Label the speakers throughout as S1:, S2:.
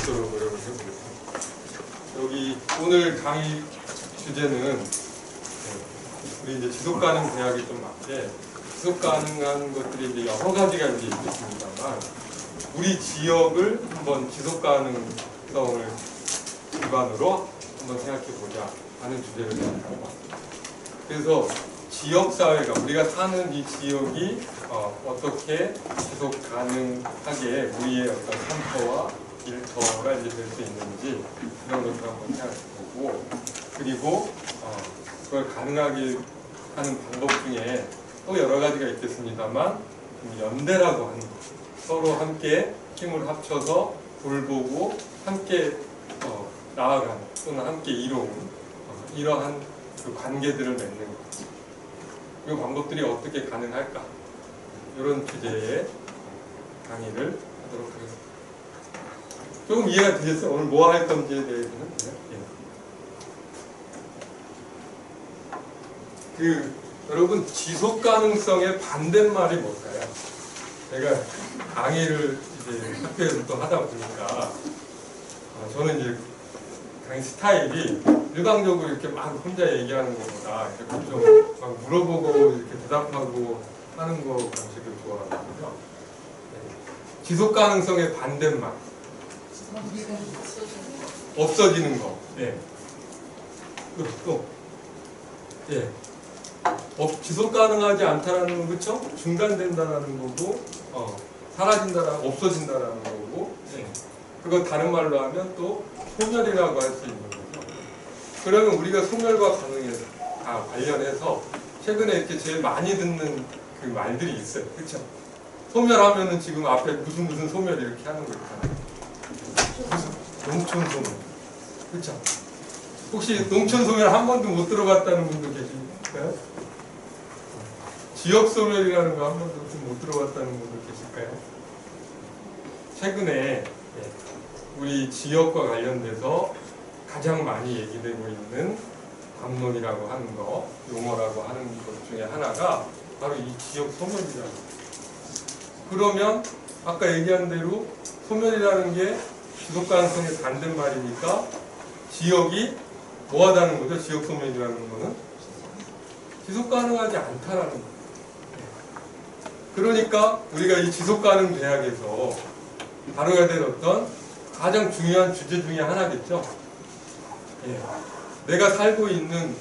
S1: 있도록 노력을 해보겠습니다. 여기 오늘 강의 주제는 우리 이제 지속 가능 대학이 좀 맞게 지속 가능한 것들이 이제 여러 가지가 이제 있겠습니다만 우리 지역을 한번 지속 가능성을 기반으로 한번 생각해 보자 하는 주제를 생각하고 왔습니다. 그래서 지역 사회가 우리가 사는 이 지역이 어떻게 지속 가능하게 우리의 어떤 삶터와 일터가 이제 될 수 있는지 이런 것들 한번 생각해 보고 그리고 그걸 가능하게 하는 방법 중에 또 여러 가지가 있겠습니다만 연대라고 하는 것, 서로 함께 힘을 합쳐서 돌보고 함께 나아가는 또는 함께 이루는 이러한 그 관계들을 맺는 것. 이 방법들이 어떻게 가능할까? 이런 주제의 강의를 하도록 하겠습니다. 조금 이해가 되셨어요? 오늘 뭐 할 건지에 대해서는? 여러분 지속 가능성의 반대말이 뭘까요? 제가 강의를 이제 학교에서 또 하다 보니까 저는 이제 강의 스타일이 일방적으로 이렇게 막 혼자 얘기하는 것보다 이렇게 좀 막 물어보고 이렇게 대답하고 하는 거 방식을 좋아하거든요. 지속 가능성의 반대말. 없어지는 거. 네. 또. 예. 지속 가능하지 않다라는 건 그렇죠? 중단된다라는 거고, 사라진다라는 없어진다라는 거고, 예. 그거 다른 말로 하면 또 소멸이라고 할 수 있는 거죠. 그러면 우리가 소멸과 관련해서 최근에 이렇게 제일 많이 듣는 그 말들이 있어요, 그렇죠? 소멸하면은 지금 앞에 무슨 소멸 이렇게 하는 거 있잖아요. 농촌 소멸, 그렇죠? 혹시 농촌 소멸 한 번도 못 들어봤다는 분도 계실까요? 지역 소멸이라는 거 한 번도 못 들어봤다는 분도 계실까요? 최근에 우리 지역과 관련돼서 가장 많이 얘기되고 있는 담론이라고 하는 거, 용어라고 하는 것 중에 하나가 바로 이 지역 소멸이라는 거예요. 그러면 아까 얘기한 대로 소멸이라는 게 지속 가능성의 반대말이니까 지역이 뭐하다는 거죠? 지역 소멸이라는 거는 지속 가능하지 않다라는 거예요. 그러니까 우리가 이 지속 가능 대학에서 다뤄야 될 어떤 가장 중요한 주제 중에 하나겠죠. 내가 살고 있는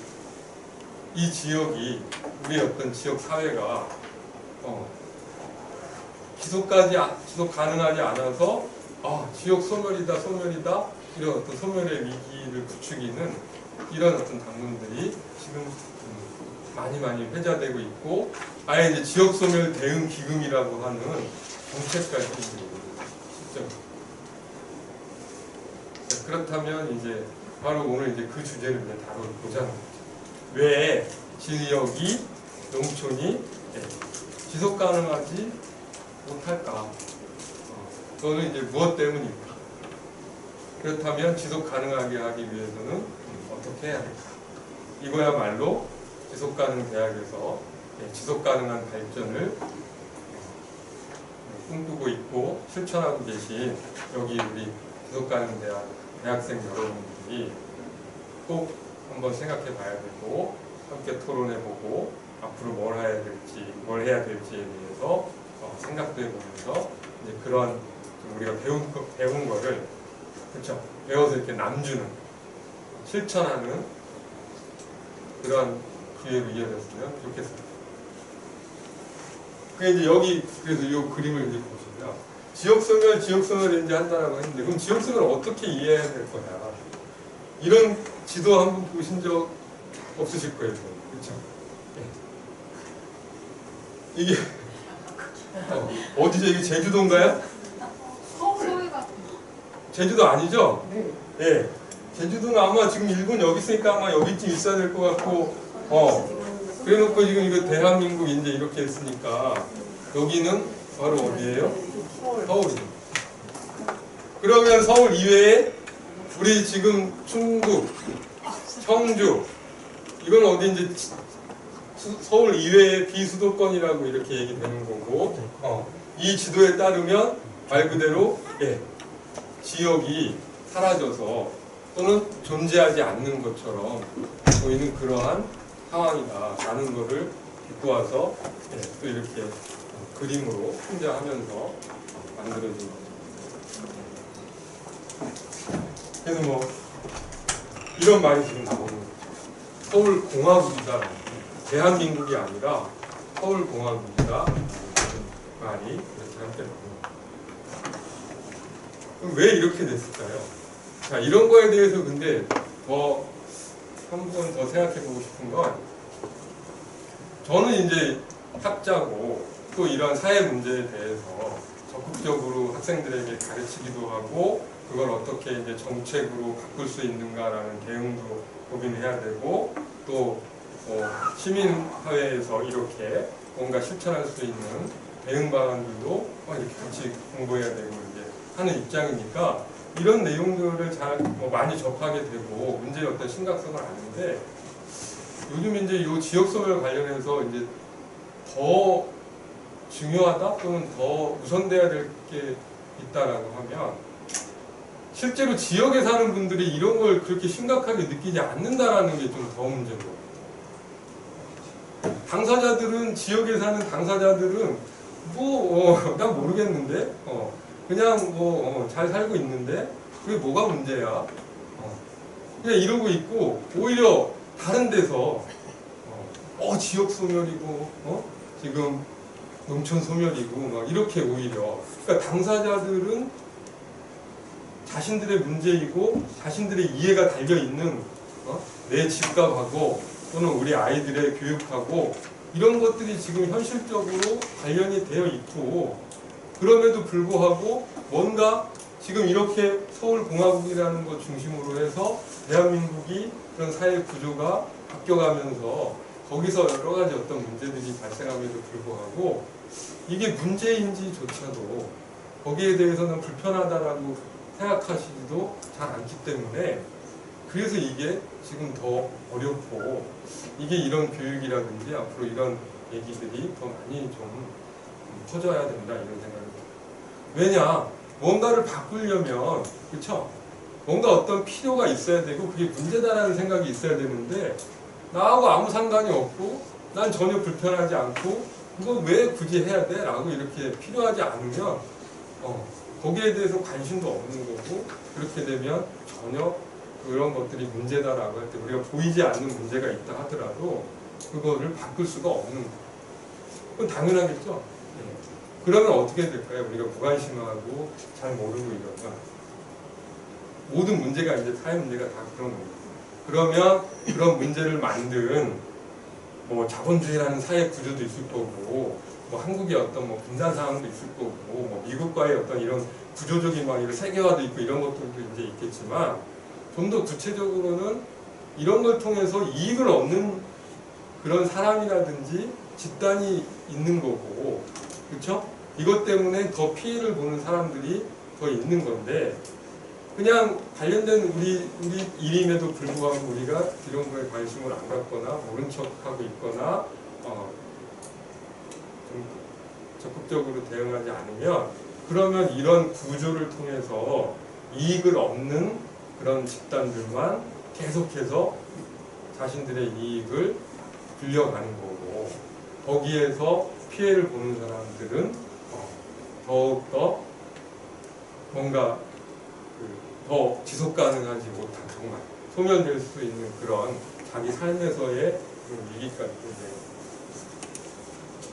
S1: 이 지역이 우리 어떤 지역 사회가 지속 가능하지 않아서 지역 소멸이다 이런 어떤 소멸의 위기를 부추기는 이런 어떤 담론들이 지금 많이 회자되고 있고 아예 이제 지역 소멸 대응 기금이라고 하는 정책까지 실제로. 그렇다면 이제 바로 오늘 이제 그 주제를 이제 다뤄보자는 거죠. 왜 지역이 농촌이 지속 가능하지 못할까? 그거는 이제 무엇 때문일까? 그렇다면 지속 가능하게 하기 위해서는 어떻게 해야 될까? 이거야말로 지속 가능 대학에서 지속 가능한 발전을 꿈꾸고 있고 실천하고 계신 여기 우리 지속 가능 대학 대학생 여러분들이 꼭 한번 생각해 봐야 되고 함께 토론해 보고 앞으로 뭘 해야 될지에 대해서 생각도 해보면서 이제 그런 우리가 배운 거를 그렇죠 배워서 이렇게 남주는 실천하는 그런 기회로 이어졌으면 좋겠습니다. 그래서 이 그림을 이제 보시면 지역소멸 이제 한다라고 했는데 그럼 지역소멸을 어떻게 이해해야 될 거냐? 이런 지도 한번 보신 적 없으실 거예요, 그렇죠? 이게 어디죠? 이게 제주도인가요?
S2: 서울 같은.
S1: 제주도 아니죠? 네. 제주도는 아마 지금 일본 여기 있으니까 아마 여기쯤 있어야 될 것 같고, 그래놓고 지금 이거 대한민국 이제 이렇게 했으니까 여기는 바로 어디예요? 서울이죠. 그러면 서울 이외에 우리 지금 충북, 청주 이건 어디인지 서울 이외의 비수도권이라고 이렇게 얘기되는 거고, 이 지도에 따르면 말 그대로 지역이 사라져서 또는 존재하지 않는 것처럼 보이는 그러한 상황이다라는 것을 갖고 와서 또 이렇게 그림으로 풍자하면서 만들어진 거죠. 그래서 뭐 이런 말이 지금 나오는 거죠. 서울공화국이다. 대한민국이 아니라 서울공화국이다. 말이 이렇게 함께 나오는 거죠. 그럼 왜 이렇게 됐을까요? 자, 이런 거에 대해서 근데 한 번 더 생각해 보고 싶은 건, 저는 이제 학자고 또 이런 사회 문제에 대해서 적극적으로 학생들에게 가르치기도 하고 그걸 어떻게 이제 정책으로 바꿀 수 있는가라는 대응도 고민해야 되고 또 시민사회에서 이렇게 뭔가 실천할 수 있는 대응 방안들도 이렇게 같이 공부해야 되고 이제 하는 입장이니까 이런 내용들을 잘 많이 접하게 되고 문제의 어떤 심각성을 아는데, 요즘 이제 이 지역소멸 관련해서 이제 더 중요하다 또는 더 우선돼야 될 게 있다라고 하면, 실제로 지역에 사는 분들이 이런 걸 그렇게 심각하게 느끼지 않는다라는 게 좀 더 문제인 것 같아요. 당사자들은, 지역에 사는 당사자들은 난 모르겠는데 그냥 잘 살고 있는데 그게 뭐가 문제야? 그냥 이러고 있고, 오히려 다른 데서 지역 소멸이고 지금 농촌 소멸이고 막 이렇게 오히려, 그러니까 당사자들은 자신들의 문제이고 자신들의 이해가 달려 있는 내 집값하고 또는 우리 아이들의 교육하고 이런 것들이 지금 현실적으로 관련이 되어 있고, 그럼에도 불구하고 뭔가 지금 이렇게 서울공화국이라는 것 중심으로 해서 대한민국이 그런 사회 구조가 바뀌어가면서 거기서 여러 가지 어떤 문제들이 발생함에도 불구하고 이게 문제인지조차도 거기에 대해서는 불편하다라고 생각하시지도 잘 않기 때문에, 그래서 이게 지금 더 어렵고, 이게 이런 교육이라든지 앞으로 이런 얘기들이 더 많이 좀 퍼져야 된다 이런 생각이 듭니다. 왜냐, 뭔가를 바꾸려면 그렇죠? 뭔가 어떤 필요가 있어야 되고 그게 문제다라는 생각이 있어야 되는데, 나하고 아무 상관이 없고 난 전혀 불편하지 않고 이거 왜 굳이 해야 돼? 라고 이렇게 필요하지 않으면 거기에 대해서 관심도 없는 거고, 그렇게 되면 전혀 그런 것들이 문제다라고 할 때 우리가 보이지 않는 문제가 있다 하더라도 그거를 바꿀 수가 없는 거예요. 그건 당연하겠죠? 그러면 어떻게 될까요? 우리가 무관심하고 잘 모르고 이러면 모든 문제가 이제 사회 문제가 다 그런 겁니다. 그러면 그런 문제를 만든 자본주의라는 사회 구조도 있을 거고, 한국의 어떤 분산 상황도 있을 거고, 미국과의 어떤 이런 구조적인 이런 세계화도 있고 이런 것들도 이제 있겠지만, 좀 더 구체적으로는 이런 걸 통해서 이익을 얻는 그런 사람이라든지 집단이 있는 거고, 그렇죠? 이것 때문에 더 피해를 보는 사람들이 더 있는 건데, 그냥 관련된 우리 일임에도 불구하고 우리가 이런 거에 관심을 안 갖거나 모른 척하고 있거나 좀 적극적으로 대응하지 않으면, 그러면 이런 구조를 통해서 이익을 얻는 그런 집단들만 계속해서 자신들의 이익을 불려가는 거고, 거기에서 피해를 보는 사람들은 더욱더 뭔가 더 지속 가능하지 못한, 정말 소멸될 수 있는 그런 자기 삶에서의 그런 위기까지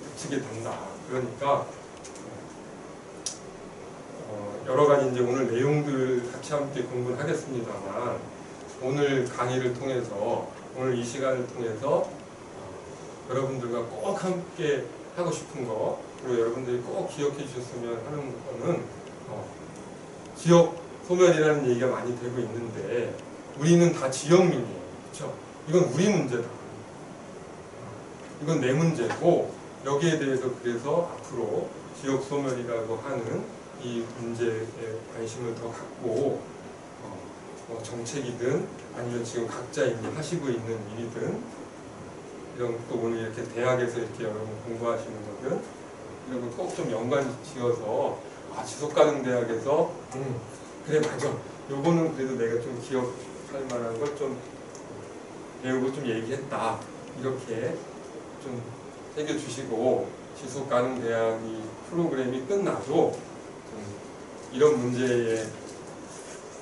S1: 닥치게 된다. 그러니까 여러 가지 이제 오늘 내용들 같이 함께 공부를 하겠습니다만, 오늘 강의를 통해서, 오늘 이 시간을 통해서 여러분들과 꼭 함께 하고 싶은 거, 그리고 여러분들이 꼭 기억해 주셨으면 하는 거는, 지역 소멸이라는 얘기가 많이 되고 있는데 우리는 다 지역민이에요. 그렇죠? 이건 우리 문제다. 이건 내 문제고, 여기에 대해서 그래서 앞으로 지역 소멸이라고 하는 이 문제에 관심을 더 갖고 정책이든 아니면 지금 각자 이제 하시고 있는 일이든, 이런 또 오늘 이렇게 대학에서 이렇게 여러분 공부하시는 거든 이런 거 꼭 좀 연관 지어서 지속가능 대학에서 그래 맞아. 요거는 그래도 내가 좀 기억할 만한 걸 좀 배우고 좀 얘기했다. 이렇게 좀 새겨주시고 지속 가능 대학 이 프로그램이 끝나도 좀 이런 문제에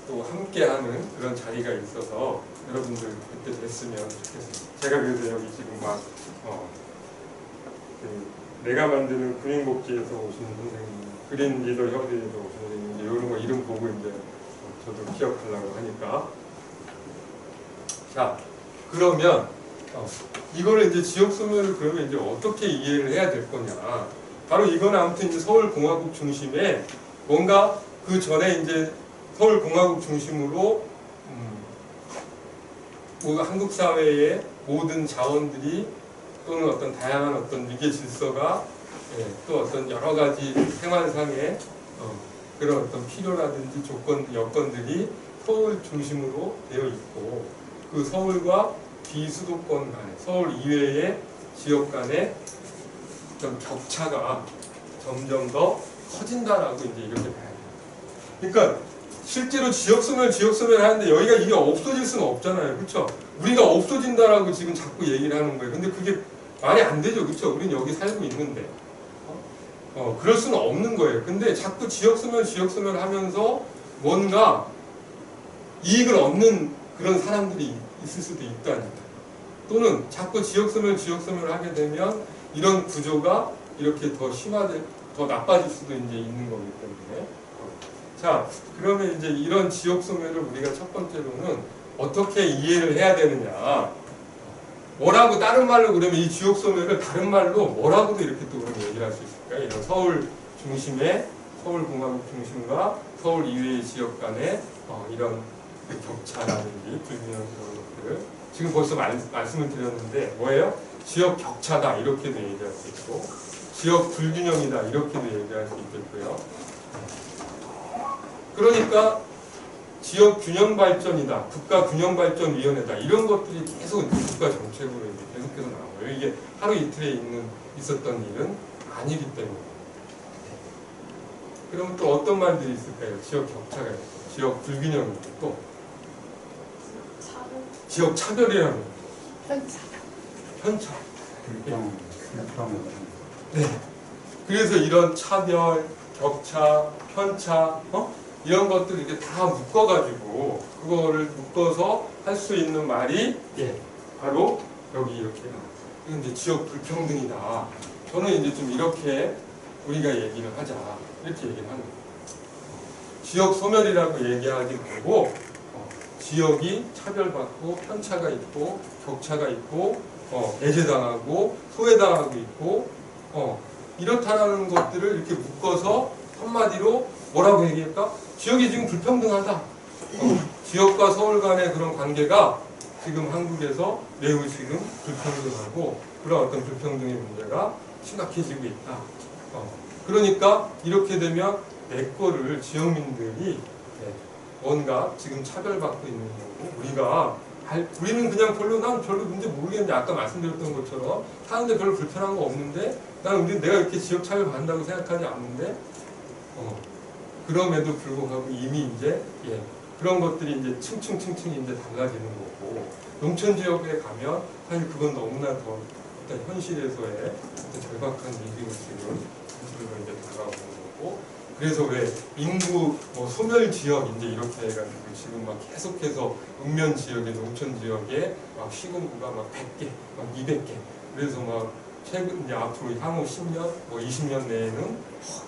S1: 또 함께하는 그런 자리가 있어서 여러분들 그때 됐으면 좋겠습니다. 제가 그래서 여기 지금 막 내가 만드는 그린복지에서 오신 선생님, 그린 리더 협의회에서 오신 선생님 이런 거 이름 보고 이제 저도 기억하려고 하니까. 자, 그러면 이거를 이제 지역 소멸을 그러면 이제 어떻게 이해를 해야 될 거냐? 바로 이거는 아무튼 이제 서울공화국 중심에 뭔가 그 전에 이제 서울공화국 중심으로 한국 사회의 모든 자원들이 또는 어떤 다양한 어떤 위계 질서가 또 어떤 여러 가지 생활상의 그런 어떤 필요라든지 조건, 여건들이 서울 중심으로 되어 있고 그 서울과 비수도권 간에 서울 이외의 지역 간의 어떤 격차가 점점 더 커진다라고 이제 이렇게 봐야 돼요. 그러니까 실제로 지역소멸 하는데 여기가 이게 없어질 수는 없잖아요. 그렇죠? 우리가 없어진다라고 지금 자꾸 얘기를 하는 거예요. 근데 그게 말이 안 되죠. 그렇죠? 우린 여기 살고 있는데. 그럴 수는 없는 거예요. 근데 자꾸 지역소멸 하면서 뭔가 이익을 얻는 그런 사람들이 있을 수도 있다니까. 또는 자꾸 지역소멸 하게 되면 이런 구조가 이렇게 더 나빠질 수도 이제 있는 거기 때문에. 자, 그러면 이제 이런 지역소멸을 우리가 첫 번째로는 어떻게 이해를 해야 되느냐. 뭐라고 다른 말로 그러면 이 지역소멸을 다른 말로 뭐라고도 이렇게 또 그럼 얘기를 할 수 있을까요? 이런 서울 중심의 서울공화국 중심과 서울 이외의 지역 간의 이런 격차라든지 불균형 그런 것들을 지금 벌써 말씀을 드렸는데 뭐예요? 지역 격차다 이렇게도 얘기할 수 있고 지역 불균형이다 이렇게도 얘기할 수 있겠고요. 그러니까 지역 균형 발전이다, 국가 균형 발전 위원회다 이런 것들이 계속 국가 정책으로 이제 계속해서 나와요. 이게 하루 이틀에 있었던 일은 아니기 때문에. 그럼 또 어떤 말들이 있을까요? 지역 격차가 있고, 지역 불균형이 있고, 또 지역 차별이라는 거. 편차. 네. 그래서 이런 차별, 격차, 편차, 이런 것들 이렇게 다 묶어가지고 그거를 묶어서 할 수 있는 말이 바로 여기 이렇게 이건 이제 지역 불평등이다. 저는 이제 좀 이렇게 우리가 얘기를 하자 이렇게 얘기를 하는 거예요. 지역 소멸이라고 얘기하지 말고 지역이 차별받고 편차가 있고 격차가 있고 배제당하고 소외당하고 있고 이렇다라는 것들을 이렇게 묶어서 한마디로 뭐라고 얘기할까? 지역이 지금 불평등하다. 지역과 서울 간의 그런 관계가 지금 한국에서 매우 지금 불평등하고 그런 어떤 불평등의 문제가 심각해지고 있다. 그러니까 이렇게 되면 내 거를 지역민들이 뭔가 지금 차별받고 있는 거고 우리는 그냥 난 별로 문제 모르겠는데 아까 말씀드렸던 것처럼 사는데 별로 불편한 거 없는데 내가 이렇게 지역 차별받는다고 생각하지 않는데 그럼에도 불구하고 이미 이제 그런 것들이 이제 층층 이제 달라지는 거고 농촌 지역에 가면 사실 그건 너무나 더 일단 현실에서의 절박한 위기로 지금 현실로 이제 다가오는 거고 그래서 왜 인구 소멸 지역 이제 이렇게 해가지고 지금 막 계속해서 읍면 지역에 농촌 지역에 막 시군구가 막 100개, 막 200개 그래서 막 최근 이제 앞으로 향후 10년, 20년 내에는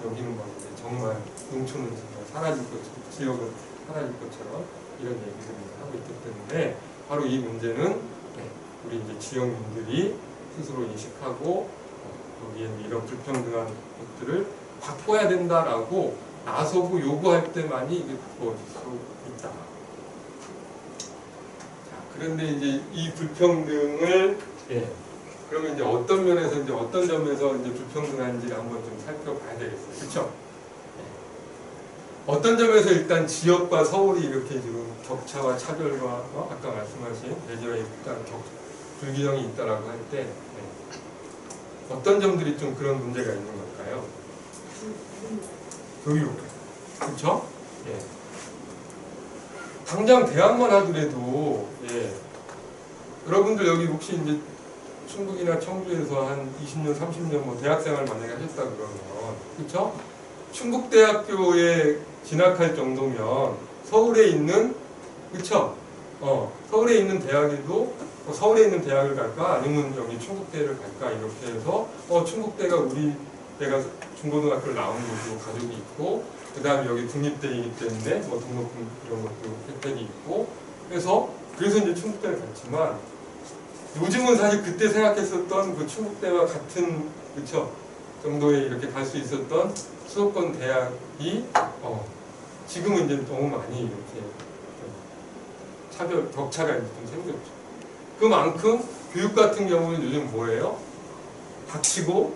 S1: 여기는 막 정말 농촌은 정말 사라질 것처럼 지역은 사라질 것처럼 이런 얘기들을 하고 있기 때문에 바로 이 문제는 우리 이제 지역민들이 스스로 인식하고 여기에 이런 불평등한 것들을 바꿔야 된다라고 나서고 요구할 때만이 이게 바꿔질 수 있다. 자, 그런데 이제 이 불평등을 그러면 이제 어떤 면에서 이제 어떤 점에서 이제 불평등한지를 한번 좀 살펴봐야 되겠어요. 그렇죠? 어떤 점에서 일단 지역과 서울이 이렇게 지금 격차와 차별과 아까 말씀하신 배제와 일단 불균형이 있다라고 할 때 어떤 점들이 좀 그런 문제가 있는 걸까요? 교육, 그렇죠? 당장 대학만 하더라도 예. 여러분들 여기 혹시 이제 충북이나 청주에서 한 20년, 30년 뭐 대학생활 만약에 하셨다 그러면 그렇죠? 충북대학교에 진학할 정도면 서울에 있는 그렇죠? 서울에 있는 대학에도 서울에 있는 대학을 갈까 아니면 여기 충북대를 갈까 이렇게 해서 충북대가 우리 내가 중고등학교를 나온 곳으로 가족이 있고 그 다음에 여기 국립대이기 때문에 뭐 등록금 이런 것도 혜택이 있고 그래서 이제 충북대를 갔지만 요즘은 사실 그때 생각했었던 그 충북대와 같은 그쵸 정도에 이렇게 갈 수 있었던 수도권 대학이 지금은 이제 너무 많이 이렇게 차별 격차가 이제 좀 생겼죠. 그만큼 교육 같은 경우는 요즘 뭐예요? 닥치고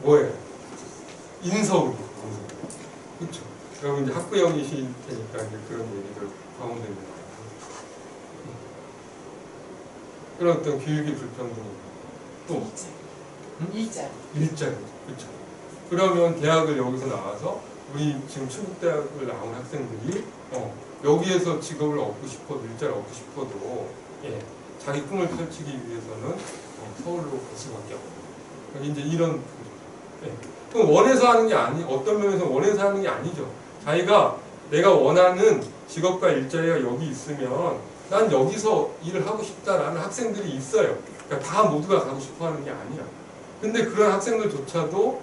S1: 뭐예요? 인서울이 그렇죠. 여러분 이제 학부형이실 테니까 이제 그런 얘기를 강원도입니다. 그런 어떤 교육의 불평등 또 일자리 그렇죠. 그러면 대학을 여기서 나와서 우리 지금 충북대학을 나온 학생들이 여기에서 직업을 얻고 싶어도 일자리를 얻고 싶어도 예, 자기 꿈을 펼치기 위해서는 서울로 갈 수밖에 없고 이제 이런 예. 그럼 원해서 하는 게 어떤 면에서 원해서 하는 게 아니죠. 자기가 내가 원하는 직업과 일자리가 여기 있으면 난 여기서 일을 하고 싶다라는 학생들이 있어요. 그러니까 다 모두가 가고 싶어 하는 게 아니야. 근데 그런 학생들조차도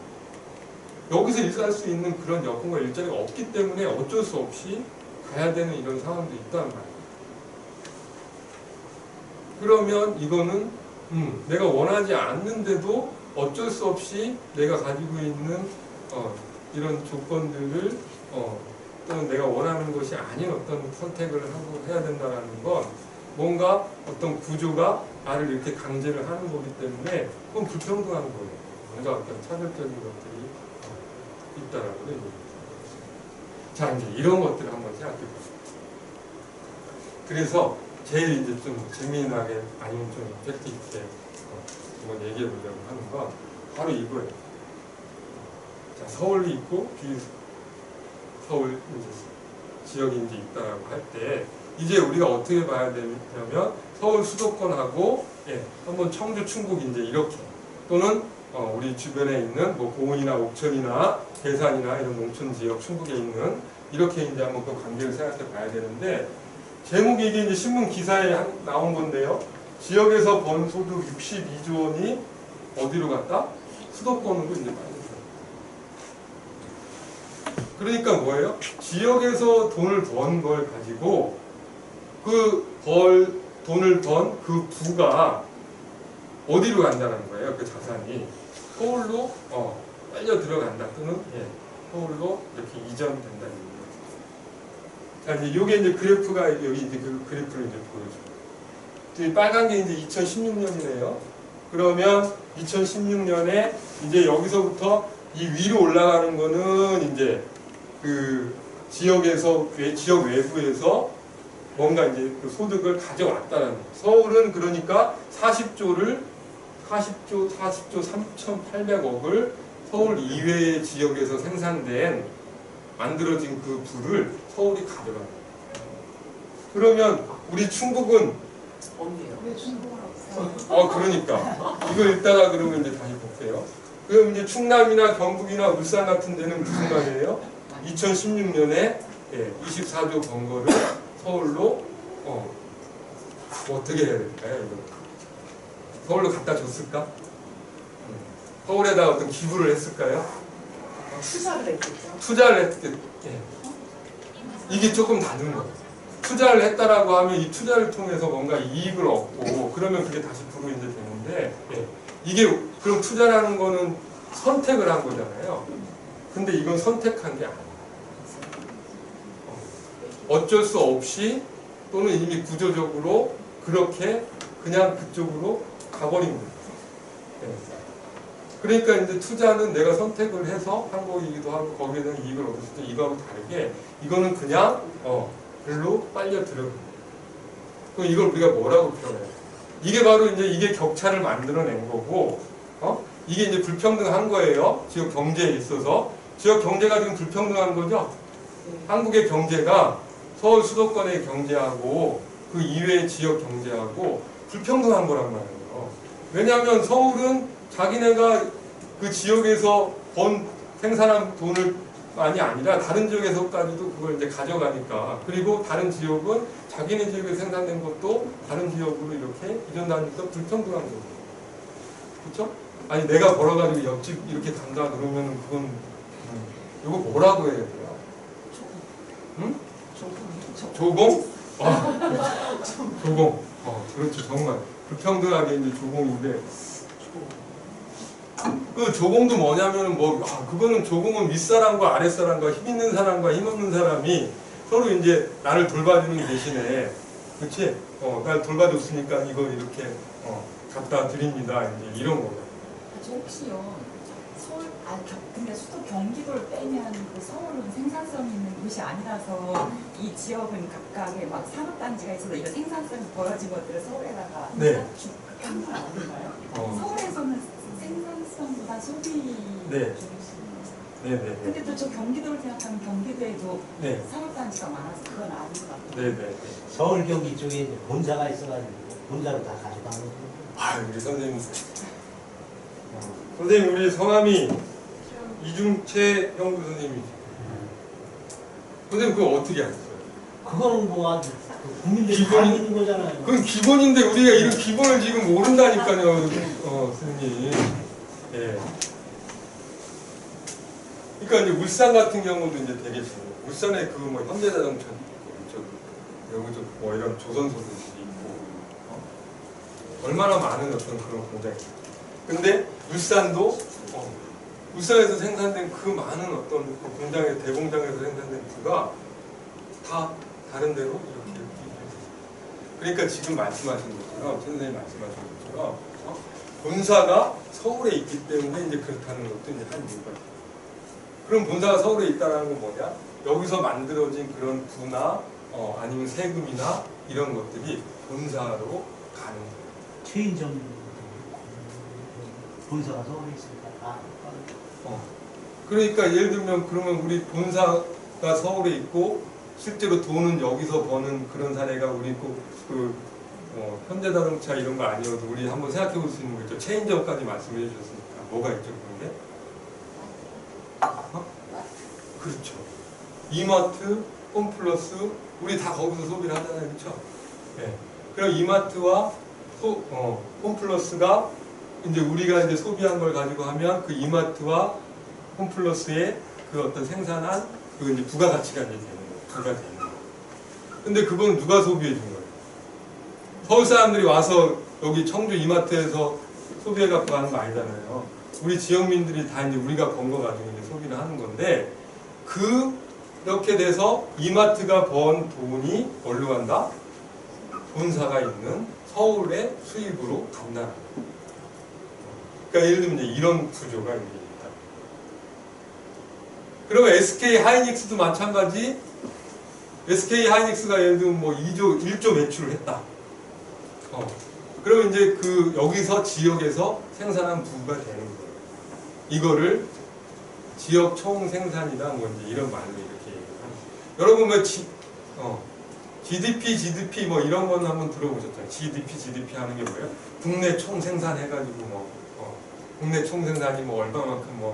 S1: 여기서 일할 수 있는 그런 여건과 일자리가 없기 때문에 어쩔 수 없이 가야 되는 이런 상황도 있단 말이에요. 그러면 이거는 내가 원하지 않는데도 어쩔 수 없이 내가 가지고 있는 이런 조건들을 또는 내가 원하는 것이 아닌 어떤 선택을 하고 해야 된다는 건 뭔가 어떤 구조가 나를 이렇게 강제를 하는 거기 때문에 그건 불평등한 거예요. 뭔가 어떤 차별적인 것들이 있다라고 얘기합니다. 자, 이제 이런 것들을 한번 생각해 보시죠. 그래서 제일 이제 좀 재미나게 아니면 좀 이펙트 있게 한번 얘기해 보려고 하는 건 바로 이거예요. 자, 서울이 있고 서울 이제 지역이 이제 있다라고 할 때 이제 우리가 어떻게 봐야 되냐면 서울 수도권하고 한번 청주, 충북 이제 이렇게 또는 우리 주변에 있는 뭐 고은이나 옥천이나 괴산이나 이런 농촌 지역 충북에 있는 이렇게 이제 한번 그 관계를 생각해 봐야 되는데 제목이 이게 이제 신문 기사에 나온 건데요. 지역에서 번 소득 62조 원이 어디로 갔다? 수도권으로 이제 많이 그러니까 뭐예요? 지역에서 돈을 번 걸 가지고 돈을 번 그 부가 어디로 간다는 거예요? 그 자산이 서울로 빨려 들어간다 또는 서울로 이렇게 이전된다는 거예요. 자, 이제 요게 이제 그래프가 여기 이제 그 그래프를 이제 보여줘요. 빨간 게 이제 2016년이네요. 그러면 2016년에 이제 여기서부터 이 위로 올라가는 거는 이제 그 지역에서 지역 외부에서 뭔가 이제 그 소득을 가져왔다는 거예요. 서울은 그러니까 40조 3,800억을 서울 이외의 지역에서 생산된 만들어진 그 부를 서울이 가져가는 거예요. 그러면 우리 충북은
S3: 왜 중국은 없어요?
S1: 그러니까 이거 읽다가 그러면 이제 다시 볼게요. 그럼 이제 충남이나 경북이나 울산 같은 데는 무슨 말이에요? 2016년에 24조 번 거를 서울로 어떻게 해야 될까요? 이거 서울로 갖다 줬을까? 서울에다 어떤 기부를 했을까요?
S3: 투자를 했겠죠.
S1: 투자를 했겠. 이게 조금 다른 거예요. 투자를 했다라고 하면 이 투자를 통해서 뭔가 이익을 얻고 그러면 그게 다시 부로 이제 되는데 이게 그럼 투자라는 거는 선택을 한 거잖아요. 근데 이건 선택한 게 아니에요. 어쩔 수 없이 또는 이미 구조적으로 그렇게 그냥 그쪽으로 가버린 거예요. 그러니까 이제 투자는 내가 선택을 해서 한 거이기도 하고 거기에 대한 이익을 얻을 때 이거하고 다르게 이거는 그냥 별로 빨려 들어가요. 그럼 이걸 우리가 뭐라고 표현해요? 이게 바로 이제 이게 격차를 만들어낸 거고 이게 이제 불평등한 거예요. 지역 경제에 있어서 지역 경제가 지금 불평등한 거죠. 한국의 경제가 서울 수도권의 경제하고 그 이외의 지역 경제하고 불평등한 거란 말이에요. 왜냐하면 서울은 자기네가 그 지역에서 번 생산한 돈을 많이 아니라 다른 지역에서까지도 그걸 이제 가져가니까, 그리고 다른 지역은 자기네 지역에 생산된 것도 다른 지역으로 이렇게 이전다니까 불평등한 거죠. 그렇죠? 아니 내가 벌어가지고 옆집 이렇게 간다 그러면 그건 이거 뭐라고 해야 돼요? 응? 조공? 조공. 그렇죠. 정말 불평등하게 이제 조공인데, 그 조공도 뭐냐면은 그거는 조공은 윗사람과 아랫사람과 힘 있는 사람과 힘 없는 사람이 서로 이제 나를 돌봐주는 대신에, 그렇지? 날 돌봐줬으니까 이거 이렇게 갖다 드립니다. 이제 이런 거예요.
S2: 저 혹시요 근데 수도 경기도를 빼면 그 서울은 생산성 있는 곳이 아니라서 이 지역은 각각의 막 산업단지가 있어서 이런 생산성이 벌어진 것들을 서울에다가
S1: 네.
S2: 한 건 아닌가요? 서울에서는 생산성보다 소비
S1: 네. 네네.
S2: 근데 또 저 경기도를 생각하면 경기도에도
S1: 네.
S2: 산업단지가 많아서 그건 아닌 것 같아요.
S1: 네네.
S4: 서울 경기 쪽에 이제 본사가 있어가지고 본사로 다 가져가는 거예요.
S1: 우리 선생님. 선생님 우리 성함이 이중채 형부 선생님이죠. 선생님 그거 어떻게 하셨어요?
S4: 그거는 뭐 아주 국민들이
S1: 기본-
S4: 다 있는 거잖아요.
S1: 그건 기본인데 우리가 이런 기본을 지금 모른다니까요, 선생님. 예. 그러니까 이제 울산 같은 경우도 이제 되게 좋아요. 울산에 그 뭐 현대자동차 있고, 여기도 뭐 이런 조선소들이 있고, 얼마나 많은 어떤 그런 공장이. 근데 울산도 울산에서 생산된 그 많은 어떤 그 공장에 대공장에서 생산된 부가 다 다른 데로 이렇게 그러니까 지금 말씀하신 것처럼 선생님 말씀하신 것처럼 본사가 서울에 있기 때문에 이제 그렇다는 것도 이제 한 이유가 있어요. 그럼 본사가 서울에 있다는 건 뭐냐? 여기서 만들어진 그런 부나 아니면 세금이나 이런 것들이 본사로 가는 거예요.
S4: 체인점 본사가 서울에 있으니까 다.
S1: 그러니까 예를 들면 그러면 우리 본사가 서울에 있고 실제로 돈은 여기서 버는 그런 사례가 우리 현대자동차 이런 거 아니어도 우리 한번 생각해 볼 수 있는 거 있죠. 체인점까지 말씀해 주셨으니까 뭐가 있죠 그런 게? 그렇죠. 이마트, 홈플러스 우리 다 거기서 소비를 하잖아요, 그렇죠? 네. 그럼 이마트와 홈플러스가 이제 우리가 이제 소비한 걸 가지고 하면 그 이마트와 홈플러스의 그 어떤 생산한 그 이제 부가가치가 이제 되는 거예요. 부가 되는 거예요. 근데 그건 누가 소비해 준 거예요? 서울 사람들이 와서 여기 청주 이마트에서 소비해 갖고 가는 거 아니잖아요. 우리 지역민들이 다 이제 우리가 번 거 가지고 이제 소비를 하는 건데 이렇게 돼서 이마트가 번 돈이 어디로 간다? 본사가 있는 서울의 수입으로 간다는 거예요. 그러니까 예를 들면 이제 이런 구조가 이제 있다. 그리고 SK 하이닉스도 마찬가지. SK 하이닉스가 예를 들면 뭐 1조 매출을 했다. 그러면 이제 여기서 지역에서 생산한 부가 되는 거예요. 이거를 지역 총생산이다 뭐 이제 이런 말로 이렇게 얘기합니다. 여러분 뭐 GDP 뭐 이런 건 한번 들어보셨죠? GDP 하는 게 뭐예요? 국내 총생산 해가지고 국내 총생산이 뭐 얼마만큼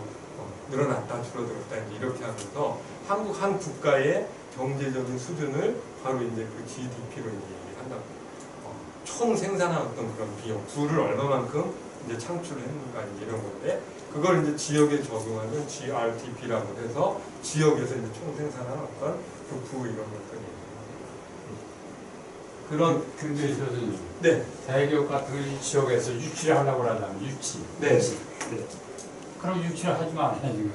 S1: 늘어났다 줄어들었다 이렇게 하면서 한국 한 국가의 경제적인 수준을 바로 이제 그 GDP로 이제 얘기한다고. 총 생산한 어떤 그런 비용, 부를 얼마만큼 이제 창출했는가 이제 이런 건데 그걸 이제 지역에 적용하면 GRDP라고 해서 지역에서 이제 총 생산한 어떤 그 부 이런 것들이. 그런
S5: 근데 선생님,
S1: 네.
S5: 대기업 같은 걸 지역에서 유치를 하려고 하려면 유치.
S1: 네.
S5: 네. 그럼 유치를 하지 마요 지금.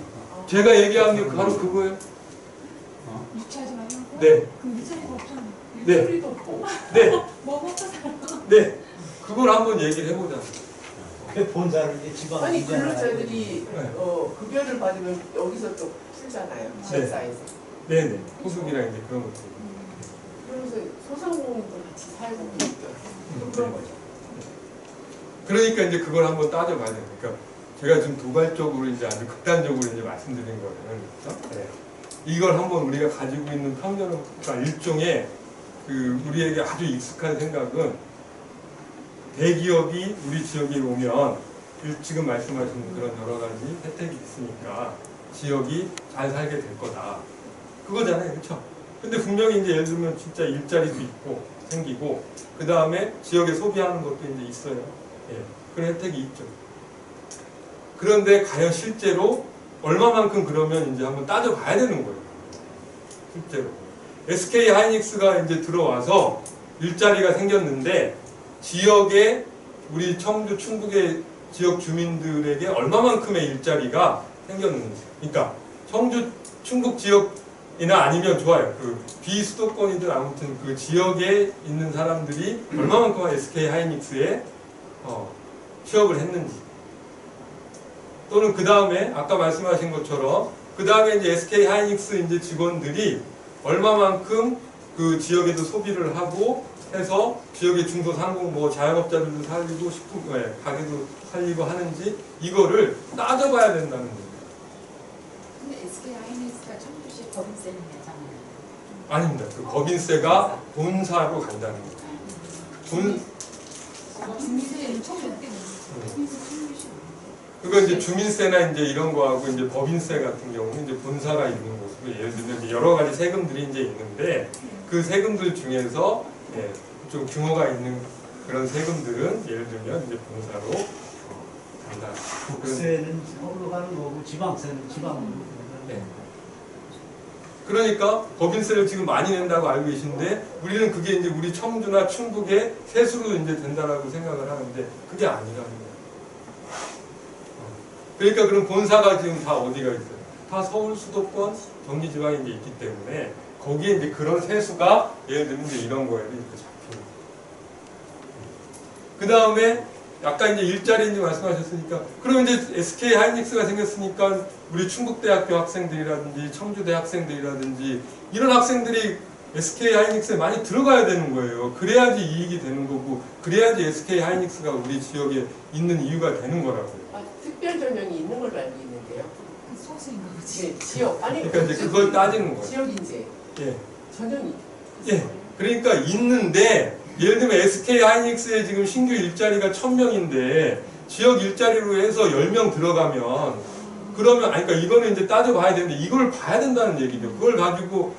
S1: 제가 얘기하는 게 바로 그거예요.
S2: 유치하지 말라고?
S1: 네.
S2: 그럼 유치리가 없잖아.
S1: 네.
S3: 소리도 없고.
S1: 네.
S2: 뭐 먹고 살아?
S1: 네. 그걸 한번 얘기를 해보자.
S4: 그 본사를 이제 지방
S3: 아니
S4: 이전을
S3: 근로자들이
S1: 네.
S3: 급여를 받으면 여기서 또 풀잖아요. 지역사회에서.
S1: 네네. 호수기랑 이제 그런 것들.
S3: 그러면서 소상공인도 같이 살고 또 그런 거죠.
S1: 그러니까 이제 그걸 한번 따져봐야 돼요. 그러니까 제가 지금 도발적으로 이제 아주 극단적으로 이제 말씀드린 거는 그렇죠? 네. 이걸 한번 우리가 가지고 있는 편견은, 그러니까 일종의 그 우리에게 아주 익숙한 생각은 대기업이 우리 지역에 오면 지금 말씀하신 그런 여러 가지 혜택이 있으니까 지역이 잘 살게 될 거다. 그거잖아요. 그렇죠? 근데 분명히 이제 예를 들면 진짜 일자리도 있고 생기고 그 다음에 지역에 소비하는 것도 이제 있어요. 예, 그런 혜택이 있죠. 그런데 과연 실제로 얼마만큼 그러면 이제 한번 따져봐야 되는 거예요. 실제로. SK 하이닉스가 이제 들어와서 일자리가 생겼는데 지역에 우리 청주 충북의 지역 주민들에게 얼마만큼의 일자리가 생겼는지. 그러니까 청주 충북 지역이나 아니면 좋아요. 그 비수도권이든 아무튼 그 지역에 있는 사람들이 얼마만큼 SK 하이닉스에 취업을 했는지. 또는 그 다음에 아까 말씀하신 것처럼 그 다음에 이제 SK 하이닉스 이제 직원들이 얼마만큼 그 지역에도 소비를 하고 해서 지역의 중소상공 뭐 자영업자들도 살리고 식품 가게도 살리고 하는지 이거를 따져봐야 된다는 거예요.
S2: 근데 SK 하이닉스가 청주시 법인세는 내잖아요.
S1: 아닙니다. 그 법인세가 본사로 간다는 거예요.
S2: 주민세는 청주시.
S1: 그거 이제 주민세나 이제 이런 거하고 이제 법인세 같은 경우는 이제 본사가 있는 곳이고 예를 들면 이제 여러 가지 세금들이 이제 있는데 그 세금들 중에서 좀 규모가 있는 그런 세금들은 예를 들면 이제 본사로 간다.
S4: 국세는 서울로 가는 거고 지방세는 지방으로.
S1: 네. 그러니까 법인세를 지금 많이 낸다고 알고 계신데 우리는 그게 이제 우리 청주나 충북의 세수로 이제 된다라고 생각을 하는데 그게 아니라는 거예요. 그러니까 그럼 본사가 지금 다 어디가 있어요? 다 서울 수도권 경기 지방에 이제 있기 때문에 거기에 이제 그런 세수가 예를 들면 이제 이런 거에 이렇게 잡히는. 그 다음에 아까 이제 일자리인지 말씀하셨으니까 그러면 이제 SK 하이닉스가 생겼으니까 우리 충북대학교 학생들이라든지 청주대 학생들이라든지 이런 학생들이 SK 하이닉스에 많이 들어가야 되는 거예요. 그래야지 이익이 되는 거고 그래야지 SK 하이닉스가 우리 지역에 있는 이유가 되는 거라고요.
S3: 특별 전형이 있는 걸로 알고 있는데요.
S2: 소수인가 보지.
S3: 네, 지역 아니
S1: 그러니까 이제 그걸 따지는 거예요.
S3: 지역 인재
S1: 예.
S3: 전형이.
S1: 예. 그러니까 있는데 예를 들면 SK 하이닉스에 지금 신규 일자리가 1000명인데 지역 일자리로 해서 10명 들어가면 그러면 아니 그러니까 이거는 이제 따져봐야 되는데 이걸 봐야 된다는 얘기죠. 그걸 가지고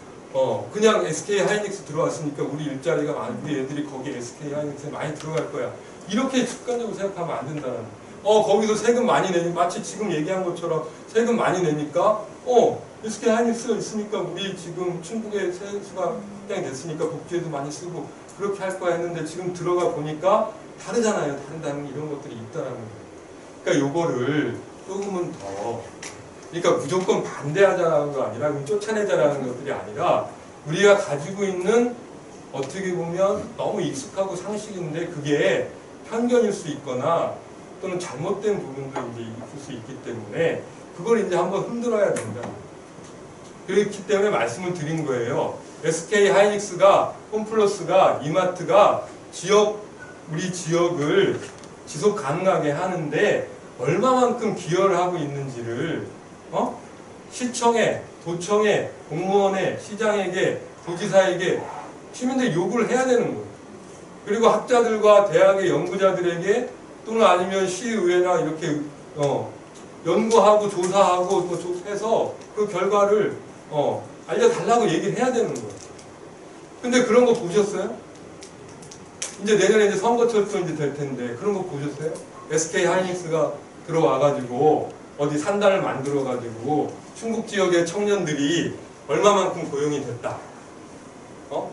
S1: 그냥 SK 하이닉스 들어왔으니까 우리 일자리가 많은 우리 애들이 거기에 SK 하이닉스에 많이 들어갈 거야. 이렇게 직관적으로 생각하면 안 된다는 거예요. 거기서 세금 많이 내니 마치 지금 얘기한 것처럼 세금 많이 내니까 SK 하이닉스가 있으니까 우리 지금 충북의 세수가 확장이 됐으니까 복지에도 많이 쓰고 그렇게 할 거야 했는데 지금 들어가 보니까 다르잖아요. 다른다는 이런 것들이 있다라는 거예요. 그러니까 요거를 조금은 더 그러니까 무조건 반대하자라는 거 아니라 쫓아내자라는 것들이 아니라 우리가 가지고 있는 어떻게 보면 너무 익숙하고 상식인데 그게 편견일 수 있거나 또는 잘못된 부분도 이제 있을 수 있기 때문에 그걸 이제 한번 흔들어야 된다. 그렇기 때문에 말씀을 드린 거예요. SK 하이닉스가 홈플러스가 이마트가 우리 지역을 지속 가능하게 하는데 얼마만큼 기여를 하고 있는지를 시청에, 도청에, 공무원에, 시장에게, 도지사에게 시민들이 요구를 해야 되는 거예요. 그리고 학자들과 대학의 연구자들에게 또는 아니면 시의회나 이렇게 연구하고 조사하고 뭐 해서 그 결과를 알려달라고 얘기를 해야 되는 거예요. 근데 그런 거 보셨어요? 이제 내년에 이제 선거철도 이제 될 텐데 그런 거 보셨어요? SK 하이닉스가 들어와가지고 어디 산단을 만들어가지고 충북 지역의 청년들이 얼마만큼 고용이 됐다.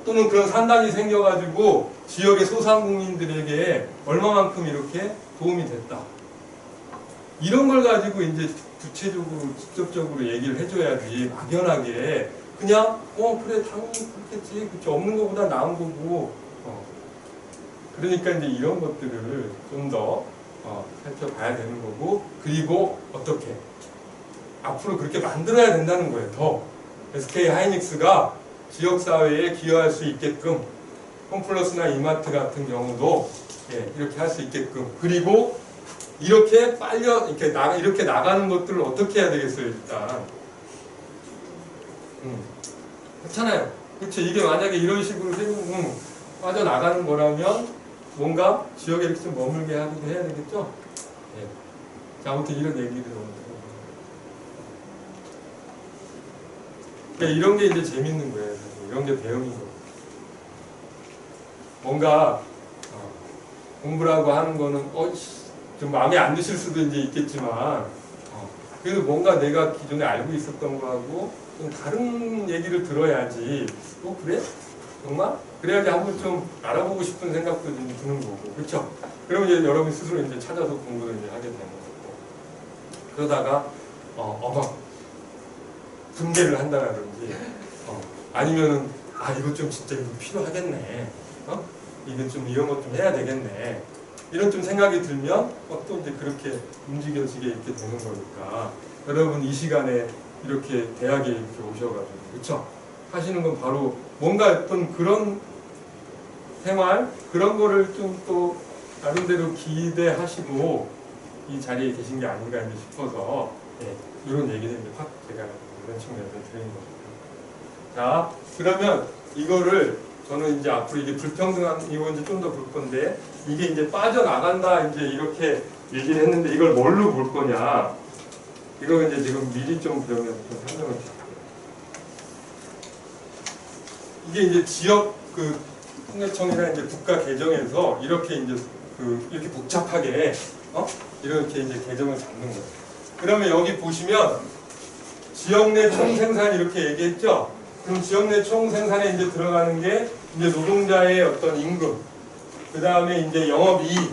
S1: 또는 그런 산단이 생겨가지고 지역의 소상공인들에게 얼마만큼 이렇게 도움이 됐다. 이런 걸 가지고 이제 구체적으로 직접적으로 얘기를 해줘야지 막연하게 그냥 그래 당연히 그렇겠지 그치 없는 것보다 나은 거고 그러니까 이제 이런 것들을 좀 더 살펴봐야 되는 거고 그리고 어떻게 앞으로 그렇게 만들어야 된다는 거예요. 더 SK 하이닉스가 지역사회에 기여할 수 있게끔 홈플러스나 이마트 같은 경우도 이렇게 할 수 있게끔 그리고 이렇게 이렇게 나가는 것들을 어떻게 해야 되겠어요. 일단 그렇잖아요. 그렇죠. 이게 만약에 이런 식으로 빠져나가는 거라면 뭔가 지역에 이렇게 좀 머물게 하기도 해야 되겠죠. 예. 자, 아무튼 이런 얘기를 그러니까 이런 게 이제 재밌는 거예요. 사실. 이런 게 배움인 거예요. 뭔가 공부라고 하는 거는 좀 마음에 안 드실 수도 이제 있겠지만 그래도 뭔가 내가 기존에 알고 있었던 거하고 좀 다른 얘기를 들어야지. 그래? 정말? 그래야지 한번 좀 알아보고 싶은 생각도 좀 드는 거고, 그렇죠? 그러면 이제 여러분 스스로 이제 찾아서 공부를 이제 하게 되는 거고. 그러다가 분개를 한다든지, 아니면은 이거 좀 진짜 이거 필요하겠네. 이게 좀 이런 것 좀 해야 되겠네. 이런 좀 생각이 들면 또 이제 그렇게 움직여지게 있게 되는 거니까 여러분 이 시간에 이렇게 대학에 이렇게 오셔가지고 그쵸? 하시는 건 바로 뭔가 어떤 그런 생활 그런 거를 좀 또 나름대로 기대하시고 이 자리에 계신 게 아닌가 싶어서 이런 얘기를 이제 확 제가 이런 측면에서 드리는 겁니다. 자, 그러면 이거를 저는 이제 앞으로 이게 불평등한 이거 이제 좀 더 볼 건데 이게 이제 빠져나간다 이제 이렇게 얘기를 했는데 이걸 뭘로 볼 거냐? 이거 이제 지금 미리 좀 그러면 좀 설명을 드릴게요. 이게 이제 지역 통계청이나 이제 국가 개정에서 이렇게 이제 이렇게 복잡하게 이렇게 이제 개정을 잡는 거예요. 그러면 여기 보시면 지역 내 총생산 이렇게 얘기했죠? 그럼 지역 내 총생산에 이제 들어가는 게 이제 노동자의 어떤 임금, 그 다음에 이제 영업이익,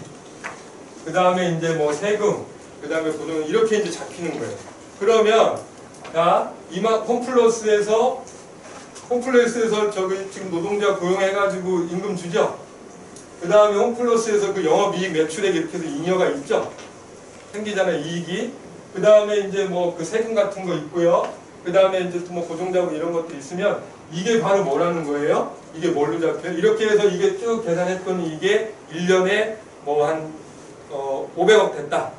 S1: 그 다음에 이제 뭐 세금, 그 다음에 고정 이렇게 이제 잡히는 거예요. 그러면 자 홈플러스에서 저기 지금 노동자 고용해가지고 임금 주죠. 그 다음에 홈플러스에서 그 영업이익 매출액 이렇게 해서 잉여가 있죠. 생기잖아요 이익이. 그 다음에 이제 뭐 그 세금 같은 거 있고요. 그 다음에 이제 또 뭐 고정자금 이런 것도 있으면 이게 바로 뭐라는 거예요? 이게 뭘로 잡혀요? 이렇게 해서 이게 쭉 계산했더니 이게 1년에 뭐 한 500억 됐다.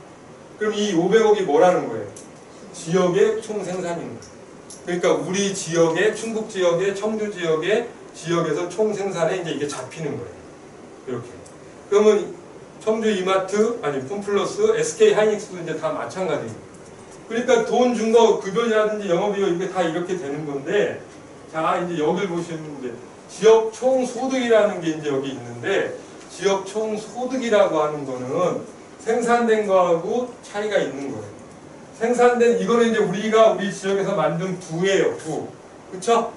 S1: 그럼 이 500억이 뭐라는 거예요? 지역의 총생산인 거예요. 그러니까 우리 지역의 충북 지역의 청주 지역에서 총생산에 이제 이게 잡히는 거예요. 이렇게. 그러면 청주 이마트 아니 홈플러스 SK 하이닉스도 이제 다 마찬가지예요. 그러니까 돈 준 거 급여라든지 영업이익 이게 다 이렇게 되는 건데 자 이제 여기를 보시면 이제 지역 총소득이라는 게 이제 여기 있는데 지역 총소득이라고 하는 거는 생산된 거하고 차이가 있는 거예요. 생산된 이거는 이제 우리가 우리 지역에서 만든 부예요, 부. 그쵸?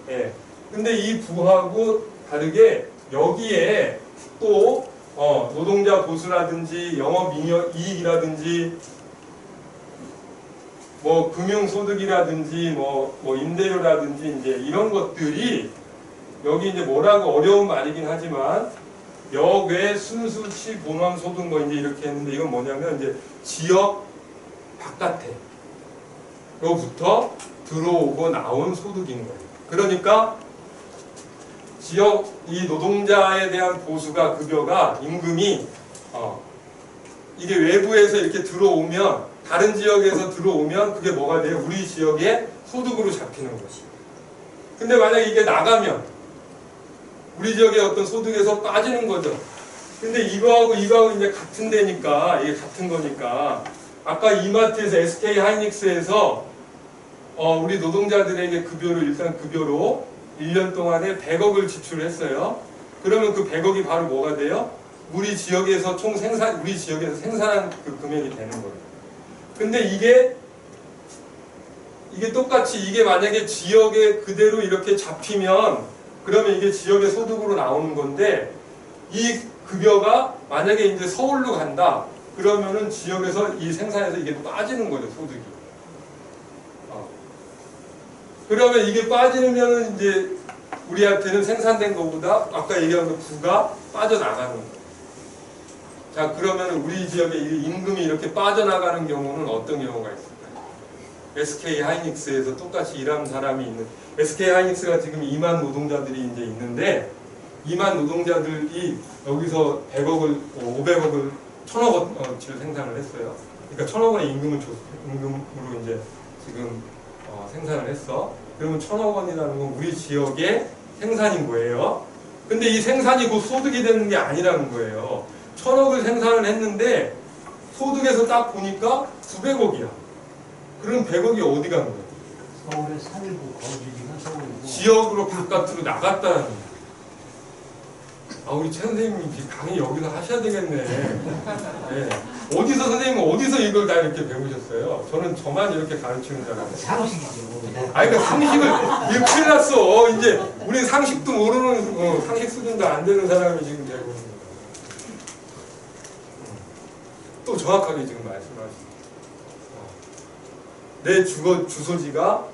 S1: 예. 근데 이 부하고 다르게 여기에 또 노동자 보수라든지 영업이익이라든지 뭐 금융소득이라든지 뭐 임대료라든지 이제 이런 것들이 여기 이제 뭐라고 어려운 말이긴 하지만 역외 순수치 본황소득 뭐 이제 이렇게 했는데 이건 뭐냐면 이제 지역 바깥에로부터 들어오고 나온 소득인 거예요. 그러니까 지역 이 노동자에 대한 보수가 급여가 임금이 이게 외부에서 이렇게 들어오면 다른 지역에서 들어오면 그게 뭐가 돼요? 우리 지역의 소득으로 잡히는 거지. 근데 만약에 이게 나가면 우리 지역의 어떤 소득에서 빠지는 거죠. 근데 이거하고 이제 같은 데니까 이게 같은 거니까 아까 이마트에서 SK 하이닉스에서 우리 노동자들에게 급여를 일단 급여로 1년 동안에 100억을 지출했어요. 그러면 그 100억이 바로 뭐가 돼요? 우리 지역에서 우리 지역에서 생산한 그 금액이 되는 거예요. 근데 이게 똑같이 이게 만약에 지역에 그대로 이렇게 잡히면 그러면 이게 지역의 소득으로 나오는 건데 이 급여가 만약에 이제 서울로 간다. 그러면은 지역에서 이 생산에서 이게 빠지는 거죠, 소득이. 그러면 이게 빠지면은 이제 우리한테는 생산된 것보다 아까 얘기한 그 부가 빠져나가는 거예요. 자, 그러면 우리 지역에 임금이 이렇게 빠져나가는 경우는 어떤 경우가 있을까요? SK 하이닉스에서 똑같이 일하는 사람이 있는 SK 하이닉스가 지금 2만 노동자들이 이제 있는데 2만 노동자들이 여기서 100억을 500억을 1000억어치를 생산을 했어요. 그러니까 1000억 원의 임금으로 이제 지금 생산을 했어. 그러면 1,000억 원이라는 건 우리 지역의 생산인 거예요. 근데 이 생산이 곧 소득이 되는 게 아니라는 거예요. 1,000억을 생산을 했는데 소득에서 딱 보니까 900억이야. 그럼 100억이 어디 간 거야?
S4: 서울에 살고 거주지가 서울이고
S1: 지역으로 바깥으로 나갔다는 거야. 아, 우리 최 선생님이 강의 여기서 하셔야 되겠네. 네. 어디서 선생님은 어디서 이걸 다 이렇게 배우셨어요? 저는 저만 이렇게 가르치는 줄 알았어요.
S4: 상식이죠.
S1: 아니, 그러니까 상식을, 이거 큰일 났어. 이제, 우리 상식도 모르는, 상식 수준도 안 되는 사람이 지금 되고 있는 거야. 또 정확하게 지금 말씀하시죠. 내 주소지가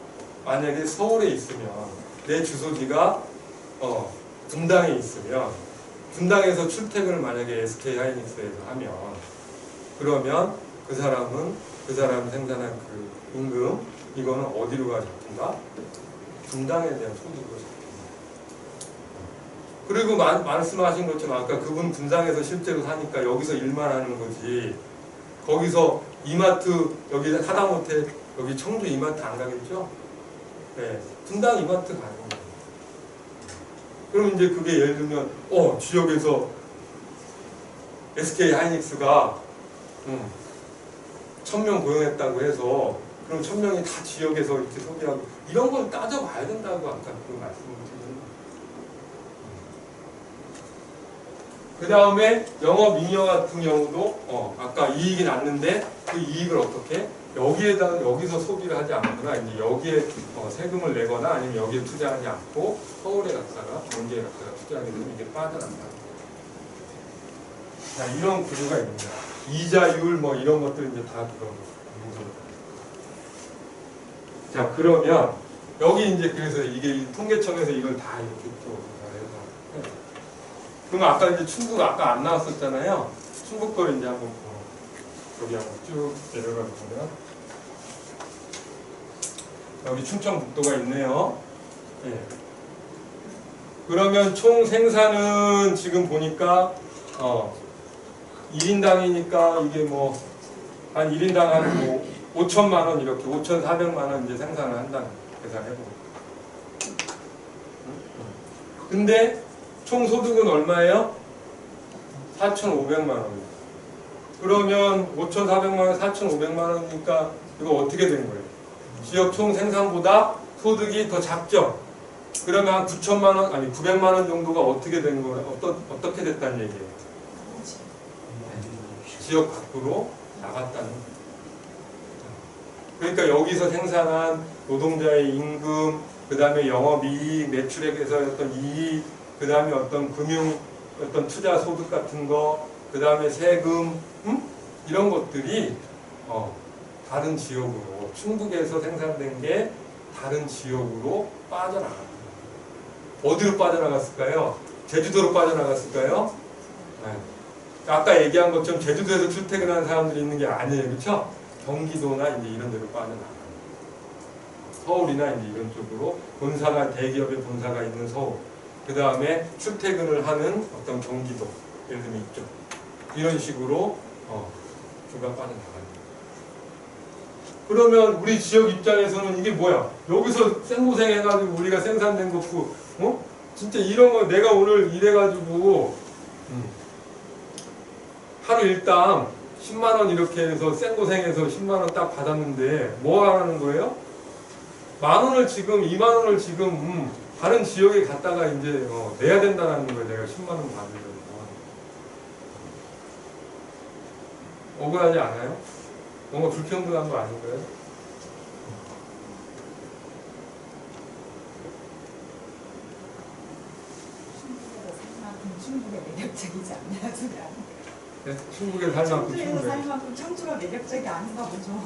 S1: 만약에 서울에 있으면, 내 주소지가, 분당에 있으면, 분당에서 출퇴근을 만약에 SK 하이닉스에서 하면, 그러면 그 사람은, 그 사람이 생산한 그 임금, 이거는 어디로 잡힌다? 분당에 대한 소득으로 잡힌다. 그리고 말씀하신 것처럼 아까 그분 분당에서 실제로 사니까 여기서 일만 하는 거지. 거기서 이마트, 여기 하다못해 여기 청주 이마트 안 가겠죠? 네, 분당 이마트 가는 거예요. 그럼 이제 그게 예를 들면, 지역에서 SK 하이닉스가 1,000명 고용했다고 해서 그럼 1,000명이 다 지역에서 이렇게 소비하고 이런 걸 따져봐야 된다고 아까 그 말씀을 드렸는데. 그 다음에 영업이익 같은 경우도 아까 이익이 났는데 그 이익을 어떻게 여기서 소비를 하지 않거나 이제 여기에 세금을 내거나 아니면 여기에 투자하지 않고 서울에 갔다가 경기에 갔다가 투자하게 되면 이게 빠져난다. 자, 이런 구조가 있습니다. 이자율 뭐 이런 것들 이제 다 그런 문제입니다. 자, 그러면 여기 이제 그래서 이게 통계청에서 이걸 다 이렇게 또 해서 그러면 아까 이제 충북 아까 안 나왔었잖아요. 충북 걸 이제 한번 여기 한번 쭉 내려가 보면 여기 충청북도가 있네요. 예. 그러면 총 생산은 지금 보니까 1인당이니까 이게 뭐 한 1인당 한 뭐 5천만 원 이렇게 5,400만 원 이제 생산을 한다는 계산해보고. 근데 총 소득은 얼마예요? 4,500만 원. 그러면 5,400만 원, 4,500만 원이니까 이거 어떻게 된 거예요? 지역 총 생산보다 소득이 더 작죠? 그러면 한 9천만 원, 아니 900만 원 정도가 어떻게 된 거예요? 어떻게 됐다는 얘기예요? 지역 밖으로 나갔다는 거예요. 그러니까 여기서 생산한 노동자의 임금, 그 다음에 영업이익, 매출액에서 어떤 이익, 그 다음에 어떤 금융, 어떤 투자 소득 같은 거, 그 다음에 세금, 이런 것들이 다른 지역으로, 충북에서 생산된 게 다른 지역으로 빠져나갑니다. 어디로 빠져나갔을까요? 제주도로 빠져나갔을까요? 네. 아까 얘기한 것처럼 제주도에서 출퇴근하는 사람들이 있는 게 아니에요. 그렇죠? 경기도나 이제 이런 데로 빠져나가요. 서울이나 이제 이런 쪽으로 본사가, 대기업의 본사가 있는 서울. 그 다음에 출퇴근을 하는 어떤 경기도. 예를 들면 이쪽. 이런 식으로, 주가 빠져나가요. 그러면 우리 지역 입장에서는 이게 뭐야? 여기서 생고생 해가지고 우리가 생산된 거, 진짜 이런 거 내가 오늘 일해가지고, 하루 일당 10만원 이렇게 해서 생고생해서 10만원 딱 받았는데 뭐 하라는 거예요? 만원을 지금 2만원을 지금 다른 지역에 갔다가 이제 내야 된다는 거예요. 내가 10만원 받으려고. 억울하지 않아요? 뭔가 불평등한 거 아닌가요?
S2: 충북에 매력적이지 않냐 소리 아니에요?
S1: 네? 충북에 살 만큼
S2: 청주에서
S1: 충북에.
S2: 살 만큼 청주가 매력적이 아닌가 보죠.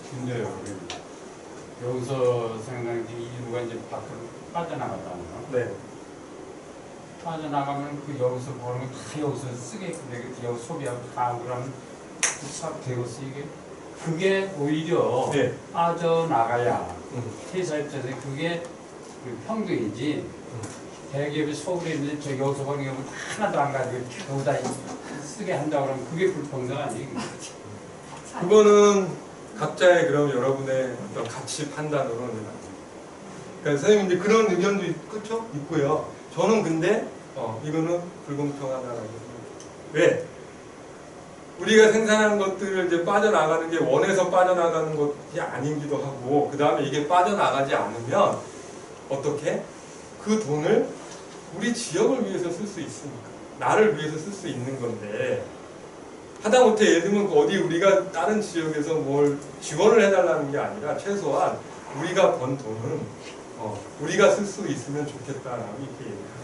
S5: 근데요, 여기서 생각하는 게 일부가 이제 밖으로 빠져나갔다는 거.
S1: 네.
S5: 빠져나가면 그 여기서 버는 거 다 여기서 쓰게 되고 여기 소비하고 다 하고 그러면 싹 되고 쓰이게 그게 오히려
S1: 네.
S5: 빠져나가야 회사 입장에서 그게 그 평등이지 대기업이 서울에 있는데 저 여기서 버는 거 하나도 안 가지고 여기다 쓰게 한다 그러면 그게 불평등 아니에요?
S1: 그거는 각자의 그럼 여러분의 어떤 가치 판단으로는 그러니까 선생님 이제 그런 의견도 그렇죠? 있고요. 저는 근데 이거는 불공평하다라고 생각해요. 왜? 우리가 생산한 것들을 이제 빠져나가는 게 원해서 빠져나가는 것이 아니기도 하고 그 다음에 이게 빠져나가지 않으면 어떻게? 그 돈을 우리 지역을 위해서 쓸 수 있으니까 나를 위해서 쓸 수 있는 건데 하다못해 예를 들면 어디 우리가 다른 지역에서 뭘 지원을 해달라는 게 아니라 최소한 우리가 번 돈은 우리가 쓸 수 있으면 좋겠다라고 이렇게 얘기해요.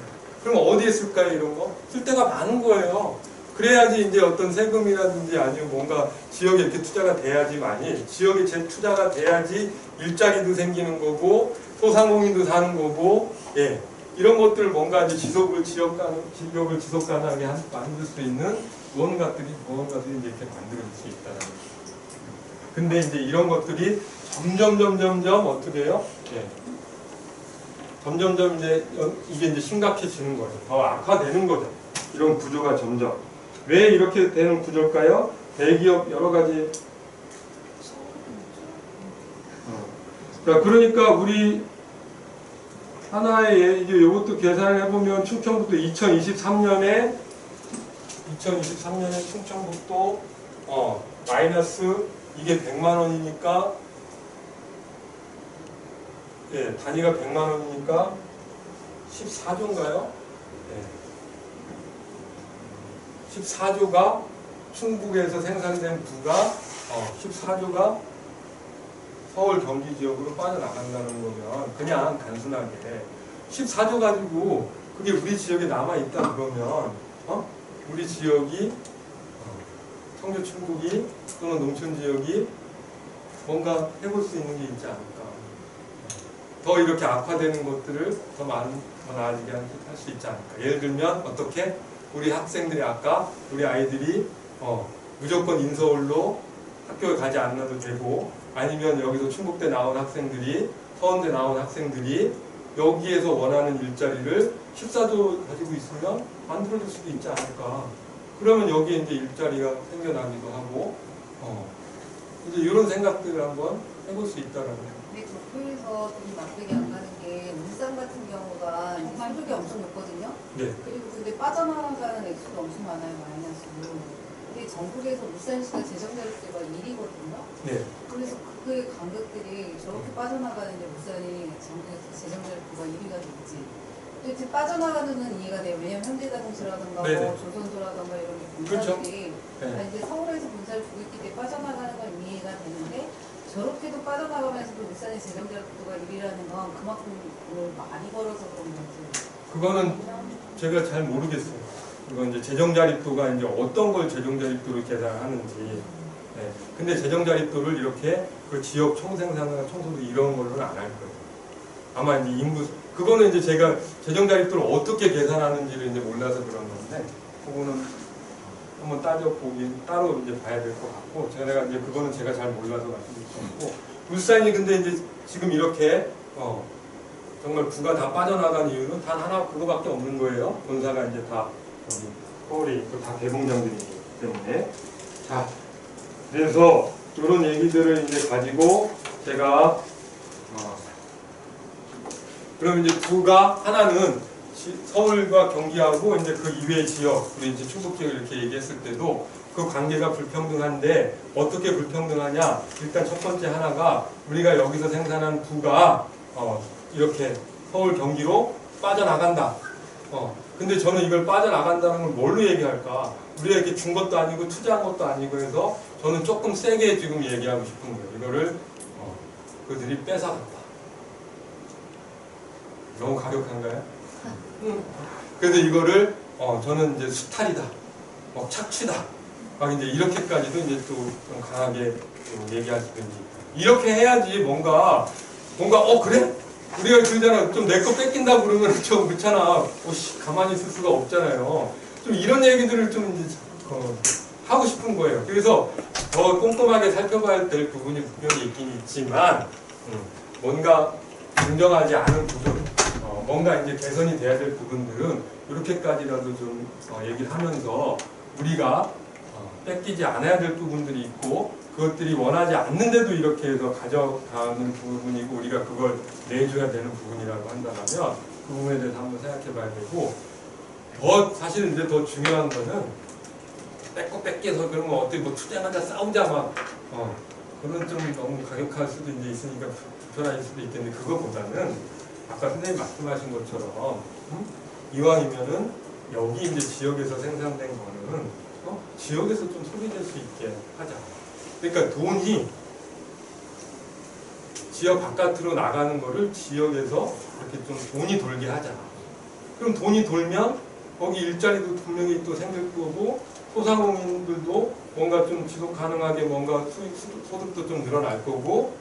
S1: 그럼 어디에 쓸까요? 이런 거? 쓸 데가 많은 거예요. 그래야지 이제 어떤 세금이라든지 아니면 뭔가 지역에 이렇게 투자가 돼야지만이 지역에 제 투자가 돼야지 일자리도 생기는 거고 소상공인도 사는 거고 예 이런 것들 뭔가 이제 지역을 지속 가능하게 만들 수 있는 무언가들이 이제 이렇게 만들어질 수 있다는 거죠. 근데 이제 이런 것들이 점점 어떻게 해요? 예. 점점 이게 이제 심각해지는 거죠. 더 악화되는 거죠. 이런 구조가 점점. 왜 이렇게 되는 구조일까요? 대기업 여러 가지. 그러니까 우리 하나의 이제 이것도 계산을 해보면 충청북도 2023년에 충청북도 마이너스 이게 100만 원이니까 예, 단위가 100만 원이니까 14조인가요? 예. 14조가 충북에서 생산된 부가 14조가 서울 경기 지역으로 빠져나간다는 거면 그냥 단순하게 14조 가지고 그게 우리 지역에 남아있다 그러면 우리 지역이 청주 충북이 또는 농촌 지역이 뭔가 해볼 수 있는 게 있지 않을까. 더 이렇게 악화되는 것들을 더 나아지게 할 수 있지 않을까. 예를 들면 어떻게 우리 학생들이 아까 우리 아이들이 무조건 인서울로 학교에 가지 않아도 되고 아니면 여기서 충북대 나온 학생들이 서원대 나온 학생들이 여기에서 원하는 일자리를 14조 가지고 있으면 만들어줄 수도 있지 않을까. 그러면 여기에 이제 일자리가 생겨나기도 하고 이제 이런 생각들을 한번 해볼 수 있다라는 거예요.
S6: 근데 도쿄에서 돈이 납득이 안 가는 게 울산 같은 경우가 이제 소득이 엄청 높거든요.
S1: 네.
S6: 그리고 근데 빠져나가는 액수가 엄청 많아요, 마이너스로. 근데 전국에서 울산시가 재정자립도가 1위거든요.
S1: 네.
S6: 그래서 그 간극들이 저렇게 빠져나가는데 울산이 전국에서 재정자립도가 1위가 됐지. 근데 지금 빠져나가는 건 이해가 돼요. 왜냐면 현대자동차라든가
S1: 네네.
S6: 조선소라든가 이런 게
S1: 그렇죠.
S6: 본사들이
S1: 네.
S6: 이제 서울에서 본사를 두고 있기 때문에 빠져나가는 건 이해가 되는데 저렇게도 빠져나가면서도 울산의 재정자립도가 1위라는 건 그만큼 돈을 많이 벌어서 그런 거지.
S1: 그거는 제가 잘 모르겠어요. 이건 이제 재정자립도가 이제 어떤 걸 재정자립도로 계산하는지. 네. 근데 재정자립도를 이렇게 그 지역 총생산이나 총소득 이런 걸로는 안 할 거예요. 아마 이제 인구, 그거는 이제 제가 재정자립도를 어떻게 계산하는지를 이제 몰라서 그런 건데, 그거는 한번 따져보기 따로 이제 봐야 될 것 같고, 제가 이제 그거는 제가 잘 몰라서 말씀드릴 수 없고, 울산이 근데 이제 지금 이렇게, 정말 부가 다 빠져나간 이유는 단 하나 그거밖에 없는 거예요. 본사가 이제 다 여기 서울에 있고 다 대공장들이기 때문에. 자, 그래서 이런 얘기들을 이제 가지고 제가 그럼 이제 부가 하나는 서울과 경기하고 이제 그 이외의 지역, 우리 이제 충북 지역 이렇게 얘기했을 때도 그 관계가 불평등한데 어떻게 불평등하냐? 일단 첫 번째 하나가 우리가 여기서 생산한 부가 이렇게 서울 경기로 빠져나간다. 근데 저는 이걸 빠져나간다는 걸 뭘로 얘기할까? 우리가 이렇게 준 것도 아니고 투자한 것도 아니고 해서 저는 조금 세게 지금 얘기하고 싶은 거예요. 이거를 그들이 뺏어갔다. 너무 가격한가요? 그래서 이거를 저는 이제 수탈이다, 착취다, 막 이제 이렇게까지도 이제 또 좀 강하게 얘기할 수도 있지. 이렇게 해야지 뭔가 그래? 우리가 그러잖아. 좀 내 거 뺏긴다 그러면 좀 그렇잖아. 가만히 있을 수가 없잖아요. 좀 이런 얘기들을 좀 이제 하고 싶은 거예요. 그래서 더 꼼꼼하게 살펴봐야 될 부분이 분명히 있긴 있지만 뭔가 공정하지 않은 부분, 뭔가 이제 개선이 돼야 될 부분들은 이렇게까지라도 좀 얘기를 하면서 우리가 뺏기지 않아야 될 부분들이 있고 그것들이 원하지 않는데도 이렇게 해서 가져가는 부분이고 우리가 그걸 내줘야 되는 부분이라고 한다면 그 부분에 대해서 한번 생각해 봐야 되고 사실은 이제 더 중요한 거는 뺏겨서 그러면 어떻게 뭐 투쟁하자 싸우자 막 그건 좀 너무 가격할 수도 이제 있으니까 불편할 수도 있겠는데 그것보다는 아까 선생님 말씀하신 것처럼 이왕이면은 여기 이제 지역에서 생산된 거는 지역에서 좀 소비될 수 있게 하자. 그러니까 돈이 지역 바깥으로 나가는 거를 지역에서 이렇게 좀 돈이 돌게 하자. 그럼 돈이 돌면 거기 일자리도 분명히 또 생길 거고 소상공인들도 뭔가 좀 지속 가능하게 뭔가 소득도 좀 늘어날 거고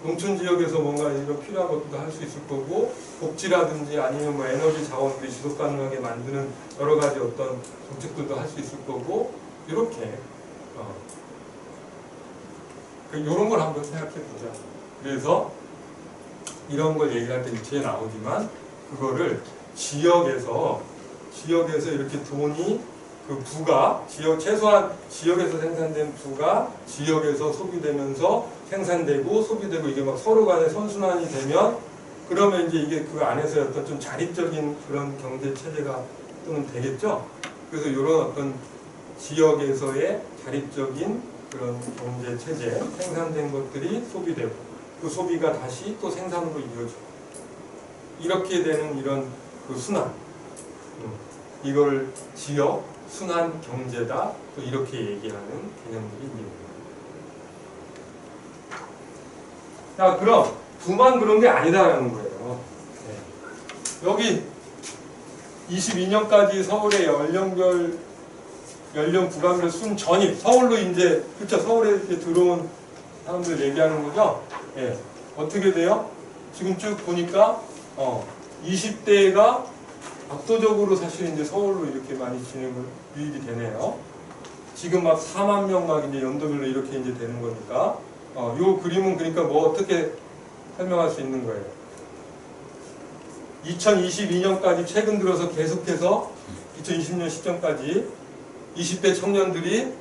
S1: 농촌 지역에서 뭔가 이런 필요한 것도 할 수 있을 거고 복지라든지 아니면 뭐 에너지 자원들이 지속 가능하게 만드는 여러 가지 어떤 정책들도 할 수 있을 거고 이렇게 이런 걸 한번 생각해 보자. 그래서 이런 걸 얘기할 때 뒤에 나오지만 그거를 지역에서 이렇게 돈이 그 부가 최소한 지역에서 생산된 부가 지역에서 소비되면서 생산되고 소비되고 이게 막 서로 간에 선순환이 되면 그러면 이제 이게 그 안에서 어떤 좀 자립적인 그런 경제 체제가 또는 되겠죠. 그래서 이런 어떤 지역에서의 자립적인 그런 경제 체제 생산된 것들이 소비되고 그 소비가 다시 또 생산으로 이어지고 이렇게 되는 이런 그 순환 이걸 지역 순환 경제다 또 이렇게 얘기하는 개념들이 있는 거예요. 자 그럼 부만 그런 게 아니다라는 거예요. 네. 여기 22년까지 서울의 연령 부가별 순 전입 서울로 이제 그쵸 서울에 이렇게 들어온 사람들 얘기하는 거죠. 예. 어떻게 돼요? 지금 쭉 보니까 20대가 압도적으로 사실 이제 서울로 이렇게 많이 유입이 되네요. 지금 막 4만 명 막 이제 연도별로 이렇게 이제 되는 거니까 요 그림은 그러니까 뭐 어떻게 설명할 수 있는 거예요? 2022년까지 최근 들어서 계속해서 2020년 시점까지 20대 청년들이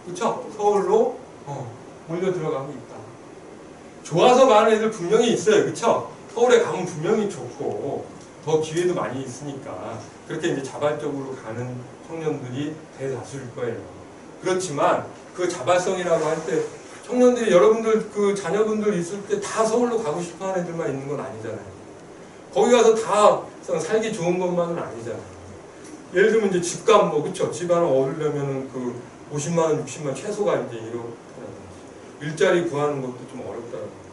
S1: 그쵸? 서울로 몰려 들어가고 있다. 좋아서 가는 애들 분명히 있어요. 그쵸? 서울에 가면 분명히 좋고 더 기회도 많이 있으니까 그렇게 이제 자발적으로 가는 청년들이 대다수일 거예요. 그렇지만 그 자발성이라고 할 때 청년들이 여러분들 그 자녀분들 있을 때 다 서울로 가고 싶어 하는 애들만 있는 건 아니잖아요. 거기 가서 다 살기 좋은 것만은 아니잖아요. 예를 들면 이제 집값 뭐 그쵸? 집 하나 얻으려면은 그 50만 원, 60만 원 최소가 이제 이렇더라고요. 일자리 구하는 것도 좀 어렵더라고요.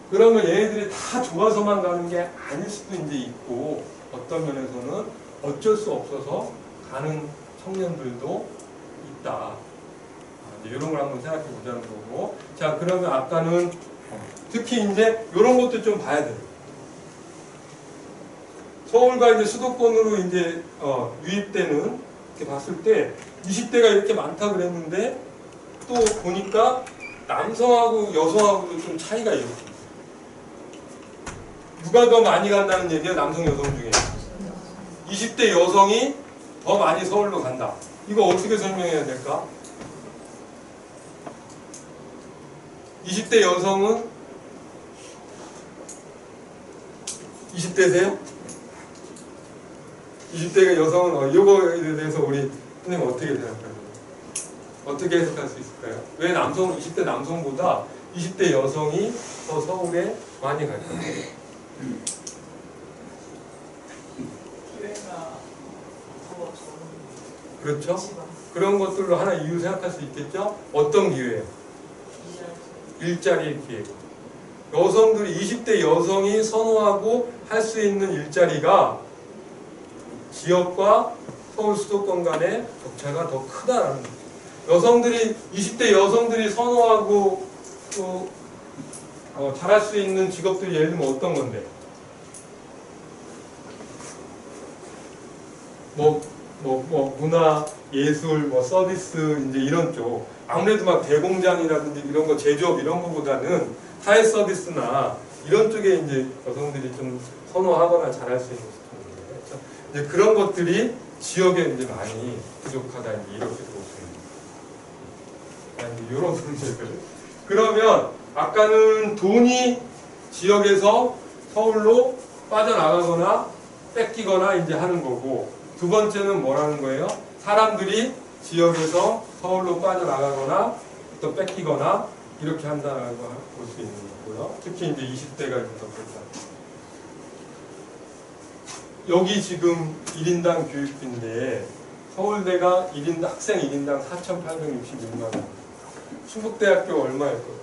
S1: 그러면 얘네들이 다 좋아서만 가는 게 아닐 수도 이제 있고 어떤 면에서는 어쩔 수 없어서 가는 청년들도 있다. 이제 이런 걸 한번 생각해 보자는 거고. 자 그러면 아까는 특히 이제 이런 것도 좀 봐야 돼요. 서울과 이제 수도권으로 이제 유입되는 이렇게 봤을 때 20대가 이렇게 많다 그랬는데 또 보니까 남성하고 여성하고도 좀 차이가 있어요. 누가 더 많이 간다는 얘기예요? 남성, 여성 중에. 20대 여성이 더 많이 서울로 간다. 이거 어떻게 설명해야 될까? 20대 여성은 20대세요? 20대가 여성은 이거에 대해서 우리 선생님 어떻게 생각하세요? 어떻게 해석할 수 있을까요? 왜 20대 남성보다 20대 여성이 더 서울에 많이 갈까요? 그렇죠? 그런 것들로 하나 이유 생각할 수 있겠죠? 어떤 기회예요? 일자리의 기회. 여성들이 20대 여성이 선호하고 할 수 있는 일자리가 지역과 서울 수도권 간의 격차가 더 크다라는 거예요. 20대 여성들이 선호하고 또 잘할 수 있는 직업들이 예를 들면 어떤 건데? 문화, 예술, 서비스 이제 이런 쪽. 아무래도 막 대공장이라든지 이런 거 제조업 이런 거보다는 사회 서비스나 이런 쪽에 이제 여성들이 좀 선호하거나 잘할 수 있는 직업인데, 그렇죠? 이제 그런 것들이 지역에 이제 많이 부족하다 이렇게 볼 수 있는. 이런 문제들. 그러면 아까는 돈이 지역에서 서울로 빠져나가거나 뺏기거나 이제 하는 거고, 두 번째는 뭐라는 거예요? 사람들이 지역에서 서울로 빠져나가거나 또 뺏기거나 이렇게 한다라고 볼 수 있는 거고요. 특히 이제 20대가 있어서 그렇다. 여기 지금 1인당 교육비인데 서울대가 1인 학생 1인당 4,866만 원. 충북대학교 얼마였거든요?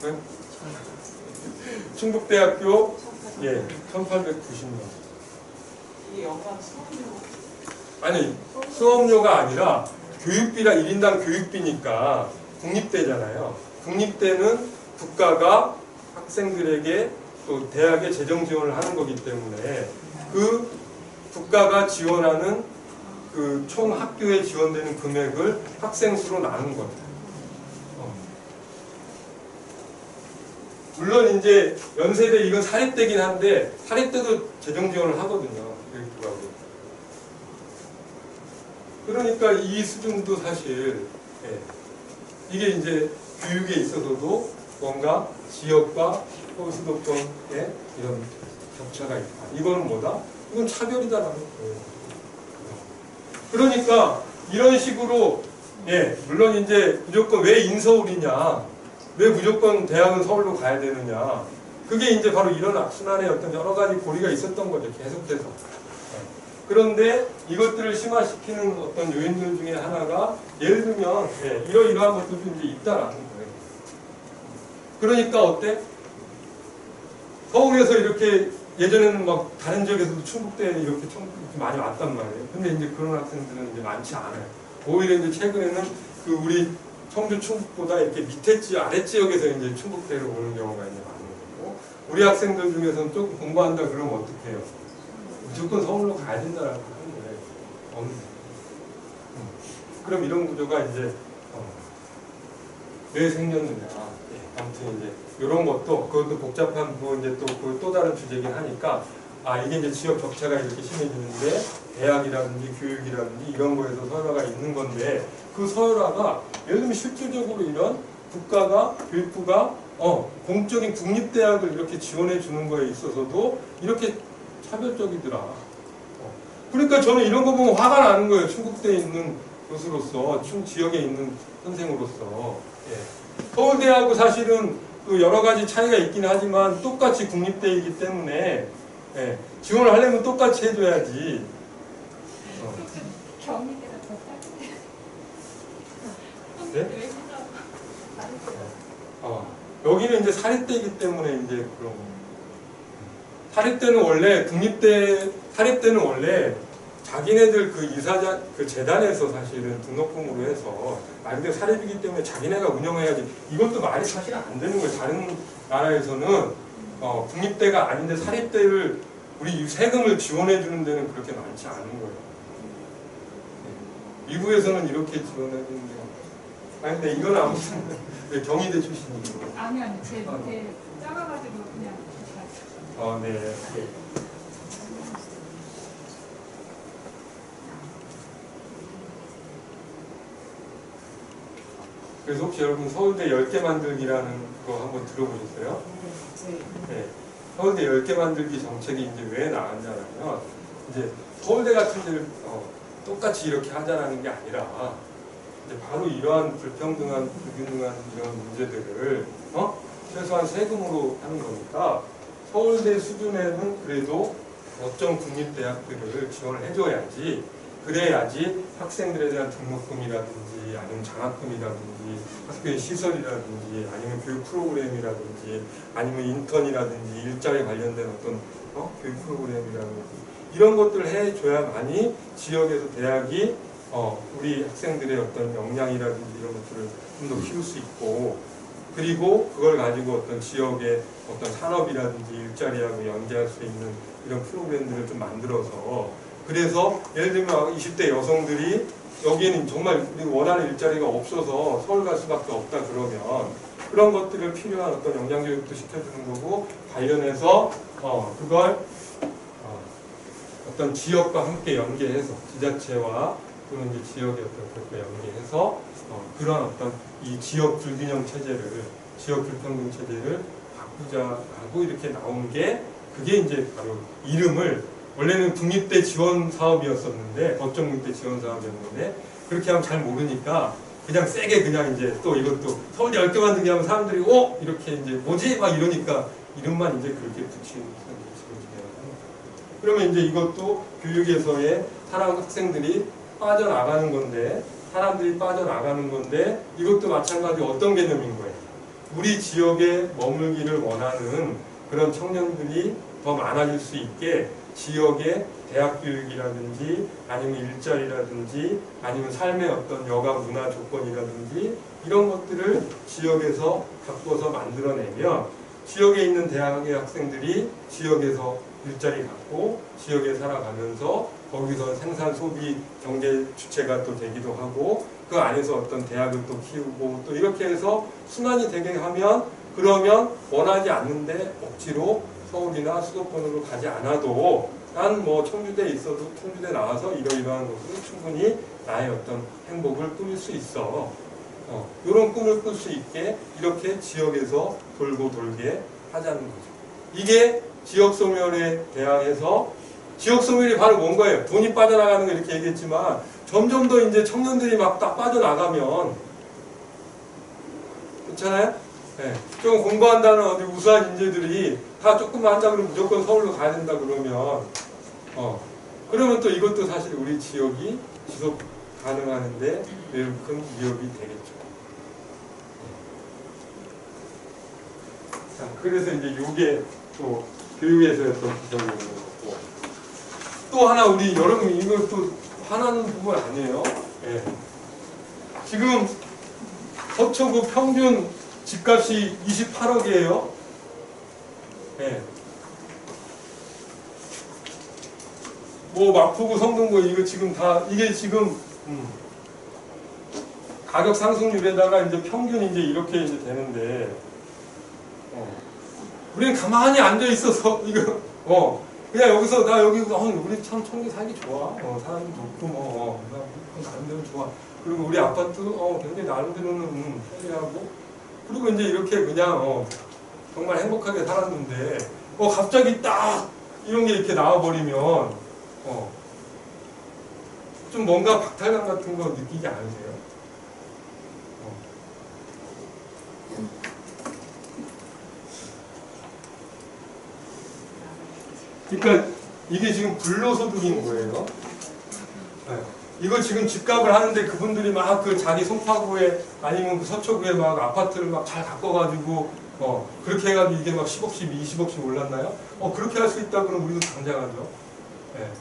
S1: 네? 충북대학교 1,890만 원.
S3: 이게 연간 수업료.
S1: 아니, 수업료가 아니라 교육비라 1인당 교육비니까 국립대잖아요. 국립대는 국가가 학생들에게 또 대학에 재정 지원을 하는 거기 때문에 그 국가가 지원하는 그 총 학교에 지원되는 금액을 학생 수로 나눈 겁니다. 물론 이제 연세대 이건 사립대긴 한데 사립대도 재정 지원을 하거든요. 교육부하고. 그러니까 이 수준도 사실 이게 이제 교육에 있어서도 뭔가 지역과 수도권의 이런 격차가 있다. 이거는 뭐다? 이건 차별이다라는 거예요. 그러니까 이런 식으로 물론 이제 무조건 왜 인서울이냐, 왜 무조건 대학은 서울로 가야 되느냐, 그게 이제 바로 이런 악순환의 어떤 여러 가지 고리가 있었던 거죠. 계속해서. 그런데 이것들을 심화시키는 어떤 요인들 중에 하나가 예를 들면 이러이러한 것들도 이제 있다라는 거예요. 그러니까 어때? 서울에서 이렇게 예전에는 막 다른 지역에서도 충북대에 이렇게 많이 왔단 말이에요. 근데 이제 그런 학생들은 이제 많지 않아요. 오히려 이제 최근에는 그 우리 청주 충북보다 이렇게 밑에 지역, 아래 지역에서 이제 충북대로 오는 경우가 이제 많은 거고, 우리 학생들 중에서는 조금 공부한다 그러면 어떻게 해요? 무조건 서울로 가야 된다라고 하는 거예요. 그럼 이런 구조가 이제 왜 생겼느냐. 아무튼 이제 이런 것도 그것도 복잡한 부분 이제 또 다른 주제긴 하니까 이게 이제 지역 격차가 이렇게 심해지는데 대학이라든지 교육이라든지 이런 거에서 서열화가 있는 건데 그 서열화가 예를 들면 실질적으로 이런 국가가 교육부가 공적인 국립대학을 이렇게 지원해 주는 거에 있어서도 이렇게 차별적이더라. 그러니까 저는 이런 거 보면 화가 나는 거예요. 충북대에 있는 교수로서, 지역에 있는 선생으로서. 서울대하고 사실은 그 여러 가지 차이가 있긴 하지만 똑같이 국립대이기 때문에 지원을 하려면 똑같이 해줘야지.
S2: 경희대가 더 싸게.
S1: 네? 여기는 이제 사립대이기 때문에 이제 그런 거. 사립대는 원래 사립대는 원래 자기네들 그 이사장 그 재단에서 사실은 등록금으로 해서 말 그대로 사립이기 때문에 자기네가 운영해야지. 이것도 말이 사실 안 되는 거예요. 다른 나라에서는 국립대가 아닌데 사립대를 우리 세금을 지원해 주는 데는 그렇게 많지 않은 거예요. 미국에서는 이렇게 지원해 주는 데가 아니 근데 이건 아무튼 경희대 출신이고.
S2: 아니 제 밑에 작아가지고 그냥.
S1: 네. 그래서 혹시 여러분 서울대 10개 만들기라는 거 한번 들어보셨어요? 네. 서울대 10개 만들기 정책이 이제 왜 나왔냐면 이제 서울대 같은 데를 똑같이 이렇게 하자라는 게 아니라 이제 바로 이러한 불평등한, 불균등한 이런 문제들을 최소한 세금으로 하는 거니까 서울대 수준에는 그래도 어떤 국립대학들을 지원을 해줘야지, 그래야지 학생들에 대한 등록금이라든지 아니면 장학금이라든지 학교의 시설이라든지 아니면 교육 프로그램이라든지 아니면 인턴이라든지 일자리 관련된 어떤 교육 프로그램이라든지 이런 것들을 해줘야만이 지역에서 대학이 우리 학생들의 어떤 역량이라든지 이런 것들을 좀 더 키울 수 있고, 그리고 그걸 가지고 어떤 지역의 어떤 산업이라든지 일자리하고 연계할 수 있는 이런 프로그램들을 좀 만들어서, 그래서 예를 들면 20대 여성들이 여기에는 정말 원하는 일자리가 없어서 서울 갈 수밖에 없다 그러면 그런 것들을 필요한 어떤 영양교육도 시켜주는 거고, 관련해서 그걸 어떤 지역과 함께 연계해서 지자체와 또는 이제 지역의 어떤 것과 연계해서 그런 어떤 이 지역 불균형 체제를, 지역 불평등 체제를 바꾸자고 이렇게 나온 게, 그게 이제 바로 이름을, 원래는 국립대 지원 사업이었었는데, 법정국대 지원 사업이었는데, 그렇게 하면 잘 모르니까 그냥 세게 그냥 이제 또 이것도 서울대 10개 만들기 하면 사람들이 이렇게 이제 뭐지? 막 이러니까 이름만 이제 그렇게 붙이는 거예요. 그러면 이제 이것도 교육에서의 학생들이 빠져나가는 건데, 사람들이 빠져나가는 건데, 이것도 마찬가지 어떤 개념인 거예요? 우리 지역에 머물기를 원하는 그런 청년들이 더 많아질 수 있게 지역의 대학 교육이라든지 아니면 일자리라든지 아니면 삶의 어떤 여가 문화 조건이라든지 이런 것들을 지역에서 바꿔서 만들어내면 지역에 있는 대학의 학생들이 지역에서 일자리 갖고 지역에 살아가면서 거기서 생산 소비 경제 주체가 또 되기도 하고 그 안에서 어떤 대학을 또 키우고 또 이렇게 해서 순환이 되게 하면, 그러면 원하지 않는데 억지로 서울이나 수도권으로 가지 않아도 난 뭐 청주대에 있어도 청주대 나와서 이러이러한 것으로 충분히 나의 어떤 행복을 꾸밀 수 있어. 이런 꿈을 꿀 수 있게 이렇게 지역에서 돌고 돌게 하자는 거죠. 이게 지역소멸에 대항해서, 지역소멸이 바로 뭔 거예요? 돈이 빠져나가는 거 이렇게 얘기했지만 점점 더 이제 청년들이 막 딱 빠져나가면, 그렇잖아요? 네. 좀 공부한다는 어디 우수한 인재들이 다 조금만 한다 그러면 무조건 서울로 가야 된다 그러면, 그러면 또 이것도 사실 우리 지역이 지속 가능하는데 매우 큰 위협이 되겠죠. 자, 그래서 이제 이게 또 교육에서의 어떤 부정이 있는 거고, 또 하나 우리 여러분 이것도 화나는 부분 아니에요. 예. 지금 서초구 평균 집값이 28억이에요. 예. 뭐 마포구, 성동구 이거 지금 다 이게 지금 가격 상승률에다가 이제 평균 이제 이렇게 이제 되는데, 우리는 가만히 앉아 있어서 이거 그냥 여기서 나 여기 우리 참 청주 살기 좋아. 사람이 좋고 나 나름대로 좋아. 그리고 우리 아파트 굉장히 나름대로는 편리하고, 그리고 이제 이렇게 그냥 정말 행복하게 살았는데 갑자기 딱 이런 게 이렇게 나와버리면 좀 뭔가 박탈감 같은 거 느끼지 않으세요? 그러니까 이게 지금 불로소득인 거예요. 네. 이거 지금 집값을 하는데 그분들이 막 그 자기 송파구에 아니면 그 서초구에 막 아파트를 막 잘 가꿔가지고 그렇게 해가지고 이게 막 10억씩 20억씩 올랐나요? 그렇게 할 수 있다 그러면 우리도 당장하죠. 네.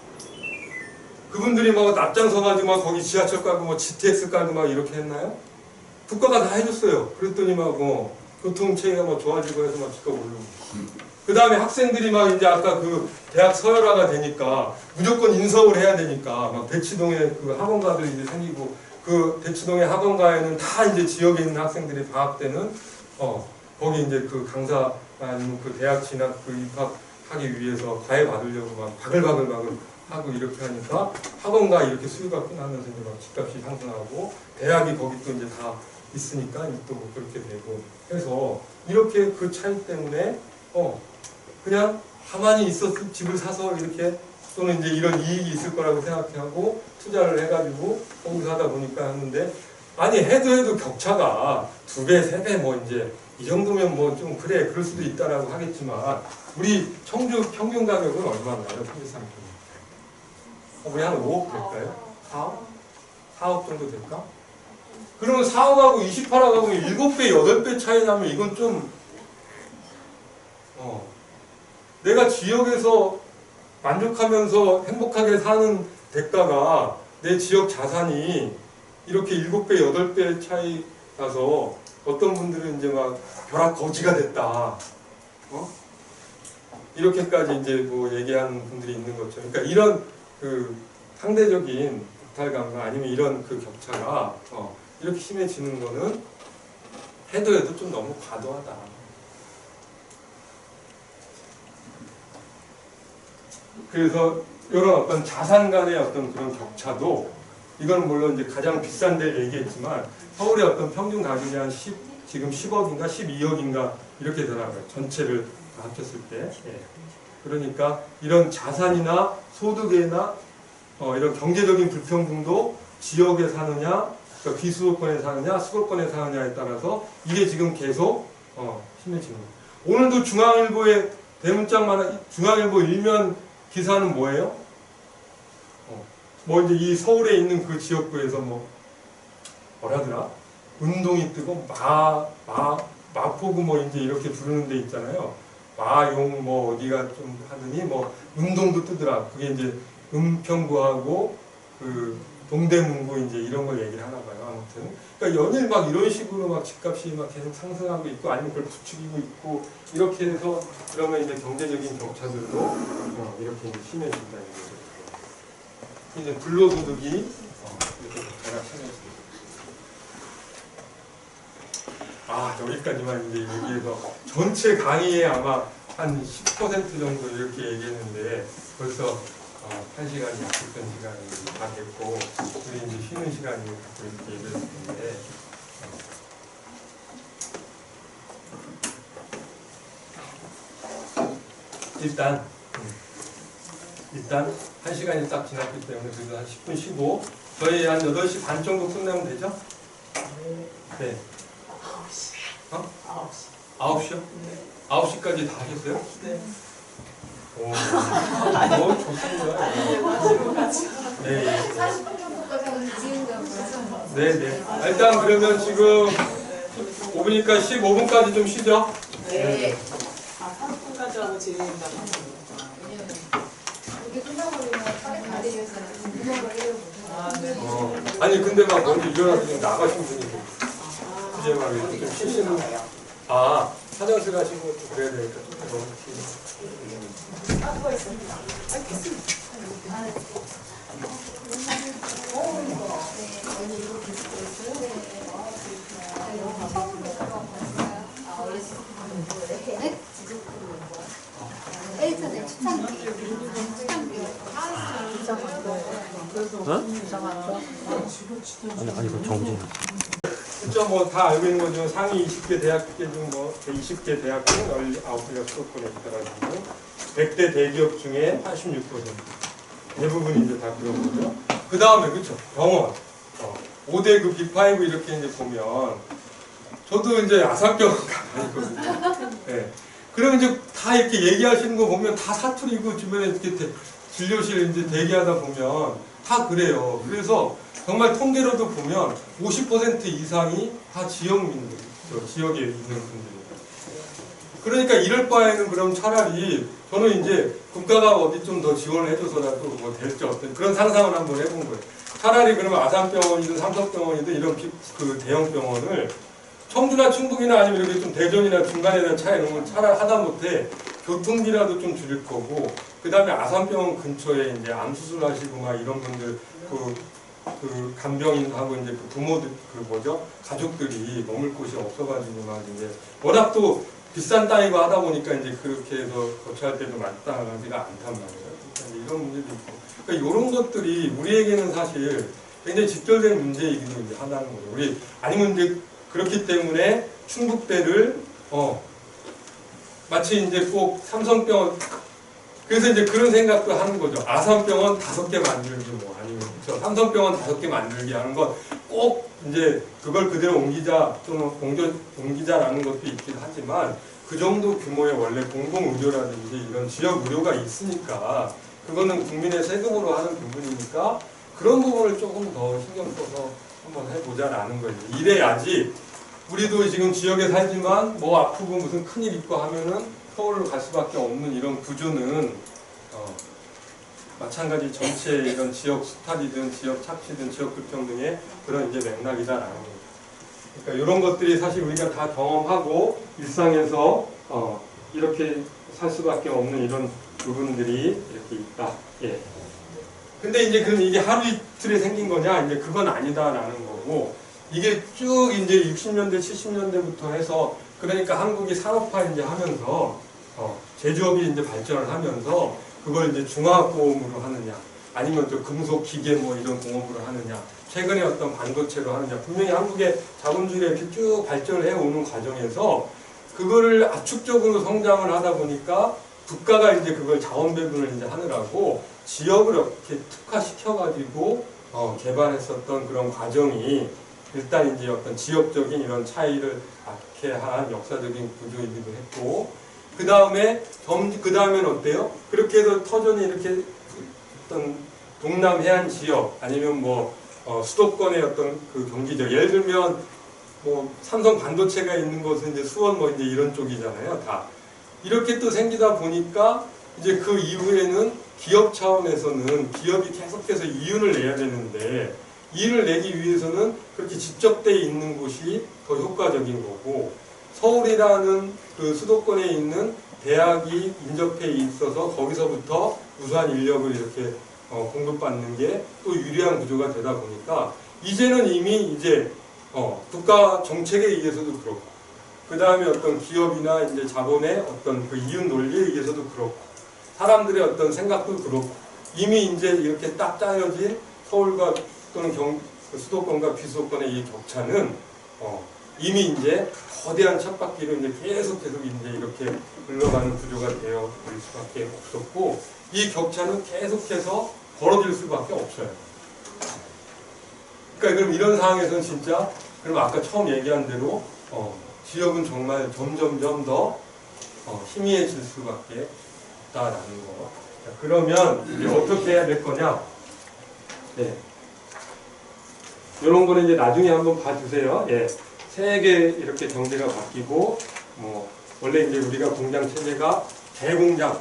S1: 그분들이 막 앞장서 가지고 막 거기 지하철 깔고 뭐 GTX 깔고 막 이렇게 했나요? 국가가 다 해줬어요. 그랬더니 막 교통체계가 막 좋아지고 해서 막 집값 오르고. 그 다음에 학생들이 막 이제 아까 그 대학 서열화가 되니까 무조건 인서울 해야 되니까 막 대치동에 그 학원가들이 이제 생기고, 그 대치동의 학원가에는 다 이제 지역에 있는 학생들이 방학 때는 거기 이제 그 강사 아니면 그 대학 진학 그 입학하기 위해서 과외 받으려고 막 바글바글 하고 이렇게 하니까 학원가 이렇게 수요가 끝나면서 이제 막 집값이 상승하고, 대학이 거기 또 이제 다 있으니까 또 뭐 그렇게 되고 해서, 이렇게 그 차이 때문에 그냥 가만히 있어서 집을 사서 이렇게, 또는 이제 이런 이익이 있을 거라고 생각하고 투자를 해가지고 거기서 하다 보니까 하는데, 아니 해도 격차가 2배, 3배 뭐 이제 이 정도면 뭐 좀 그래 그럴 수도 있다라고 하겠지만, 우리 청주 평균 가격은 얼마나요? 평균 상품 우리 한 5억 될까요? 4억? 4억 정도 될까? 그러면 4억하고 28억하고 7배, 8배 차이 나면 이건 좀 내가 지역에서 만족하면서 행복하게 사는 대가가 내 지역 자산이 이렇게 7배, 8배 차이 나서 어떤 분들은 이제 막 벼락거지가 됐다. 이렇게까지 이제 뭐 얘기하는 분들이 있는 거죠. 그러니까 이런 그 상대적인 박탈감과 아니면 이런 그 격차가 이렇게 심해지는 거는 해도 좀 너무 과도하다. 그래서 이런 어떤 자산 간의 어떤 그런 격차도 이건 물론 이제 가장 비싼 데를 얘기했지만 서울의 어떤 평균 가격이 한 지금 10억인가 12억인가 이렇게 되더라고요. 전체를 합쳤을 때. 예. 그러니까 이런 자산이나 소득이나 이런 경제적인 불평등도 지역에 사느냐, 그러니까 비수도권에 사느냐, 수도권에 사느냐에 따라서 이게 지금 계속 심해지는 거예요. 오늘도 중앙일보에 대문짝만 중앙일보 일면 기사는 뭐예요? 뭐 이제 이 서울에 있는 그 지역구에서 뭐라더라? 운동이 뜨고 마포구 뭐 이제 이렇게 부르는 데 있잖아요. 마용 뭐 어디가 좀 하더니 뭐 운동도 뜨더라. 그게 이제 은평구하고 그 동대문구 이제 이런 걸 얘기를 하나 봐요. 아무튼 그러니까 연일 막 이런 식으로 막 집값이 막 계속 상승하고 있고 아니면 그걸 부추기고 있고 이렇게 해서 그러면 이제 경제적인 격차들도 이렇게 이제 심해진다 이거죠. 이제 불로소득이 이렇게 격차가 심해집니다. 여기까지만 이제 얘기해서 전체 강의에 아마 한 10% 정도 이렇게 얘기했는데 벌써 1시간이 약속된 시간이 다 됐고 우리 이제 쉬는 시간이 갖고 이렇게 얘기했을 텐데 일단 1시간이 딱 지났기 때문에 그래도 한 10분 쉬고 저희 한 8시 반 정도 끝내면 되죠? 네. 9시요?
S3: 네.
S1: 9시까지 다 하셨어요?
S3: 네.
S1: 오, 좋습니다. 네.
S6: 40분 정도까지 하면 지금도
S1: 네. 일단 그러면 지금 5분이니까 15분까지 좀 쉬죠?
S6: 네.
S3: 30분까지 하고 진행한다고 하는 거구나.
S6: 왜냐면 이게 끝나버리면 빨리 가야 되겠잖아요. 궁금한 걸 해요.
S3: 네.
S1: 아니 근데 막 먼저 일어나서 좀 나가신 분이 이제 막 이렇게 좀 쉬시는 거예요. 화장실 가시고 좀 그래야 되니까 좀 너무
S3: 수고했습니다. 알겠습니다.
S6: 일단은 추천기.
S4: 아니 그 정진.
S1: 진짜 뭐 다 알고 있는 거죠. 상위 20개 대학교 중 20개 대학 중 19개가 수도권에 있더라고요. 100대 대기업 중에 86% 대부분이 이제 다 그런 거죠. 그 다음에 그렇죠. 병원 5대 그 B5 이렇게 이제 보면 저도 이제 아산병원 가거든요. 네. 그러면 이제 다 이렇게 얘기하시는 거 보면 다 사투리고 주변에 이렇게 진료실 이제 대기하다 보면 다 그래요. 그래서 정말 통계로도 보면 50% 이상이 다 지역민들이죠. 지역에 있는 분들입니다. 그러니까 이럴 바에는 그럼 차라리 저는 이제 국가가 어디 좀 더 지원을 해줘서라도 뭐 될지 어떤 그런 상상을 한번 해본 거예요. 차라리 그러면 아산병원이든 삼성병원이든 이런 그 대형 병원을 청주나 충북이나 아니면 이렇게 좀 대전이나 중간에 대한 차이 이런 건 차라리 하다못해 교통비라도 좀 줄일 거고 그 다음에 아산병원 근처에 이제 암 수술하시고 막 이런 분들 그 간병인하고 이제 그 부모들 가족들이 머물 곳이 없어가지고 막 이제 워낙 또 비싼 땅이고 하다 보니까 이제 그렇게 해서 거처할 때도 마땅하지가 않단 말이에요. 그러니까 이런 문제도 있고 그러니까 이런 것들이 우리에게는 사실 굉장히 직결된 문제이기도 이제 하다는 거죠. 우리 아니면 이제 그렇기 때문에 충북대를 마치 이제 꼭 삼성병원 그래서 이제 그런 생각도 하는 거죠. 아산병원 5개 만들기 뭐 아니면 그렇죠. 삼성병원 5개 만들기 하는 건 꼭 이제 그걸 그대로 옮기자 또는 옮기자라는 것도 있긴 하지만 그 정도 규모의 원래 공공의료라든지 이런 지역 의료가 있으니까 그거는 국민의 세금으로 하는 부분이니까 그런 부분을 조금 더 신경 써서 한번 해보자라는 거예요. 이래야지 우리도 지금 지역에 살지만 뭐 아프고 무슨 큰일 있고 하면은 서울로 갈 수밖에 없는 이런 구조는 마찬가지 전체 이런 지역 수탈이든 지역 착취든 지역 불평등의 그런 이제 맥락이다라는 거죠. 그러니까 이런 것들이 사실 우리가 다 경험하고 일상에서 이렇게 살 수밖에 없는 이런 부분들이 이렇게 있다. 예. 근데 이제 그럼 이게 하루 이틀에 생긴 거냐? 이제 그건 아니다라는 거고 이게 쭉 이제 60년대, 70년대부터 해서 그러니까 한국이 산업화 이제 하면서 제조업이 이제 발전을 하면서 그걸 이제 중화보험으로 하느냐. 아니면 또 금속 기계 뭐 이런 공업으로 하느냐, 최근에 어떤 반도체로 하느냐, 분명히 한국의 자본주의가 이렇게 쭉 발전을 해오는 과정에서 그거를 압축적으로 성장을 하다 보니까 국가가 이제 그걸 자원 배분을 이제 하느라고 지역을 이렇게 특화시켜가지고 개발했었던 그런 과정이 일단 이제 어떤 지역적인 이런 차이를 낳게 한 역사적인 구조이기도 했고, 그 다음엔 어때요? 그렇게 해서 터전이 이렇게 어떤 동남 해안 지역 아니면 뭐 수도권의 어떤 그 경기적, 예를 들면 뭐 삼성 반도체가 있는 곳은 이제 수원 뭐 이제 이런 쪽이잖아요. 다 이렇게 또 생기다 보니까 이제 그 이후에는 기업 차원에서는 기업이 계속해서 이윤을 내야 되는데, 이윤을 내기 위해서는 그렇게 집적되어 있는 곳이 더 효과적인 거고, 서울이라는 그 수도권에 있는 대학이 인접해 있어서 거기서부터 우수한 인력을 이렇게 공급받는 게 또 유리한 구조가 되다 보니까 이제는 이미 이제 국가 정책에 의해서도 그렇고, 그 다음에 어떤 기업이나 이제 자본의 어떤 그 이윤 논리에 의해서도 그렇고, 사람들의 어떤 생각도 그렇고, 이미 이제 이렇게 딱 짜여진 서울과 또는 수도권과 비수도권의 이 격차는 이미 이제 거대한 쳇바퀴로 이제 계속 이제 이렇게 흘러가는 구조가 되어 버릴 수밖에 없었고, 이 격차는 계속해서 벌어질 수밖에 없어요. 그러니까 그럼 이런 상황에서는 진짜, 그럼 아까 처음 얘기한 대로 지역은 정말 점점점 더 희미해질 수밖에 없다라는 거. 자, 그러면 이제 어떻게 해야 될 거냐? 네. 이런 거는 이제 나중에 한번 봐주세요. 예. 세계 이렇게 경제가 바뀌고, 원래 이제 우리가 공장 체제가 대공장,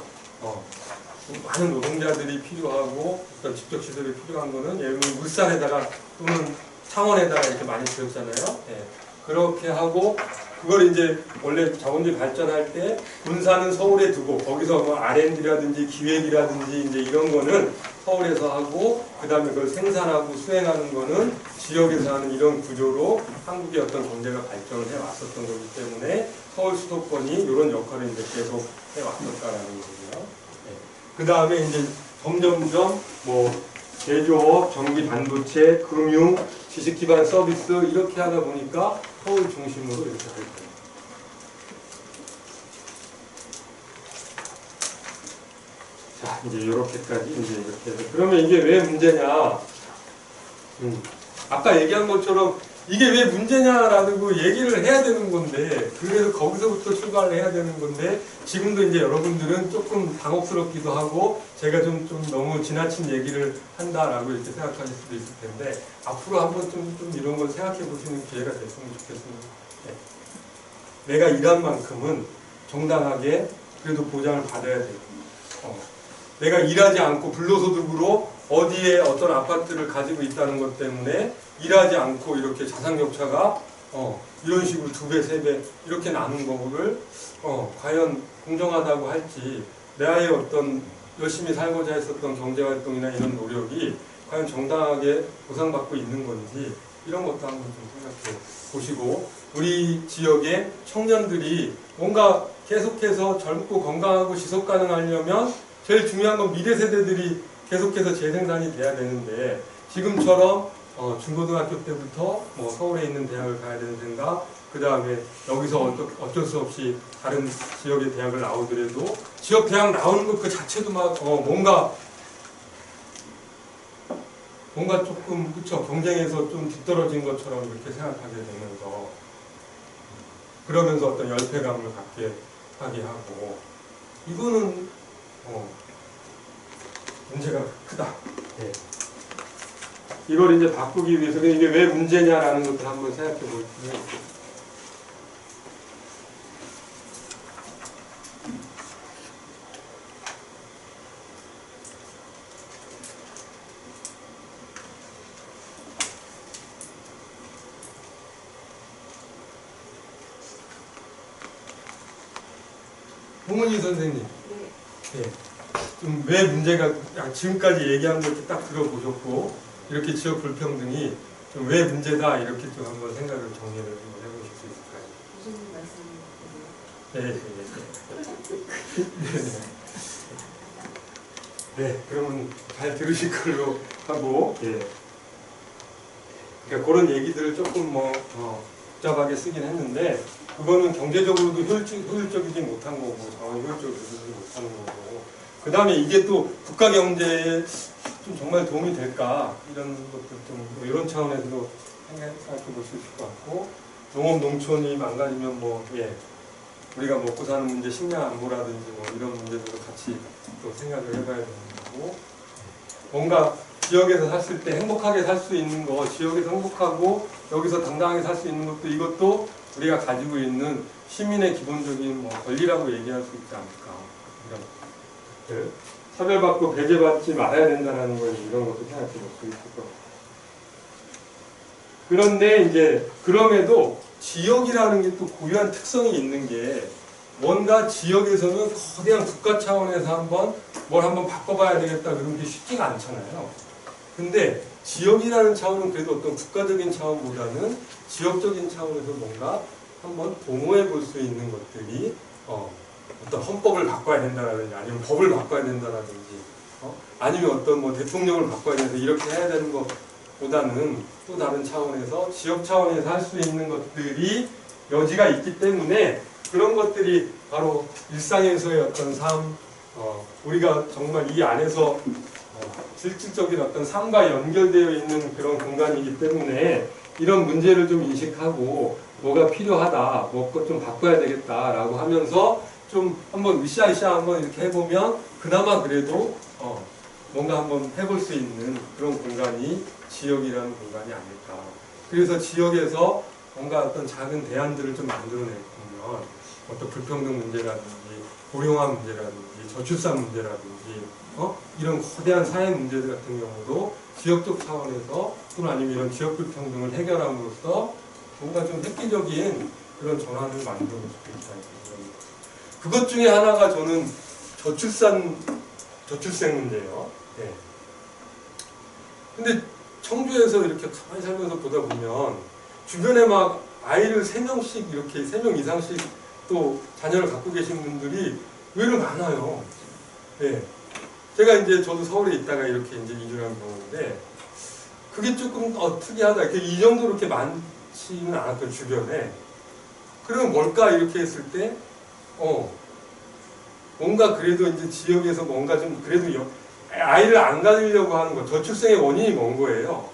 S1: 많은 노동자들이 필요하고, 어떤 집적 시설이 필요한 거는 예를 들면 울산에다가 또는 창원에다가 이렇게 많이 지었잖아요. 예. 그렇게 하고, 그걸 이제 원래 자본주의 발전할 때 군사는 서울에 두고, 거기서 뭐 R&D라든지 기획이라든지 이제 이런 거는 서울에서 하고, 그 다음에 그걸 생산하고 수행하는 거는 지역에서 하는 이런 구조로 한국의 어떤 경제가 발전을 해왔었던 거기 때문에 서울 수도권이 이런 역할을 이제 계속 해왔었다라는 거고요. 네. 그 다음에 이제 점점점 뭐 제조업, 전기 반도체, 금융, 지식 기반 서비스 이렇게 하다 보니까 서울 중심으로 이렇게 될 거예요. 자, 이제 이렇게까지 이제 이렇게 해서, 그러면 이게 왜 문제냐? 아까 얘기한 것처럼 이게 왜 문제냐라고 얘기를 해야 되는 건데, 그래서 거기서부터 출발을 해야 되는 건데, 지금도 이제 여러분들은 조금 당혹스럽기도 하고 제가 좀 너무 지나친 얘기를 한다라고 이렇게 생각하실 수도 있을 텐데, 앞으로 한번 좀 이런 걸 생각해 보시는 기회가 됐으면 좋겠습니다. 네. 내가 일한 만큼은 정당하게 그래도 보장을 받아야 되고, 내가 일하지 않고 불로소득으로 어디에 어떤 아파트를 가지고 있다는 것 때문에 일하지 않고 이렇게 자산격차가 이런 식으로 2배, 3배 이렇게 나눈 거를 과연 공정하다고 할지, 나의 어떤 열심히 살고자 했었던 경제활동이나 이런 노력이 과연 정당하게 보상받고 있는 건지, 이런 것도 한번 좀 생각해 보시고, 우리 지역의 청년들이 뭔가 계속해서 젊고 건강하고 지속 가능하려면 제일 중요한 건 미래 세대들이 계속해서 재생산이 돼야 되는데, 지금처럼 중고등학교 때부터 뭐 서울에 있는 대학을 가야 되는 생각, 그 다음에 여기서 어쩔 수 없이 다른 지역의 대학을 나오더라도 지역 대학 나오는 것 그 자체도 막 뭔가 조금 그쵸, 경쟁에서 좀 뒤떨어진 것처럼 이렇게 생각하게 되면서, 그러면서 어떤 열패감을 갖게 하게 하고, 이거는 문제가 크다. 네. 이걸 이제 바꾸기 위해서 이게 왜 문제냐라는 것을 한번 생각해 볼게요. 홍은희 선생님. 네. 좀 왜 문제가, 지금까지 얘기한 걸 딱 들어보셨고, 이렇게 지역 불평등이 좀 왜 문제다, 이렇게 좀 한번 생각을 정리를 한번 해보실 수 있을까요?
S6: 무슨 말씀이세요?
S1: 네. 네, 그러면 잘 들으실 걸로 하고, 예. 그러니까 그런 얘기들을 조금 복잡하게 쓰긴 했는데, 그거는 경제적으로도 효율적이지 못한 거고, 자원 효율적으로 쓰지 못하는 거고, 그 다음에 이게 또 국가 경제에 좀 정말 도움이 될까, 이런 것들 좀, 이런 차원에서도 생각해 볼 수 있을 것 같고, 농업, 농촌이 망가지면 우리가 먹고 사는 문제, 식량 안보라든지 이런 문제들도 같이 또 생각을 해봐야 되는 거고, 뭔가 지역에서 샀을 때 행복하게 살 수 있는 거, 지역에서 행복하고 여기서 당당하게 살 수 있는 것도 이것도 우리가 가지고 있는 시민의 기본적인 권리라고 얘기할 수 있지 않을까. 이런 것들. 차별받고 배제받지 말아야 된다는 거 이런 것도 생각해 볼 수 있을 것 같아요. 그런데 이제 그럼에도 지역이라는 게 또 고유한 특성이 있는 게 뭔가 지역에서는 거대한 국가 차원에서 뭘 한번 바꿔봐야 되겠다 그런 게 쉽지가 않잖아요. 근데 지역이라는 차원은 그래도 어떤 국가적인 차원보다는 지역적인 차원에서 뭔가 한번 도모해 볼 수 있는 것들이 어떤 헌법을 바꿔야 된다라든지 아니면 법을 바꿔야 된다라든지 아니면 어떤 대통령을 바꿔야 된다 이렇게 해야 되는 것보다는 또 다른 차원에서 지역 차원에서 할 수 있는 것들이 여지가 있기 때문에 그런 것들이 바로 일상에서의 어떤 삶, 우리가 정말 이 안에서 실질적인 어떤 삶과 연결되어 있는 그런 공간이기 때문에 이런 문제를 좀 인식하고 뭐가 필요하다, 뭐가 좀 바꿔야 되겠다라고 하면서 좀 한번 으쌰으쌰 한번 이렇게 해보면 그나마 그래도 뭔가 한번 해볼 수 있는 그런 공간이 지역이라는 공간이 아닐까. 그래서 지역에서 뭔가 어떤 작은 대안들을 좀 만들어내면 어떤 불평등 문제라든지 고령화 문제라든지 저출산 문제라든지 이런 거대한 사회 문제들 같은 경우도 지역적 차원에서 또는 아니면 이런 지역 불평등을 해결함으로써 뭔가 좀 획기적인 그런 전환을 만들어 볼 수 있다. 그것 중에 하나가 저는 저출생 문제예요. 네. 근데 청주에서 이렇게 가만히 살면서 보다 보면 주변에 막 아이를 3명씩 이렇게 3명 이상씩 또 자녀를 갖고 계신 분들이 의외로 많아요. 네. 제가 이제 저도 서울에 있다가 이렇게 이제 이주를 한 경우인데 그게 조금 특이하다. 이 정도로 이렇게 많지는 않았던 주변에. 그러면 뭘까 이렇게 했을 때 뭔가 그래도 이제 지역에서 뭔가 좀 그래도 아이를 안 가지려고 하는 거 저출생의 원인이 뭔 거예요.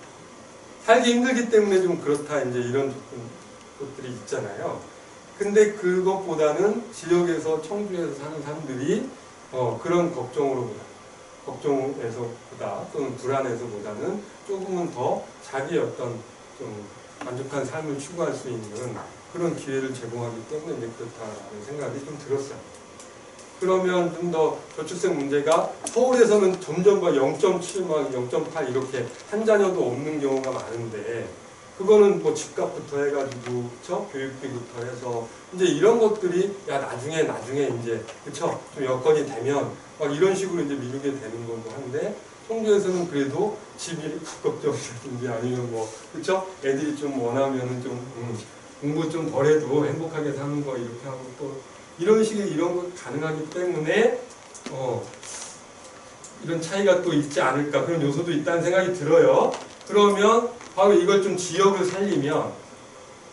S1: 살기 힘들기 때문에 좀 그렇다 이제 이런 것들이 있잖아요. 근데 그것보다는 지역에서 청주에서 사는 사람들이 그런 걱정에서보다 또는 불안에서보다는 조금은 더 자기의 어떤 좀 만족한 삶을 추구할 수 있는 그런 기회를 제공하기 때문에 이제 그렇다는 생각이 좀 들었어요. 그러면 좀 더 저출생 문제가 서울에서는 점점 0.7, 0.8 이렇게 한 자녀도 없는 경우가 많은데 그거는 집값부터 해가지고 그쵸? 교육비부터 해서 이제 이런 것들이 나중에 이제 그쵸? 좀 여건이 되면 이런 식으로 이제 미루게 되는 거고 한데 청주에서는 그래도 집이 가급적이라든지 아니면 그쵸? 애들이 좀 원하면은 좀 공부 좀 덜해도 행복하게 사는 거 이렇게 하고 또 이런 식의 이런 거 가능하기 때문에 이런 차이가 또 있지 않을까 그런 요소도 있다는 생각이 들어요. 그러면 바로 이걸 좀 지역을 살리면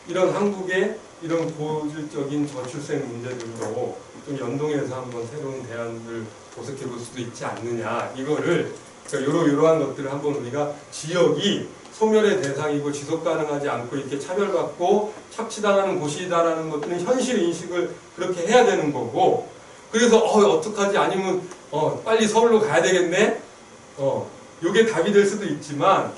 S1: 이런 한국의 이런 고질적인 저출생 문제들도 좀 연동해서 한번 새로운 대안을 모색해 볼 수도 있지 않느냐 이거를 그러니까 이러한 것들을 한번 우리가 지역이 소멸의 대상이고 지속 가능하지 않고 이렇게 차별받고 착취당하는 곳이다라는 것들은 현실 인식을 그렇게 해야 되는 거고 그래서 어떡하지 아니면 빨리 서울로 가야 되겠네 요게 답이 될 수도 있지만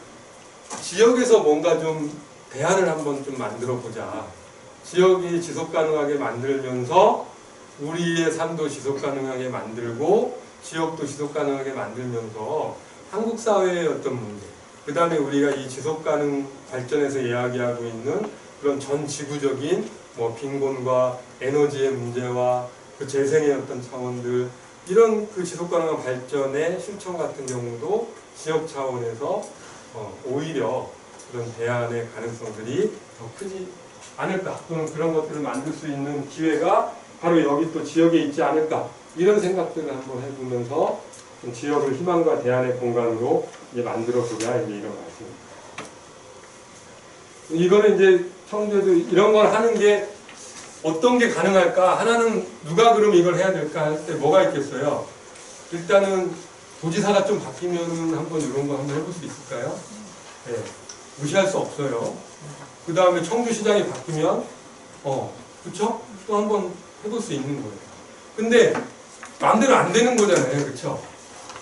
S1: 지역에서 뭔가 좀 대안을 한번 좀 만들어 보자 지역이 지속 가능하게 만들면서 우리의 삶도 지속 가능하게 만들고 지역도 지속 가능하게 만들면서 한국 사회의 어떤 문제 그 다음에 우리가 이 지속가능 발전에서 이야기하고 있는 그런 전 지구적인 빈곤과 에너지의 문제와 그 재생의 어떤 차원들 이런 그 지속가능한 발전의 실천 같은 경우도 지역 차원에서 오히려 그런 대안의 가능성들이 더 크지 않을까 또는 그런 것들을 만들 수 있는 기회가 바로 여기 또 지역에 있지 않을까 이런 생각들을 한번 해보면서 좀 지역을 희망과 대안의 공간으로 이제 만들어보자 이제 이런 말씀입니다. 이거는 이제 청주에도 이런 걸 하는 게 어떤 게 가능할까? 하나는 누가 그럼 이걸 해야 될까 할 때 뭐가 있겠어요? 일단은 도지사가 좀 바뀌면은 한번 이런 거 한번 해볼 수 있을까요? 네, 무시할 수 없어요. 그 다음에 청주시장이 바뀌면 그쵸? 또 한번 해볼 수 있는 거예요. 근데 마음대로 안 되는 거잖아요, 그쵸?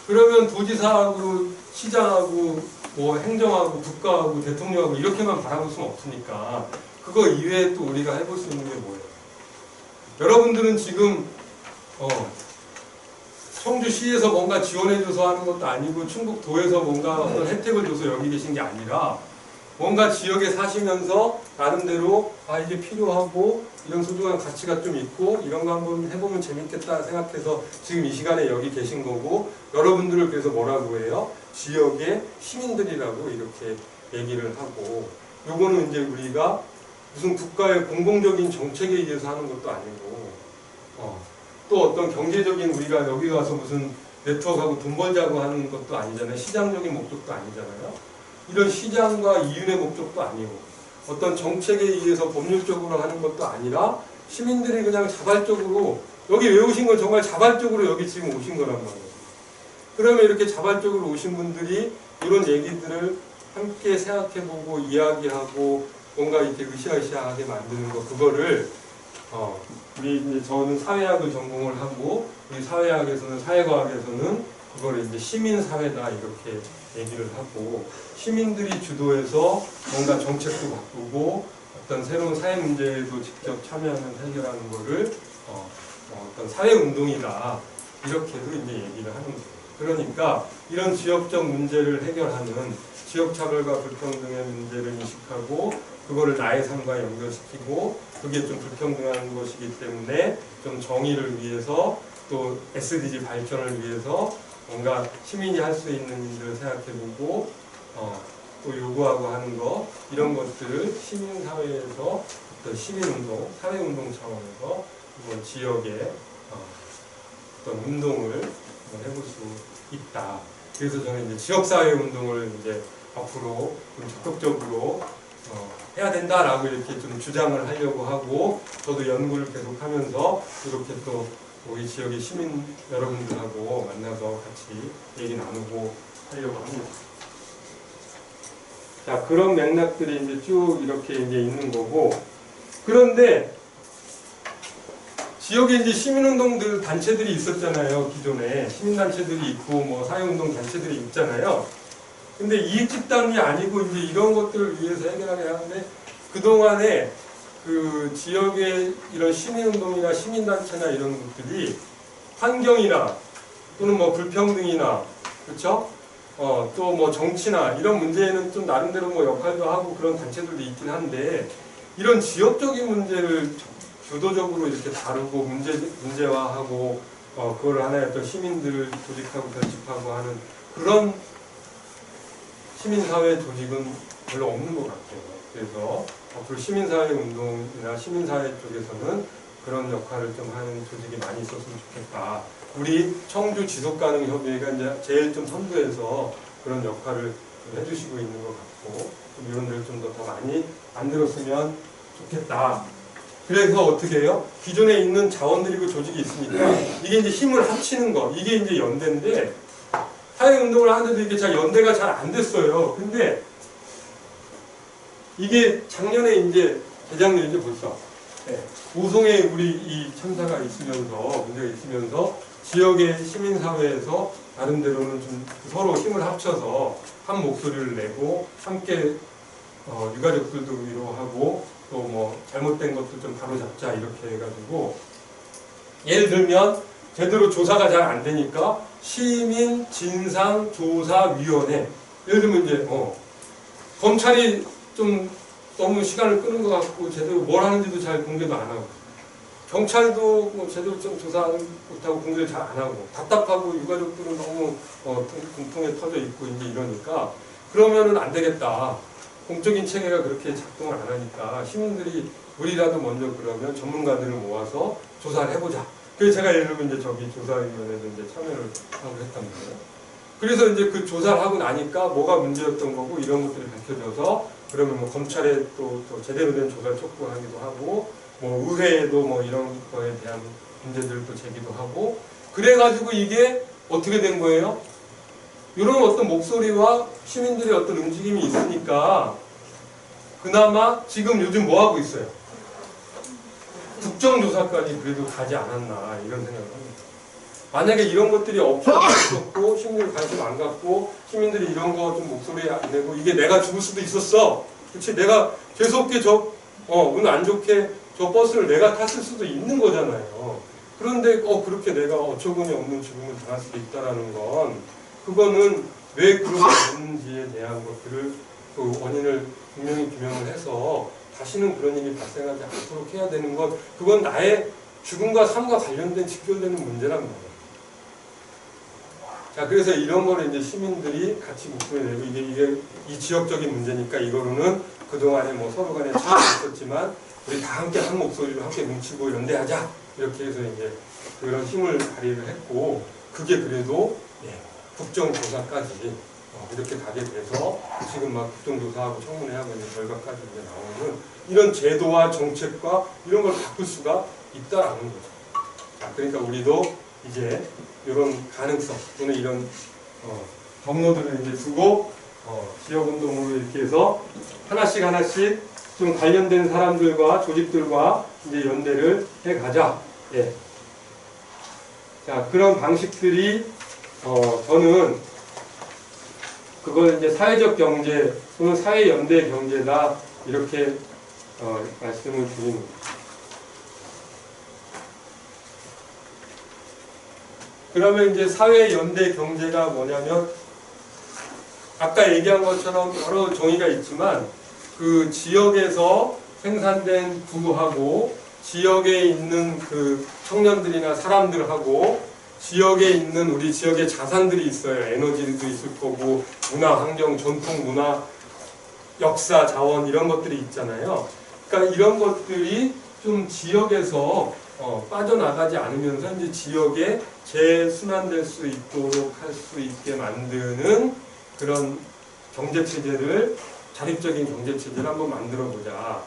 S1: 그러면 도지사하고 시장하고 뭐 행정하고 국가하고 대통령하고 이렇게만 바라볼 수는 없으니까 그거 이외에 또 우리가 해볼 수 있는 게 뭐예요? 여러분들은 지금 청주시에서 뭔가 지원해줘서 하는 것도 아니고 충북도에서 뭔가 어떤 혜택을 줘서 여기 계신 게 아니라 뭔가 지역에 사시면서 나름대로 이게 필요하고 이런 소중한 가치가 좀 있고 이런 거 한번 해보면 재밌겠다 생각해서 지금 이 시간에 여기 계신 거고 여러분들을 그래서 뭐라고 해요? 지역의 시민들이라고 이렇게 얘기를 하고 요거는 이제 우리가 무슨 국가의 공공적인 정책에 의해서 하는 것도 아니고 또 어떤 경제적인 우리가 여기 가서 무슨 네트워크하고 돈 벌자고 하는 것도 아니잖아요. 시장적인 목적도 아니잖아요. 이런 시장과 이윤의 목적도 아니고 어떤 정책에 의해서 법률적으로 하는 것도 아니라 시민들이 그냥 자발적으로 여기 왜 오신 건 정말 자발적으로 여기 지금 오신 거란 말이에요. 그러면 이렇게 자발적으로 오신 분들이 이런 얘기들을 함께 생각해보고 이야기하고 뭔가 이렇게 으쌰으쌰하게 만드는 거 그거를 우리 이제 저는 사회학을 전공을 하고 우리 사회학에서는 사회과학에서는 그거를 이제 시민사회다 이렇게 얘기를 하고 시민들이 주도해서 뭔가 정책도 바꾸고 어떤 새로운 사회 문제에도 직접 참여하는 해결하는 거를 어떤 사회운동이다 이렇게도 이제 얘기를 하는 거예요. 그러니까 이런 지역적 문제를 해결하는 지역차별과 불평등의 문제를 인식하고 그거를 나의 삶과 연결시키고 그게 좀 불평등한 것이기 때문에 좀 정의를 위해서 또 SDG 발전을 위해서 뭔가 시민이 할 수 있는 일들을 생각해보고 또 요구하고 하는 거 이런 것들을 시민사회에서 어떤 시민운동, 사회운동 차원에서 이번 지역의 어떤 운동을 해볼 수 있다. 그래서 저는 이제 지역사회운동을 이제 앞으로 좀 적극적으로 해야 된다라고 이렇게 좀 주장을 하려고 하고 저도 연구를 계속하면서 이렇게 또 우리 지역의 시민 여러분들하고 만나서 같이 얘기 나누고 하려고 합니다. 자, 그런 맥락들이 이제 쭉 이렇게 이제 있는 거고 그런데 지역에 이제 시민운동들 단체들이 있었잖아요. 기존에 시민단체들이 있고 뭐 사회운동 단체들이 있잖아요. 근데 이익집단이 아니고 이제 이런 것들을 위해서 해결하게 하는데 그동안에 그 지역의 이런 시민운동이나 시민단체나 이런 것들이 환경이나 또는 뭐 불평등이나 그렇죠? 또 뭐 정치나 이런 문제에는 좀 나름대로 뭐 역할도 하고 그런 단체들도 있긴 한데 이런 지역적인 문제를 주도적으로 이렇게 다루고 문제화하고 그걸 하나의 어떤 시민들을 조직하고 결집하고 하는 그런 시민사회 조직은 별로 없는 것 같아요. 그래서 앞으로 시민사회 운동이나 시민사회 쪽에서는 그런 역할을 좀 하는 조직이 많이 있었으면 좋겠다. 우리 청주 지속가능협의회가 이제 제일 좀 선두에서 그런 역할을 좀 해주시고 있는 것 같고 좀 이런 데를 좀 더 많이 만들었으면 좋겠다. 그래서 어떻게 해요? 기존에 있는 자원들이고 조직이 있으니까 이게 이제 힘을 합치는 거 이게 이제 연대인데 사회운동을 하는데도 이게 잘 연대가 잘 안 됐어요. 근데 이게 작년에 이제 재작년이죠 벌써 우송에 우리 이 참사가 있으면서 문제가 있으면서 지역의 시민사회에서 나름대로는 좀 서로 힘을 합쳐서 한 목소리를 내고 함께 유가족들도 위로하고 또 뭐 잘못된 것도 좀 바로잡자 이렇게 해가지고 예를 들면 제대로 조사가 잘 안 되니까 시민진상조사위원회 예를 들면 이제 검찰이 좀 너무 시간을 끄는 것 같고 제대로 뭘 하는지도 잘 공개도 안 하고 경찰도 뭐 제대로 좀 조사 못하고 공개를 잘 안 하고 답답하고 유가족들은 너무 공통에 터져 있고 이제 이러니까 그러면은 안 되겠다. 공적인 체계가 그렇게 작동을 안 하니까 시민들이 우리라도 먼저 그러면 전문가들을 모아서 조사를 해보자 그래서 제가 예를 들면 이제 저기 조사위원회도 이제 참여를 하고 했단 말이에요. 그래서 이제 그 조사를 하고 나니까 뭐가 문제였던 거고 이런 것들이 밝혀져서 그러면 뭐 검찰에 또 제대로 된 조사를 촉구하기도 하고 뭐 의회에도 뭐 이런 거에 대한 문제들도 제기도 하고 그래가지고 이게 어떻게 된 거예요? 이런 어떤 목소리와 시민들의 어떤 움직임이 있으니까 그나마 지금 요즘 뭐 하고 있어요? 국정조사까지 그래도 가지 않았나 이런 생각을 합니다. 만약에 이런 것들이 없었고 시민들이 관심 안 갖고 시민들이 이런 거 좀 목소리 안 내고 이게 내가 죽을 수도 있었어. 그렇지? 내가 재수없게 운 안 좋게 저 버스를 내가 탔을 수도 있는 거잖아요. 그런데 그렇게 내가 어처구니 없는 죽음을 당할 수도 있다라는 건 그거는 왜 그렇게 됐는지에 대한 것들을 그 원인을 분명히 규명을 해서 다시는 그런 일이 발생하지 않도록 해야 되는 건 그건 나의 죽음과 삶과 관련된 직결되는 문제란 말이에요. 자, 그래서 이런 거를 이제 시민들이 같이 목소리 내고 이게 이 지역적인 문제니까 이거로는 그동안에 뭐 서로 간에 차이가 있었지만 우리 다 함께 한 목소리로 함께 뭉치고 연대하자 이렇게 해서 이제 그런 힘을 발휘를 했고 그게 그래도 국정조사까지 이렇게 가게 돼서 지금 막 국정조사하고 청문회하고 있는 결과까지 이제 나오는 이런 제도와 정책과 이런 걸 바꿀 수가 있다라는 거죠. 자, 그러니까 우리도 이제 이런 가능성 또는 이런 경로들을 이제 두고 지역운동으로 이렇게 해서 하나씩 좀 관련된 사람들과 조직들과 이제 연대를 해가자. 예. 자, 그런 방식들이 저는 그걸 이제 사회적 경제 또는 사회연대 경제다 이렇게 말씀을 드리는 거예요. 그러면 이제 사회연대 경제가 뭐냐면 아까 얘기한 것처럼 여러 종이가 있지만 그 지역에서 생산된 부하고 지역에 있는 그 청년들이나 사람들하고 지역에 있는 우리 지역의 자산들이 있어요. 에너지도 있을 거고 문화, 환경, 전통 문화, 역사, 자원 이런 것들이 있잖아요. 그러니까 이런 것들이 좀 지역에서 빠져나가지 않으면서 이제 지역에 재순환될 수 있도록 할 수 있게 만드는 그런 경제체제를 자립적인 경제체제를 한번 만들어보자.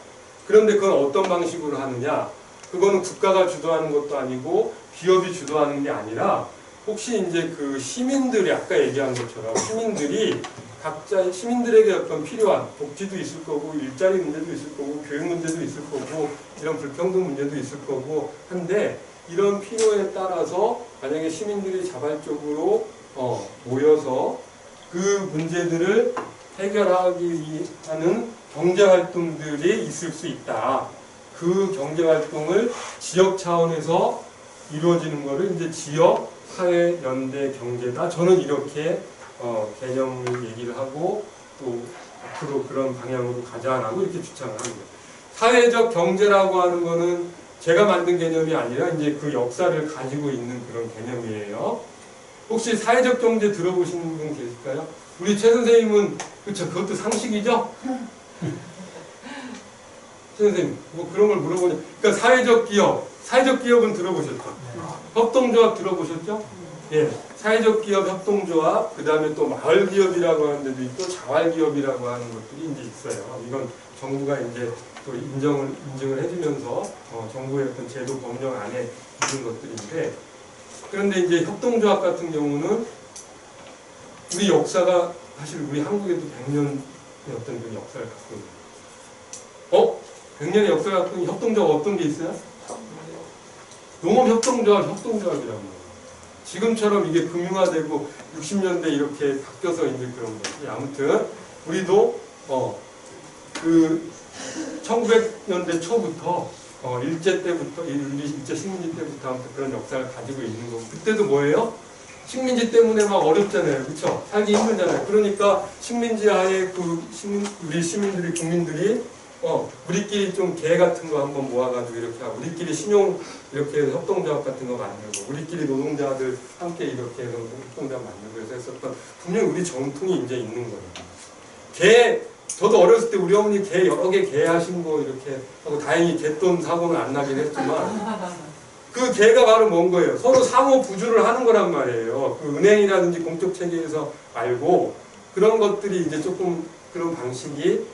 S1: 그런데 그건 어떤 방식으로 하느냐? 그거는 국가가 주도하는 것도 아니고 기업이 주도하는 게 아니라 혹시 이제 그 시민들이 아까 얘기한 것처럼 시민들이 각자 시민들에게 어떤 필요한 복지도 있을 거고 일자리 문제도 있을 거고 교육 문제도 있을 거고 이런 불평등 문제도 있을 거고 한데 이런 필요에 따라서 만약에 시민들이 자발적으로 모여서 그 문제들을 해결하기 위한 경제활동들이 있을 수 있다. 그 경제활동을 지역 차원에서 이루어지는 것을 이제 지역 사회 연대 경제다. 저는 이렇게 개념을 얘기를 하고 또 앞으로 그런 방향으로 가자라고 이렇게 주창을 합니다. 사회적 경제라고 하는 거는 제가 만든 개념이 아니라 이제 그 역사를 가지고 있는 그런 개념이에요. 혹시 사회적 경제 들어보시는 분 계실까요? 우리 최 선생님은 그쵸, 그것도 상식이죠? 최 선생님 뭐 그런 걸 물어보냐. 그러니까 사회적 기업은 들어보셨죠? 협동조합 들어보셨죠? 예, 사회적 기업 협동조합, 그 다음에 또 마을 기업이라고 하는 데도 있고 자활 기업이라고 하는 것들이 이제 있어요. 이건 정부가 이제 또 인증을 해주면서 정부의 어떤 제도 법령 안에 있는 것들인데, 그런데 이제 협동조합 같은 경우는 우리 역사가 사실 우리 한국에도 100년의 어떤 그 역사를 갖고 있는 100년의 역사를 갖고 있는 협동조합 어떤 게 있어요? 농업협동조합, 협동조합이라는 거예요. 지금처럼 이게 금융화되고 60년대 이렇게 바뀌어서 이제 그런 거지. 아무튼 우리도 그 1900년대 초부터 일제 때부터 일제 식민지 때부터 아무튼 그런 역사를 가지고 있는 거고, 그때도 뭐예요? 식민지 때문에 막 어렵잖아요, 그렇죠? 살기 힘들잖아요. 그러니까 식민지 하에 우리 시민들이 국민들이 우리끼리 좀 개 같은 거 한번 모아가지고 이렇게 하고, 우리끼리 신용 이렇게 해서 협동조합 같은 거 만들고, 우리끼리 노동자들 함께 이렇게 해서 협동조합 만들고 해서 했었던 분명히 우리 정통이 이제 있는 거예요. 저도 어렸을 때 우리 어머니 개 여러 개 하신 거 이렇게 하고, 다행히 개돈 사고는 안 나긴 했지만 그 개가 바로 뭔 거예요? 서로 상호 부주를 하는 거란 말이에요. 그 은행이라든지 공적 체계에서 말고 그런 것들이 이제 조금 그런 방식이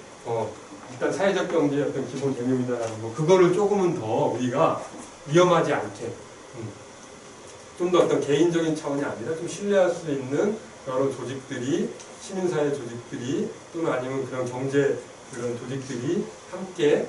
S1: 일단 사회적 경제의 어떤 기본 개념이다라는 거 그거를 조금은 더 우리가 위험하지 않게 좀 더 어떤 개인적인 차원이 아니라 좀 신뢰할 수 있는 여러 조직들이 시민사회 조직들이 또는 아니면 그런 경제 그런 조직들이 함께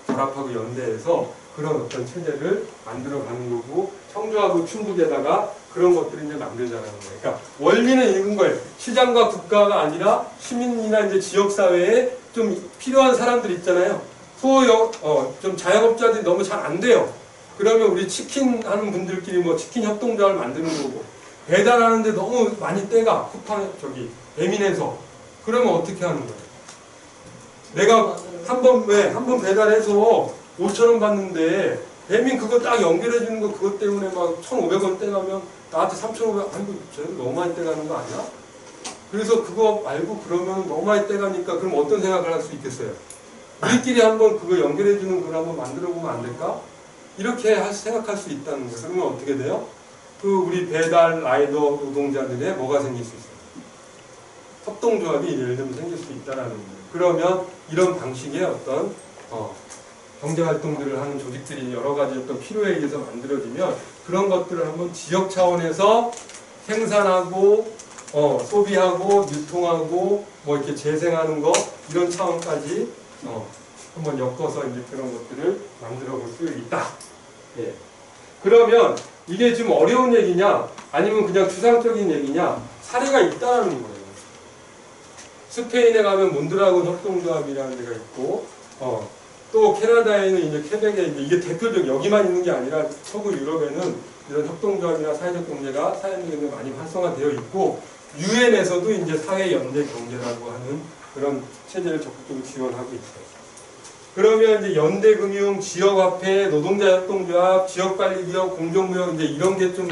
S1: 결합하고 연대해서 그런 어떤 체제를 만들어가는 거고 청주하고 충북에다가 그런 것들을 이제 만들자는 거예요. 그러니까 원리는 이런 거예요. 시장과 국가가 아니라 시민이나 이제 지역사회에 좀 필요한 사람들 있잖아요. 좀 자영업자들이 너무 잘 안 돼요. 그러면 우리 치킨 하는 분들끼리 뭐 치킨 협동조합을 만드는 거고 배달하는데 너무 많이 떼가 배민에서 그러면 어떻게 하는 거예요? 내가 한 번 배달해서 5,000원 받는데 배민 그거 딱 연결해 주는 거 그것 때문에 막 1,500원 떼가면 나한테 3,500원 아이고 쟤는 너무 많이 떼가는 거 아니야? 그래서 그거 말고 그러면 너무 많이 떼가니까 그럼 어떤 생각을 할 수 있겠어요? 우리끼리 한번 그거 연결해 주는 걸 한번 만들어 보면 안 될까? 이렇게 생각할 수 있다는 거예요. 그러면 어떻게 돼요? 그 우리 배달 라이더 노동자들의 뭐가 생길 수 있어요? 협동조합이 예를 들면 생길 수 있다는 거예요. 그러면 이런 방식의 어떤 경제활동들을 하는 조직들이 여러 가지 어떤 필요에 의해서 만들어지면 그런 것들을 한번 지역 차원에서 생산하고 소비하고 유통하고 뭐 이렇게 재생하는 거 이런 차원까지 한번 엮어서 이제 그런 것들을 만들어 볼 수 있다. 예. 그러면 이게 좀 어려운 얘기냐 아니면 그냥 추상적인 얘기냐 사례가 있다는 거예요. 스페인에 가면 몬드라곤 협동조합이라는 데가 있고 또 캐나다에는 이제 퀘벡에 이게 대표적 여기만 있는 게 아니라 서구 유럽에는 이런 협동조합이나 사회적 경제가 사회적으로 많이 활성화되어 있고 유엔에서도 이제 사회연대 경제라고 하는 그런 체제를 적극적으로 지원하고 있어요. 그러면 이제 연대금융, 지역화폐, 노동자협동조합, 지역관리기업, 공정무역 이제 이런 게 좀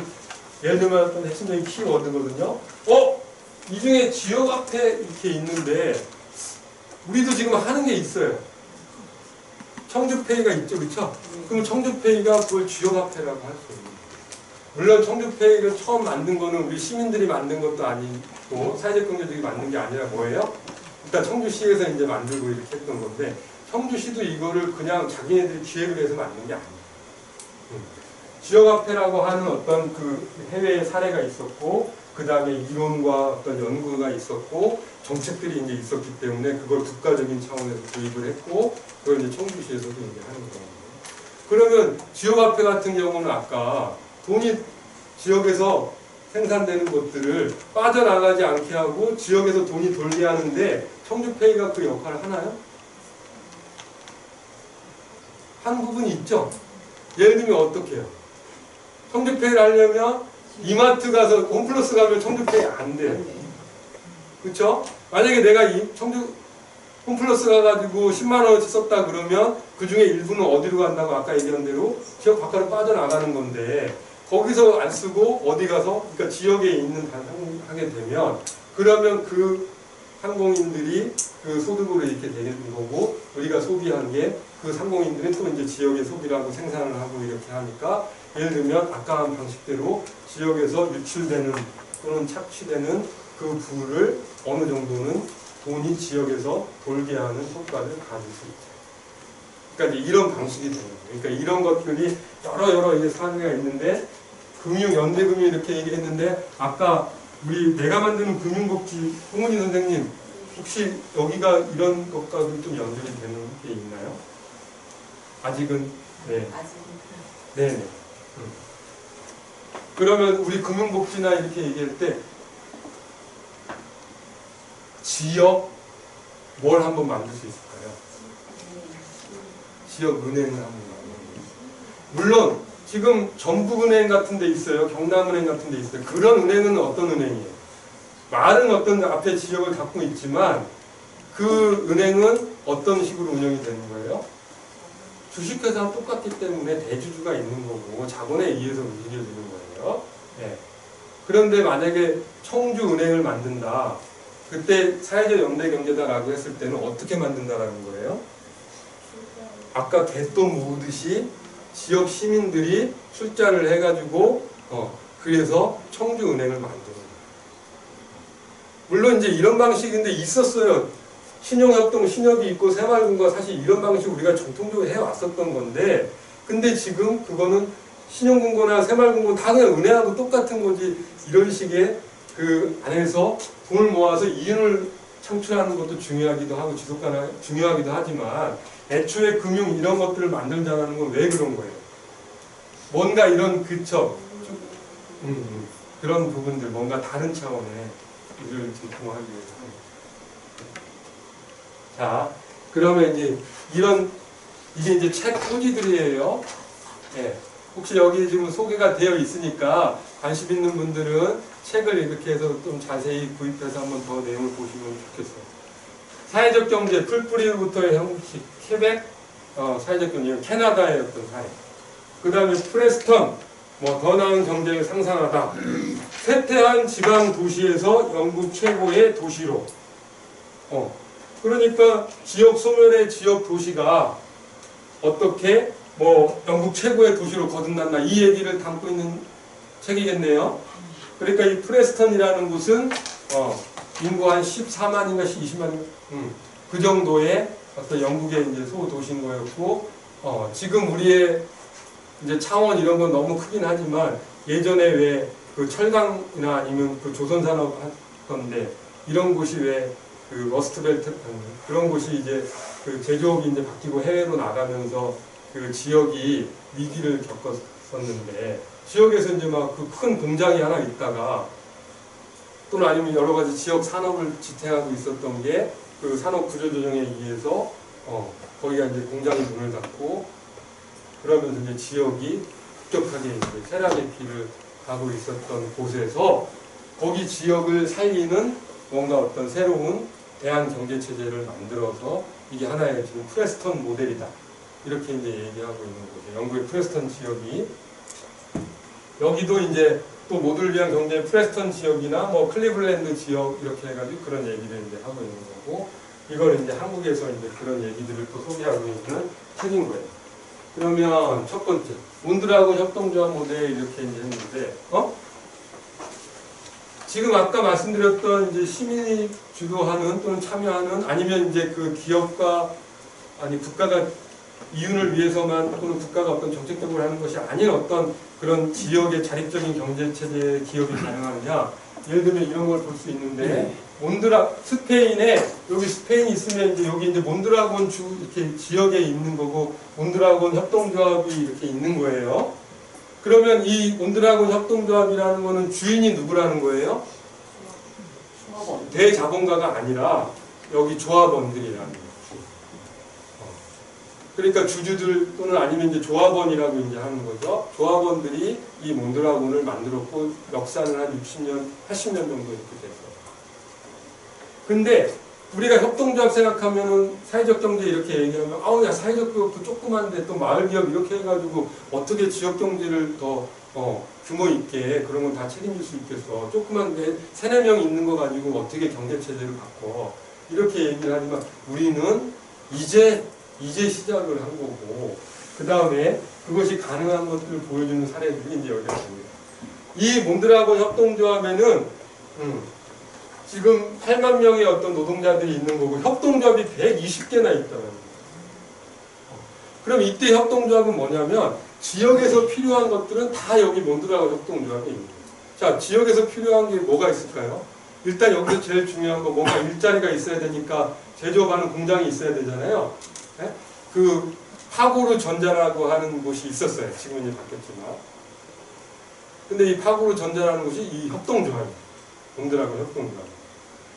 S1: 예를 들면 어떤 핵심적인 키워드거든요. 이 중에 지역화폐 이렇게 있는데 우리도 지금 하는 게 있어요. 청주페이가 있죠, 그렇죠? 그럼 청주페이가 그걸 지역화폐라고 할 수 있는. 물론 청주페이를 처음 만든 거는 우리 시민들이 만든 것도 아니고 사회적 경제들이 만든 게 아니라 뭐예요? 일단 청주시에서 이제 만들고 이렇게 했던 건데 청주시도 이거를 그냥 자기네들이 기획을 해서 만든 게 아니에요. 지역화폐라고 하는 어떤 그 해외의 사례가 있었고 그 다음에 이론과 어떤 연구가 있었고 정책들이 이제 있었기 때문에 그걸 국가적인 차원에서 도입을 했고 그걸 이제 청주시에서도 이제 하는 거예요. 그러면 지역화폐 같은 경우는 아까 돈이 지역에서 생산되는 것들을 빠져나가지 않게 하고 지역에서 돈이 돌게 하는데 청주페이가 그 역할을 하나요? 한 부분이 있죠. 예를 들면 어떻게 해요? 청주페이를 하려면 이마트 가서 홈플러스 가면 청주페이 안 돼요. 그렇죠? 만약에 내가 청주 홈플러스 가가지고 10만 원어치 썼다 그러면 그 중에 일부는 어디로 간다고 아까 얘기한 대로 지역 바깥으로 빠져나가는 건데 거기서 안 쓰고 어디 가서 그러니까 지역에 있는 하게 되면 그러면 그 상공인들이 그 소득으로 이렇게 되는 거고 우리가 소비한 게 그 상공인들은 또 이제 지역에 소비를 하고 생산을 하고 이렇게 하니까 예를 들면 아까 한 방식대로 지역에서 유출되는 또는 착취되는 그 부를 어느 정도는 돈이 지역에서 돌게 하는 효과를 가질 수 있죠. 그러니까 이제 이런 방식이 되는 거예요. 그러니까 이런 것들이 여러 이제 사례가 있는데 금융, 연대금융 이렇게 얘기했는데 아까 우리 내가 만드는 금융복지 홍은희 선생님 혹시 여기가 이런 것과도 좀 연결이 되는 게 있나요? 아직은 네. 네네. 그러면 우리 금융복지나 이렇게 얘기할 때 지역 뭘 한번 만들 수 있을까요? 지역 은행을 한번 만들어요. 물론 지금 전북은행 같은 데 있어요. 경남은행 같은 데 있어요. 그런 은행은 어떤 은행이에요? 말은 어떤 앞에 지역을 갖고 있지만 그 은행은 어떤 식으로 운영이 되는 거예요? 주식회사와 똑같기 때문에 대주주가 있는 거고 자본에 의해서 움직여지는 거예요. 네. 그런데 만약에 청주은행을 만든다. 그때 사회적 연대경제다라고 했을 때는 어떻게 만든다라는 거예요? 아까 개똥 모으듯이 지역 시민들이 출자를 해가지고 그래서 청주은행을 만드는 거예요. 물론 이제 이런 방식인데 있었어요. 신용협동, 신협이 있고 새마을금고가 사실 이런 방식 우리가 전통적으로 해왔었던 건데, 근데 지금 그거는 신용금고나 새마을금고 다 그냥 은행하고 똑같은 거지, 이런 식의 그 안에서 돈을 모아서 이윤을 창출하는 것도 중요하기도 하고 지속가능 중요하기도 하지만, 애초에 금융 이런 것들을 만들자는 건 왜 그런 거예요? 뭔가 이런 그런 부분들, 뭔가 다른 차원의 일을 진통하기 위해서. 자, 그러면 이제 이게 이제 책 토지들이에요. 예. 혹시 여기 지금 소개가 되어 있으니까 관심 있는 분들은 책을 이렇게 해서 좀 자세히 구입해서 한번 더 내용을 보시면 좋겠어요. 사회적 경제, 풀뿌리로부터의 형식, 케벡, 사회적 경제, 캐나다의 어떤 사회. 그 다음에 프레스턴, 더 나은 경제를 상상하다. 쇠퇴한 지방 도시에서 영국 최고의 도시로. 그러니까 지역 소멸의 지역 도시가 어떻게 영국 최고의 도시로 거듭났나, 이 얘기를 담고 있는 책이겠네요. 그러니까 이 프레스턴이라는 곳은 인구 한 14만인가 20만인가 그 정도의 어떤 영국의 이제 소도시인 거였고, 지금 우리의 이제 창원 이런 건 너무 크긴 하지만 예전에 왜 그 철강이나 아니면 그 조선산업 건데 이런 곳이 왜 그 러스트벨트 그런 곳이 이제 그 제조업이 이제 바뀌고 해외로 나가면서 그 지역이 위기를 겪었었는데, 지역에서 이제 막 그 큰 공장이 하나 있다가 또는 아니면 여러 가지 지역 산업을 지탱하고 있었던 게 그 산업 구조조정에 의해서 거기가 이제 공장이 문을 닫고 그러면서 이제 지역이 급격하게 이제 쇠락의 길을 가고 있었던 곳에서 거기 지역을 살리는 뭔가 어떤 새로운 대안 경제 체제를 만들어서 이게 하나의 지금 프레스턴 모델이다. 이렇게 이제 얘기하고 있는 거죠. 영국의 프레스턴 지역이. 여기도 이제 또 모두를 위한 경제 프레스턴 지역이나 클리블랜드 지역 이렇게 해가지고 그런 얘기를 이제 하고 있는 거고, 이걸 이제 한국에서 이제 그런 얘기들을 또 소개하고 있는 책인 거예요. 그러면 첫 번째, 몬드라곤 협동조합 모델 이렇게 이제 했는데, 지금 아까 말씀드렸던 이제 시민이 주도하는 또는 참여하는, 아니면 이제 그 기업과 국가가 이윤을 위해서만 또는 국가가 어떤 정책적으로 하는 것이 아닌 어떤 그런 지역의 자립적인 경제체제에 기업이 가능하느냐, 예를 들면 이런 걸 볼 수 있는데, 스페인에, 여기 스페인이 있으면 이제 여기 이제 몬드라곤 이렇게 지역에 있는 거고, 몬드라곤 협동조합이 이렇게 있는 거예요. 그러면 이 몬드라곤 협동조합이라는 거는 주인이 누구라는 거예요? 대자본가가 아니라 여기 조합원들이라는 거예요. 그러니까 주주들 또는 아니면 이제 조합원이라고 이제 하는 거죠. 조합원들이 이 몬드라곤을 만들었고 역사는 한 60년, 80년 정도 이렇게 됐어요. 근데 우리가 협동조합 생각하면은 사회적 경제 이렇게 얘기하면 야 사회적 기업도 조그만데 또 마을 기업 이렇게 해가지고 어떻게 지역 경제를 더 규모 있게 그런 건 다 책임질 수 있겠어. 조그만데 3-4명 있는 거 가지고 어떻게 경제 체제를 바꿔. 이렇게 얘기를 하지만 우리는 이제 시작을 한 거고, 그 다음에 그것이 가능한 것들을 보여주는 사례들이 이제 여기에 나옵니다. 이 몬드라곤 협동조합에는 지금 8만 명의 어떤 노동자들이 있는 거고 협동조합이 120개나 있다는 거예요. 그럼 이때 협동조합은 뭐냐면 지역에서 필요한 것들은 다 여기 몬드라곤 협동조합에 있는 거예요. 자, 지역에서 필요한 게 뭐가 있을까요? 일단 여기서 제일 중요한 거 뭔가 일자리가 있어야 되니까 제조업하는 공장이 있어야 되잖아요. 네? 그 파고르 전자라고 하는 곳이 있었어요. 지금은 이제 바뀌었지만. 근데 이 파고르 전자라는 곳이 이 협동조합이에요. 몬드라곤 협동조합.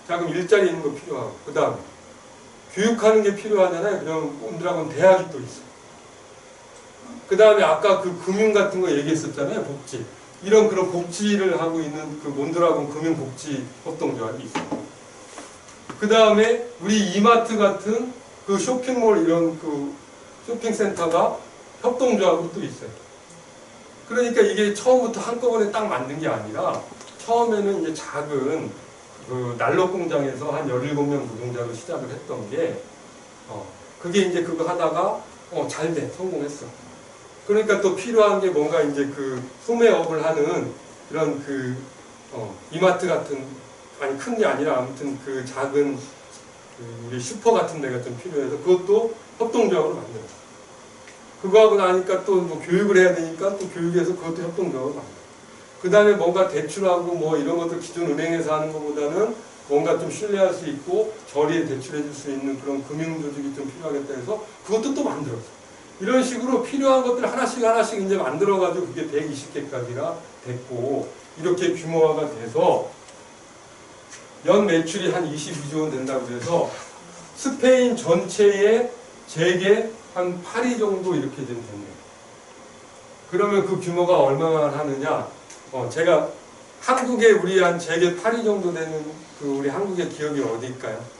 S1: 자, 그럼 일자리 있는 거 필요하고, 그 다음 교육하는 게 필요하잖아요. 그럼 몬드라곤 대학이 또 있어요. 그 다음에 아까 그 금융 같은 거 얘기했었잖아요. 복지. 이런 그런 복지를 하고 있는 그 몬드라곤 금융복지 협동조합이 있어요. 그 다음에 우리 이마트 같은 그 쇼핑몰 이런 그 쇼핑센터가 협동조합으로 또 있어요. 그러니까 이게 처음부터 한꺼번에 딱 만든 게 아니라 처음에는 이제 작은 그 난로 공장에서 한 17명 노동자로 시작을 했던 게 그게 이제 그거 하다가 잘 돼. 성공했어. 그러니까 또 필요한 게 뭔가 이제 그 소매업을 하는 그런 이마트 같은, 아니 큰 게 아니라 아무튼 그 작은 우리 슈퍼 같은 데가 좀 필요해서 그것도 협동조합으로 만들어요. 그거 하고 나니까 또 뭐 교육을 해야 되니까 또 교육에서 그것도 협동조합으로 만들어요. 그 다음에 뭔가 대출하고 뭐 이런 것들 기존 은행에서 하는 것보다는 뭔가 좀 신뢰할 수 있고 저리에 대출해 줄 수 있는 그런 금융조직이 좀 필요하겠다 해서 그것도 또 만들었어요. 이런 식으로 필요한 것들 하나씩 하나씩 이제 만들어가지고 그게 120개까지가 됐고, 이렇게 규모화가 돼서 연 매출이 한 22조 원 된다고 해서 스페인 전체의 재계 한 8위 정도 이렇게 좀 됐네요. 그러면 그 규모가 얼마나 하느냐? 제가 한국에 우리 한 재계 8위 정도 되는 그 우리 한국의 기업이 어디일까요?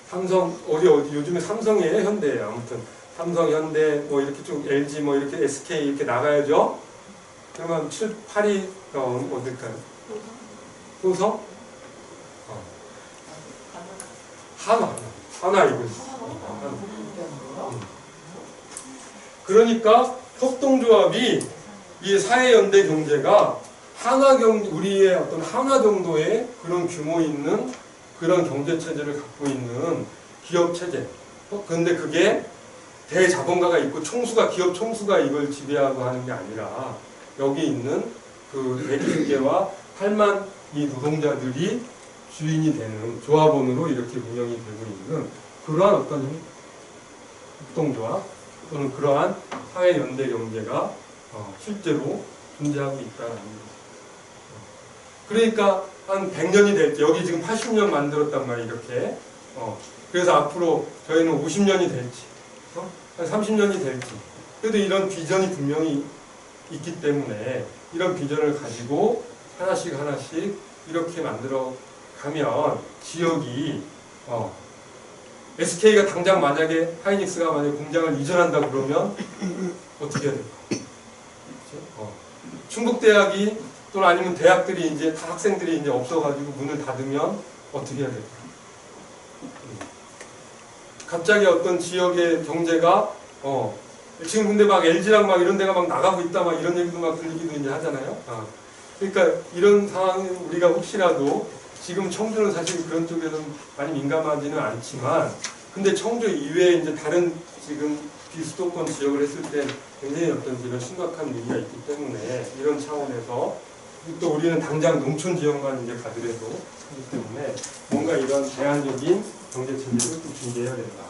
S1: 삼성, 어디 요즘에 삼성이에요, 현대예요. 아무튼 삼성, 현대 뭐 이렇게 쭉 LG 뭐 이렇게 SK 이렇게 나가야죠. 그러면 7, 8위 어딜까요? 호성? 하나 이거. 그러니까 협동조합이 이 사회연대 경제가 우리의 어떤 한화 정도의 그런 규모 있는 그런 경제 체제를 갖고 있는 기업 체제. 그런데 그게 대자본가가 있고 기업 총수가 이걸 지배하고 하는 게 아니라 여기 있는 그 120개와 8만 이 노동자들이 주인이 되는 조합원으로 이렇게 운영이 되고 있는 그러한 어떤 협동조합 또는 그러한 사회연대 경제가 실제로 존재하고 있다는 거죠. 그러니까 한 100년이 될 때, 여기 지금 80년 만들었단 말이에요, 이렇게. 그래서 앞으로 저희는 50년이 될지, 한 30년이 될지. 그래도 이런 비전이 분명히 있기 때문에 이런 비전을 가지고 하나씩 이렇게 만들어 가면 지역이, SK가 당장 만약에 하이닉스가 만약에 공장을 이전한다 그러면 어떻게 해야 될까? 그렇죠? 충북대학이 또는 아니면 대학들이 이제 다 학생들이 이제 없어가지고 문을 닫으면 어떻게 해야 될까? 갑자기 어떤 지역의 경제가 지금 근데 막 LG랑 막 이런 데가 막 나가고 있다 막 이런 얘기도 막 들리기도 이제 하잖아요. 그러니까 이런 상황에 우리가 혹시라도 지금 청주는 사실 그런 쪽에는 많이 민감하지는 않지만 근데 청주 이외에 이제 다른 지금 비수도권 지역을 했을 때 굉장히 어떤 이런 심각한 위기가 있기 때문에 이런 차원에서 또 우리는 당장 농촌 지역만 이제 가더라도 하기 때문에 뭔가 이런 대안적인 경제 체제를 또 준비해야 된다.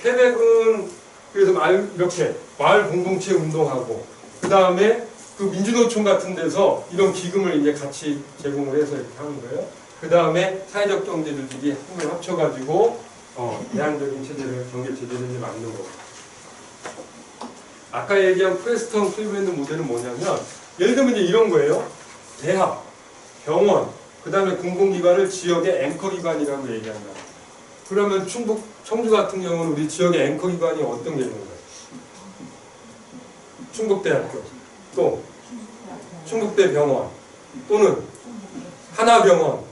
S1: 태백은 그래서 이렇게 마을 공동체 운동하고 그 다음에 그 민주노총 같은 데서 이런 기금을 이제 같이 제공을 해서 이렇게 하는 거예요. 그 다음에 사회적 경제들끼리 힘을 합쳐가지고 대안적인 체제를 경제 체제를 이제 만든 거고. 아까 얘기한 프레스턴 클리브랜드 모델은 뭐냐면 예를 들면 이제 이런 거예요. 대학, 병원, 그 다음에 공공기관을 지역의 앵커기관이라고 얘기한다. 그러면 청주 같은 경우는 우리 지역의 앵커기관이 어떤 게 있는 거예요? 충북대학교, 또 충북대병원, 또는 하나병원,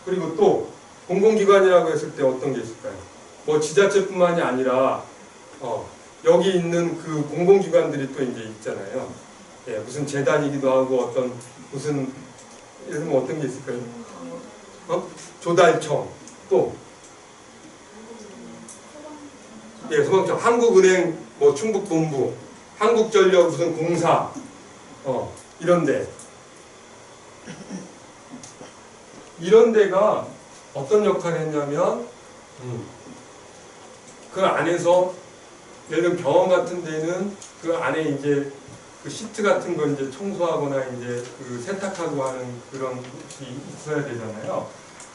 S1: 그리고 또 공공기관이라고 했을 때 어떤 게 있을까요? 뭐 지자체뿐만이 아니라 여기 있는 그 공공기관들이 또 이제 있잖아요. 예, 무슨 재단이기도 하고 어떤 무슨 예를 들면 어떤 게 있을까요? 조달청, 또 예, 소방청, 한국은행, 뭐 충북본부, 한국전력 무슨 공사, 이런데 이런 데가 어떤 역할을 했냐면 그 안에서 예를 들면 병원 같은 데는 그 안에 이제 그 시트 같은 거 이제 청소하거나 이제 그 세탁하고 하는 그런 곳이 있어야 되잖아요.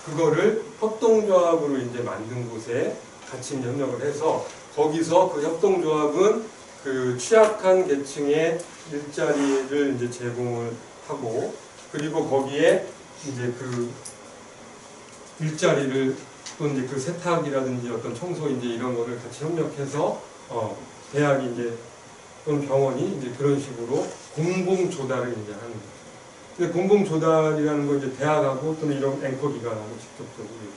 S1: 그거를 협동조합으로 이제 만든 곳에 같이 협력을 해서 거기서 그 협동조합은 그 취약한 계층의 일자리를 이제 제공을 하고 그리고 거기에 이제 그 일자리를 또 이제 그 세탁이라든지 어떤 청소 이제 이런 거를 같이 협력해서 대학이 이제 또는 병원이 이제 그런 식으로 공공 조달을 이제 하는 거죠. 근데 공공 조달이라는 건 이제 대학하고 또는 이런 앵커 기관하고 직접적으로 이렇게.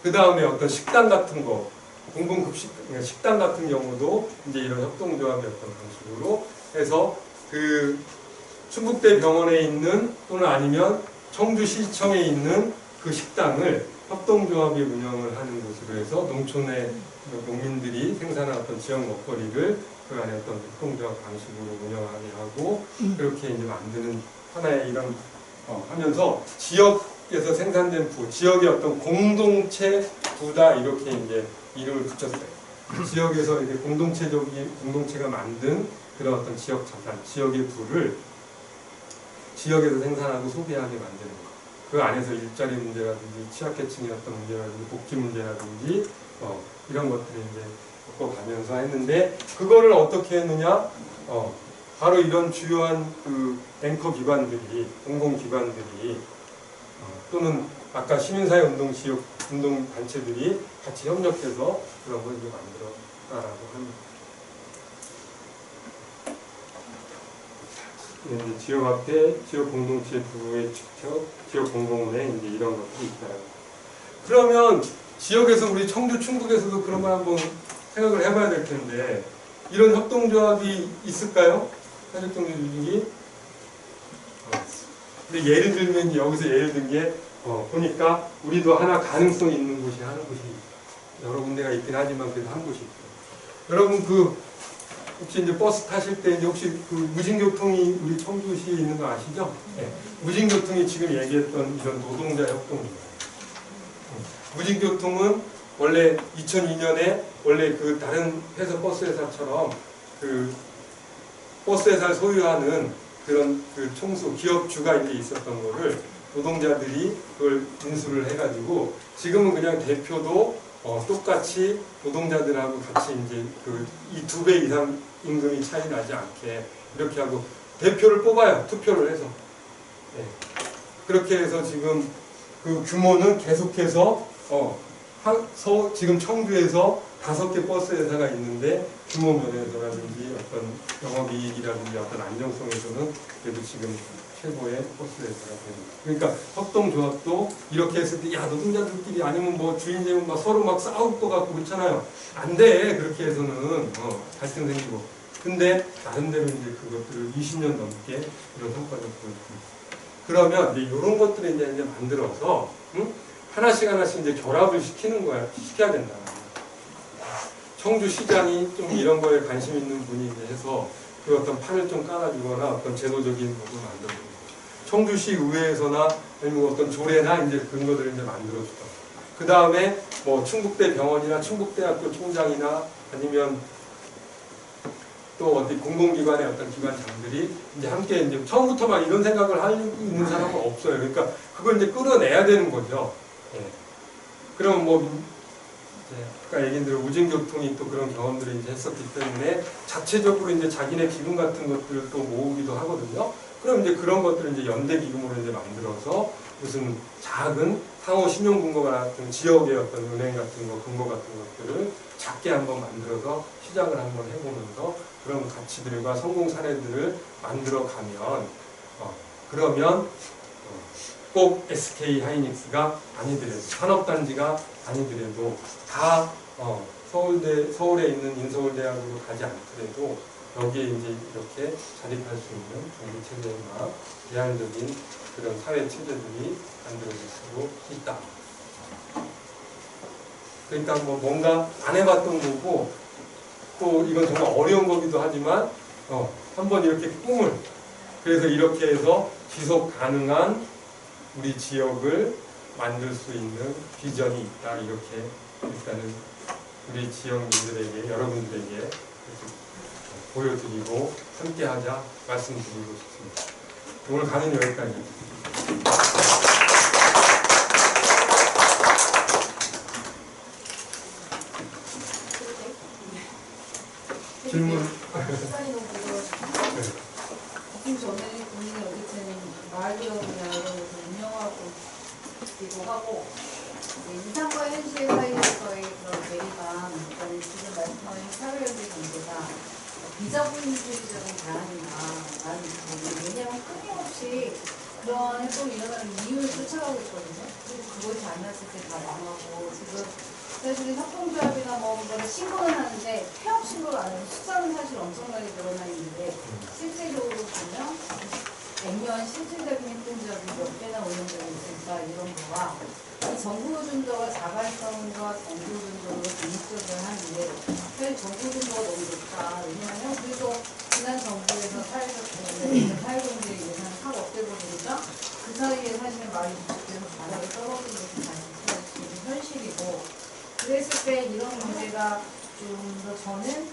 S1: 그 다음에 어떤 식당 같은 거 공공급식 그러니까 식당 같은 경우도 이제 이런 협동조합의 어떤 방식으로 해서 그 충북대 병원에 있는 또는 아니면 청주시청에 있는 그 식당을 협동조합이 운영을 하는 곳으로 해서 농촌의 농민들이 생산한 어떤 지역 먹거리를 그 안에 어떤 협동조합 방식으로 운영하게 하고 그렇게 이제 만드는 하나의 이런 하면서 지역에서 생산된 부, 지역의 어떤 공동체 부다 이렇게 이제 이름을 붙였어요. 지역에서 이제 공동체가 만든 그런 어떤 지역 자산, 지역의 부를 지역에서 생산하고 소비하게 만드는 것. 그 안에서 일자리 문제라든지 취약계층의 어떤 문제라든지 복지 문제라든지 이런 것들을 이제 겪어가면서 했는데 그거를 어떻게 했느냐? 바로 이런 주요한 그 앵커 기관들이 공공기관들이 또는 아까 시민사회 운동 지역 운동 단체들이 같이 협력해서 그런 걸 이제 만들었다라고 합니다. 이제 지역학회, 지역 공동체 부의 직접, 지역 공공원에 이제 이런 것들이 있다. 그러면 지역에서 우리 청주, 충북에서도 그런 걸 한번 생각을 해봐야 될 텐데 이런 협동조합이 있을까요? 사회협동조직이? 근데 예를 들면 여기서 예를 든 게 보니까 우리도 하나 가능성이 있는 곳이 한 곳이 여러 군데가 있긴 하지만 그래도 한 곳이 있어요. 여러분 그 혹시 이제 버스 타실 때 이제 혹시 그 무진교통이 우리 청주시에 있는 거 아시죠? 네. 무진교통이 지금 얘기했던 이런 노동자 협동조합. 무진교통은 원래 2002년에 원래 그 다른 회사 버스 회사처럼 그 버스 회사를 소유하는 그런 그 총수 기업주가 이제 있었던 거를 노동자들이 그걸 인수를 해가지고 지금은 그냥 대표도 똑같이 노동자들하고 같이 이제 그 이 2배 이상 임금이 차이 나지 않게 이렇게 하고 대표를 뽑아요. 투표를 해서. 네. 그렇게 해서 지금 그 규모는 계속해서 지금 청주에서 5개 버스 회사가 있는데 규모 면에서라든지 어떤 영업이익이라든지 어떤 안정성에서는 그래도 지금 최고의 버스 회사가 됩니다. 그러니까 협동조합도 이렇게 했을 때 야 노동자들끼리 아니면 뭐 주인제면 막 서로 막 싸울 것 같고 그렇잖아요. 안 돼. 그렇게 해서는 갈등 생기고. 근데 나름대로 이제 그것들을 20년 넘게 이런 성과를 보여줍니다. 그러면 이제 이런 것들을 이제 만들어서 하나씩 이제 결합을 시켜야 된다. 청주시장이 좀 이런 거에 관심 있는 분이 이제 해서 그 어떤 판을 좀 깔아주거나 어떤 제도적인 부분을 만들어주고 청주시 의회에서나 아니면 어떤 조례나 이제 그런 것들을 이제 만들어주고 그 다음에 뭐 충북대 병원이나 충북대학교 총장이나 아니면 또 어디 공공기관의 어떤 기관장들이 이제 함께 이제 처음부터 막 이런 생각을 하고 있는 사람은 없어요. 그러니까 그걸 이제 끌어내야 되는 거죠. 예. 그럼 뭐 아까 얘기한 대로 우진교통이 또 그런 경험들을 이제 했었기 때문에 자체적으로 이제 자기네 기금 같은 것들을 또 모으기도 하거든요. 그럼 이제 그런 것들을 이제 연대 기금으로 이제 만들어서 무슨 작은 상호 신용 근거가 같은 지역의 어떤 은행 같은 거 근거 같은 것들을 작게 한번 만들어서 시작을 한번 해보면서 그런 가치들과 성공 사례들을 만들어 가면 그러면 꼭 SK 하이닉스가 아니더라도 산업단지가 아니더라도 다 서울에 있는 인서울대학으로 가지 않더라도 여기에 이제 이렇게 자립할 수 있는 정부 체제나 제한적인 그런 사회 체제들이 만들어질 수 있다. 그러니까 뭐 뭔가 안 해봤던 거고 또 이건 정말 어려운 거기도 하지만 한번 이렇게 꿈을 그래서 이렇게 해서 지속 가능한 우리 지역을 만들 수 있는 비전이 있다. 이렇게 일단은 우리 지역민들에게 여러분들에게 보여드리고 함께하자 말씀드리고 싶습니다. 오늘 강의는 여기까지. 질문.
S6: 전에 본인이 어쨌든 마을기업이나 이런 곳을 운영하고 있기도 하고 인상과 현실 사이에서의 그런 대리가 지금 말씀하신 사회연대 관계가 비자본주의적인 대안인가라는 부분이 왜냐하면 끊임없이 그런 활동이 일어나는 이유를 쫓아가고 있거든요. 그리고 그것이 안 났을 때 다 망하고 지금 사실 협동조합이나 뭐 그런 신고는 하는데 폐업 신고를 안 해도 숫자는 사실 엄청나게 늘어나 있는데 실제적으로 보면 100년 실질적인 협동조합이 몇 개나 운영되고 있을까 이런 거와 이 정부노동조가 자발성과 정부노동조로 독립적으로 하는데 사실 정부노동조가 너무 높다. 왜냐하면 그래도 지난 정부에서 사회경제 예산을 확 없애고 보니까 그 사이에 사실은 많이 부족해서 바닥에 떨어지는 것이 사실 현실이고 그랬을 때 이런 문제가 좀 더 저는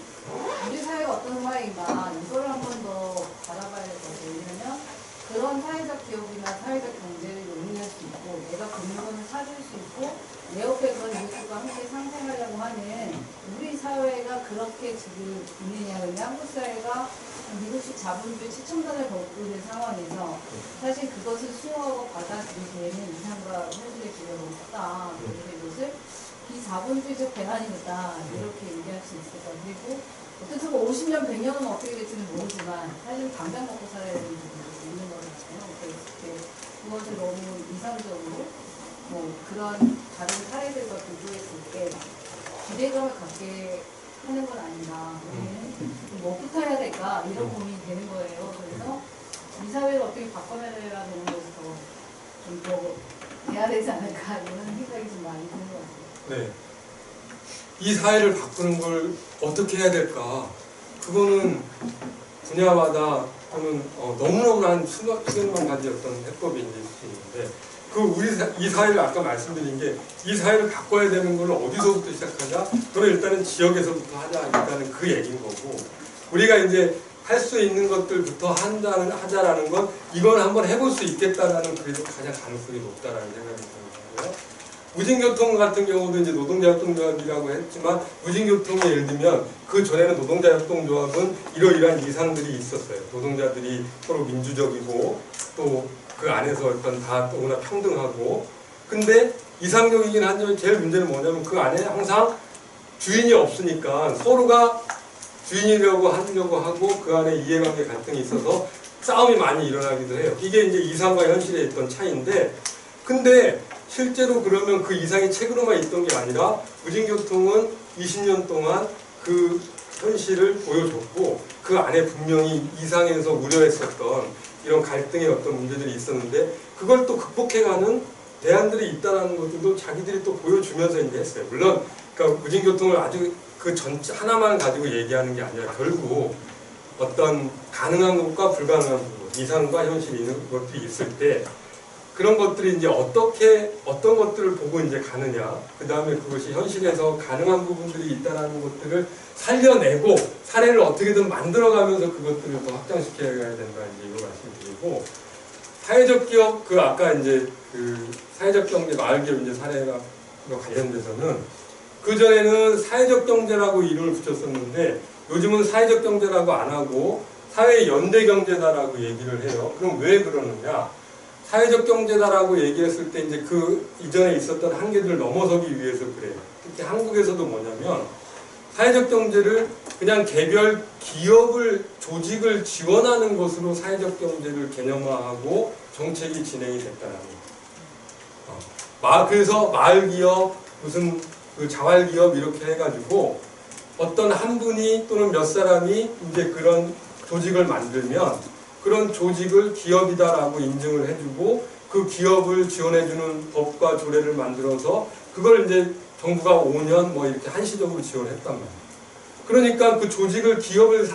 S6: 우리 사회가 어떤 사회인가 이걸 한 번 더 바라봐야 될 것 같아요. 왜냐면 그런 사회적 기업이나 사회적 경제를 용인할 수 있고 내가 금융을 사줄 수 있고 내 옆에 그런 이웃과 함께 상생하려고 하는 우리 사회가 그렇게 지금 있느냐. 근데 한국 사회가 미국식 자본주의 최첨단을 걷고 있는 상황에서 사실 그것을 수용하고 받아들이기에는 이상과 현실의 기회가 너무 크다. 그래서 이것을 비자본주의적 배반이다. 이렇게 얘기할 수 있을 것 같아요. 그리고 어쨌든 50년, 100년은 어떻게 될지는 모르지만 사실 당장 먹고 살아야 되는 부분이 있는 거잖아요. 그래서 그것을 너무 이상적으로 뭐 그런 다른 사례들과 비교했을 때 기대감을 갖게 하는 건 아닌가. 뭐부터 해야 될까 이런 고민이 되는 거예요. 그래서 이 사회를 어떻게 바꿔내야 되는 것에서 좀 더 해야 되지 않을까 이런 생각이 좀 많이 드는 것 같아요.
S1: 네. 이 사회를 바꾸는 걸 어떻게 해야 될까? 그거는 분야마다 또는 너무너무한 수련만 가진 어떤 해법이 있을 수 있는데 이 사회를 아까 말씀드린 게 이 사회를 바꿔야 되는 걸 어디서부터 시작하자? 그럼 일단은 지역에서부터 하자. 일단은 그 얘기인 거고 우리가 이제 할 수 있는 것들부터 하자라는 건 이건 한번 해볼 수 있겠다라는 그래도 가장 가능성이 높다라는 생각이 드는 거예요. 무진교통 같은 경우도 이제 노동자협동조합이라고 했지만 무진교통에 예를 들면 그 전에는 노동자협동조합은 이러이러한 이상들이 있었어요. 노동자들이 서로 민주적이고 또 그 안에서 어떤 다 너무나 평등하고 근데 이상적이긴 하지만 제일 문제는 뭐냐면 그 안에 항상 주인이 없으니까 서로가 주인이라고 하려고 하고 그 안에 이해관계 갈등이 있어서 싸움이 많이 일어나기도 해요. 이게 이제 이상과 현실에 있던 차이인데 근데 실제로 그러면 그 이상이 책으로만 있던 게 아니라 무진교통은 20년 동안 그 현실을 보여줬고 그 안에 분명히 이상에서 우려했었던 이런 갈등의 어떤 문제들이 있었는데 그걸 또 극복해가는 대안들이 있다는 것들도 자기들이 또 보여주면서 이제 했어요. 물론 그러니까 무진교통을 아주 그 전체 하나만 가지고 얘기하는 게 아니라 결국 어떤 가능한 것과 불가능한 부분, 이상과 현실이 있는 것들이 있을 때 그런 것들이 이제 어떤 것들을 보고 이제 가느냐, 그 다음에 그것이 현실에서 가능한 부분들이 있다는 것들을 살려내고 사례를 어떻게든 만들어가면서 그것들을 더 확장시켜야 된다, 이제 이거 말씀드리고, 사회적 기업, 아까 이제 사회적 경제, 마을 기업 이제 사례가 관련돼서는 그전에는 사회적 경제라고 이름을 붙였었는데 요즘은 사회적 경제라고 안 하고 사회 연대 경제다라고 얘기를 해요. 그럼 왜 그러느냐? 사회적 경제다라고 얘기했을 때 이제 그 이전에 있었던 한계들을 넘어서기 위해서 그래요. 특히 한국에서도 뭐냐면 사회적 경제를 그냥 개별 기업을 조직을 지원하는 것으로 사회적 경제를 개념화하고 정책이 진행이 됐다는 거예요. 그래서 마을 기업 무슨 그 자활 기업 이렇게 해가지고 어떤 한 분이 또는 몇 사람이 이제 그런 조직을 만들면 그런 조직을 기업이다라고 인증을 해주고 그 기업을 지원해주는 법과 조례를 만들어서 그걸 이제 정부가 5년 뭐 이렇게 한시적으로 지원했단 말이에요. 그러니까 그 조직을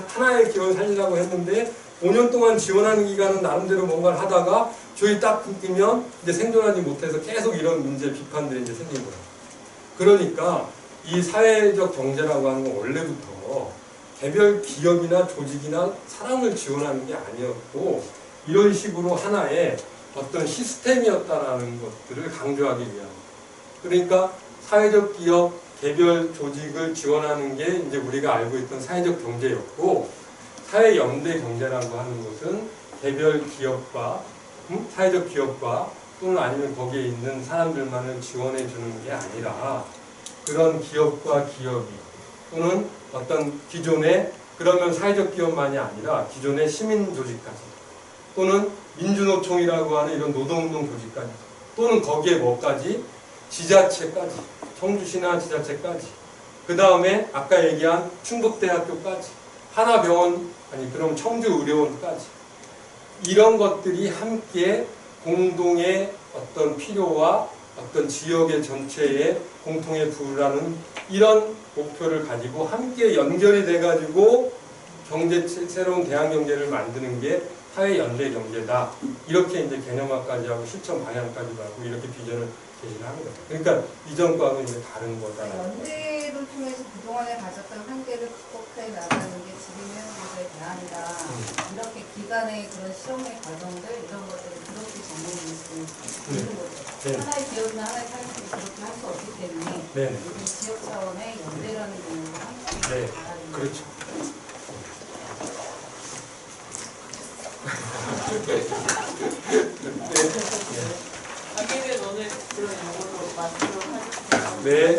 S1: 하나의 기업을 살리려고 했는데 5년 동안 지원하는 기간은 나름대로 뭔가를 하다가 저희 딱 끊기면 이제 생존하지 못해서 계속 이런 문제 비판들이 이제 생긴 거예요. 그러니까 이 사회적 경제라고 하는 건 원래부터 개별 기업이나 조직이나 사람을 지원하는 게 아니었고 이런 식으로 하나의 어떤 시스템이었다라는 것들을 강조하기 위한 그러니까 사회적 기업, 개별 조직을 지원하는 게 이제 우리가 알고 있던 사회적 경제였고 사회 연대 경제라고 하는 것은 개별 기업과 사회적 기업과 또는 아니면 거기에 있는 사람들만을 지원해 주는 게 아니라 그런 기업과 기업이 또는 어떤 기존의 그러면 사회적 기업만이 아니라 기존의 시민 조직까지 또는 민주노총이라고 하는 이런 노동운동 조직까지 또는 거기에 뭐까지 지자체까지 청주신안지자체까지, 그 다음에 아까 얘기한 충북대학교까지, 하나병원, 아니 그럼 청주의료원까지, 이런 것들이 함께 공동의 어떤 필요와 어떤 지역의 전체에 공통의 부라는 이런 목표를 가지고 함께 연결이 돼가지고 새로운 대한 경제를 만드는 게 사회 연대 경제다. 이렇게 이제 개념화까지 하고 실천 방향까지도 하고 이렇게 비전을 제시를 하는 거죠. 그러니까 이전과는 이제 다른 거다.
S6: 연대를 통해서 그동안에 가졌던 한계를 극복해 나가는 게 지금 현재의 대안이다. 이렇게 기간의 그런 실험의 과정들 이런 것들을 그렇게 정리할 수 있는 거죠.
S1: 네.
S6: 하나의 기업이나 하나의 사회들이 그렇게 할 수 없기 때문에
S1: 네.
S6: 요즘 지역 차원의 연대라는 개념을 함께
S1: 네.
S6: 나가는
S1: 그렇죠.
S3: 당연히 오늘 그런 용어로 만들도록 하겠습니다.
S1: 네.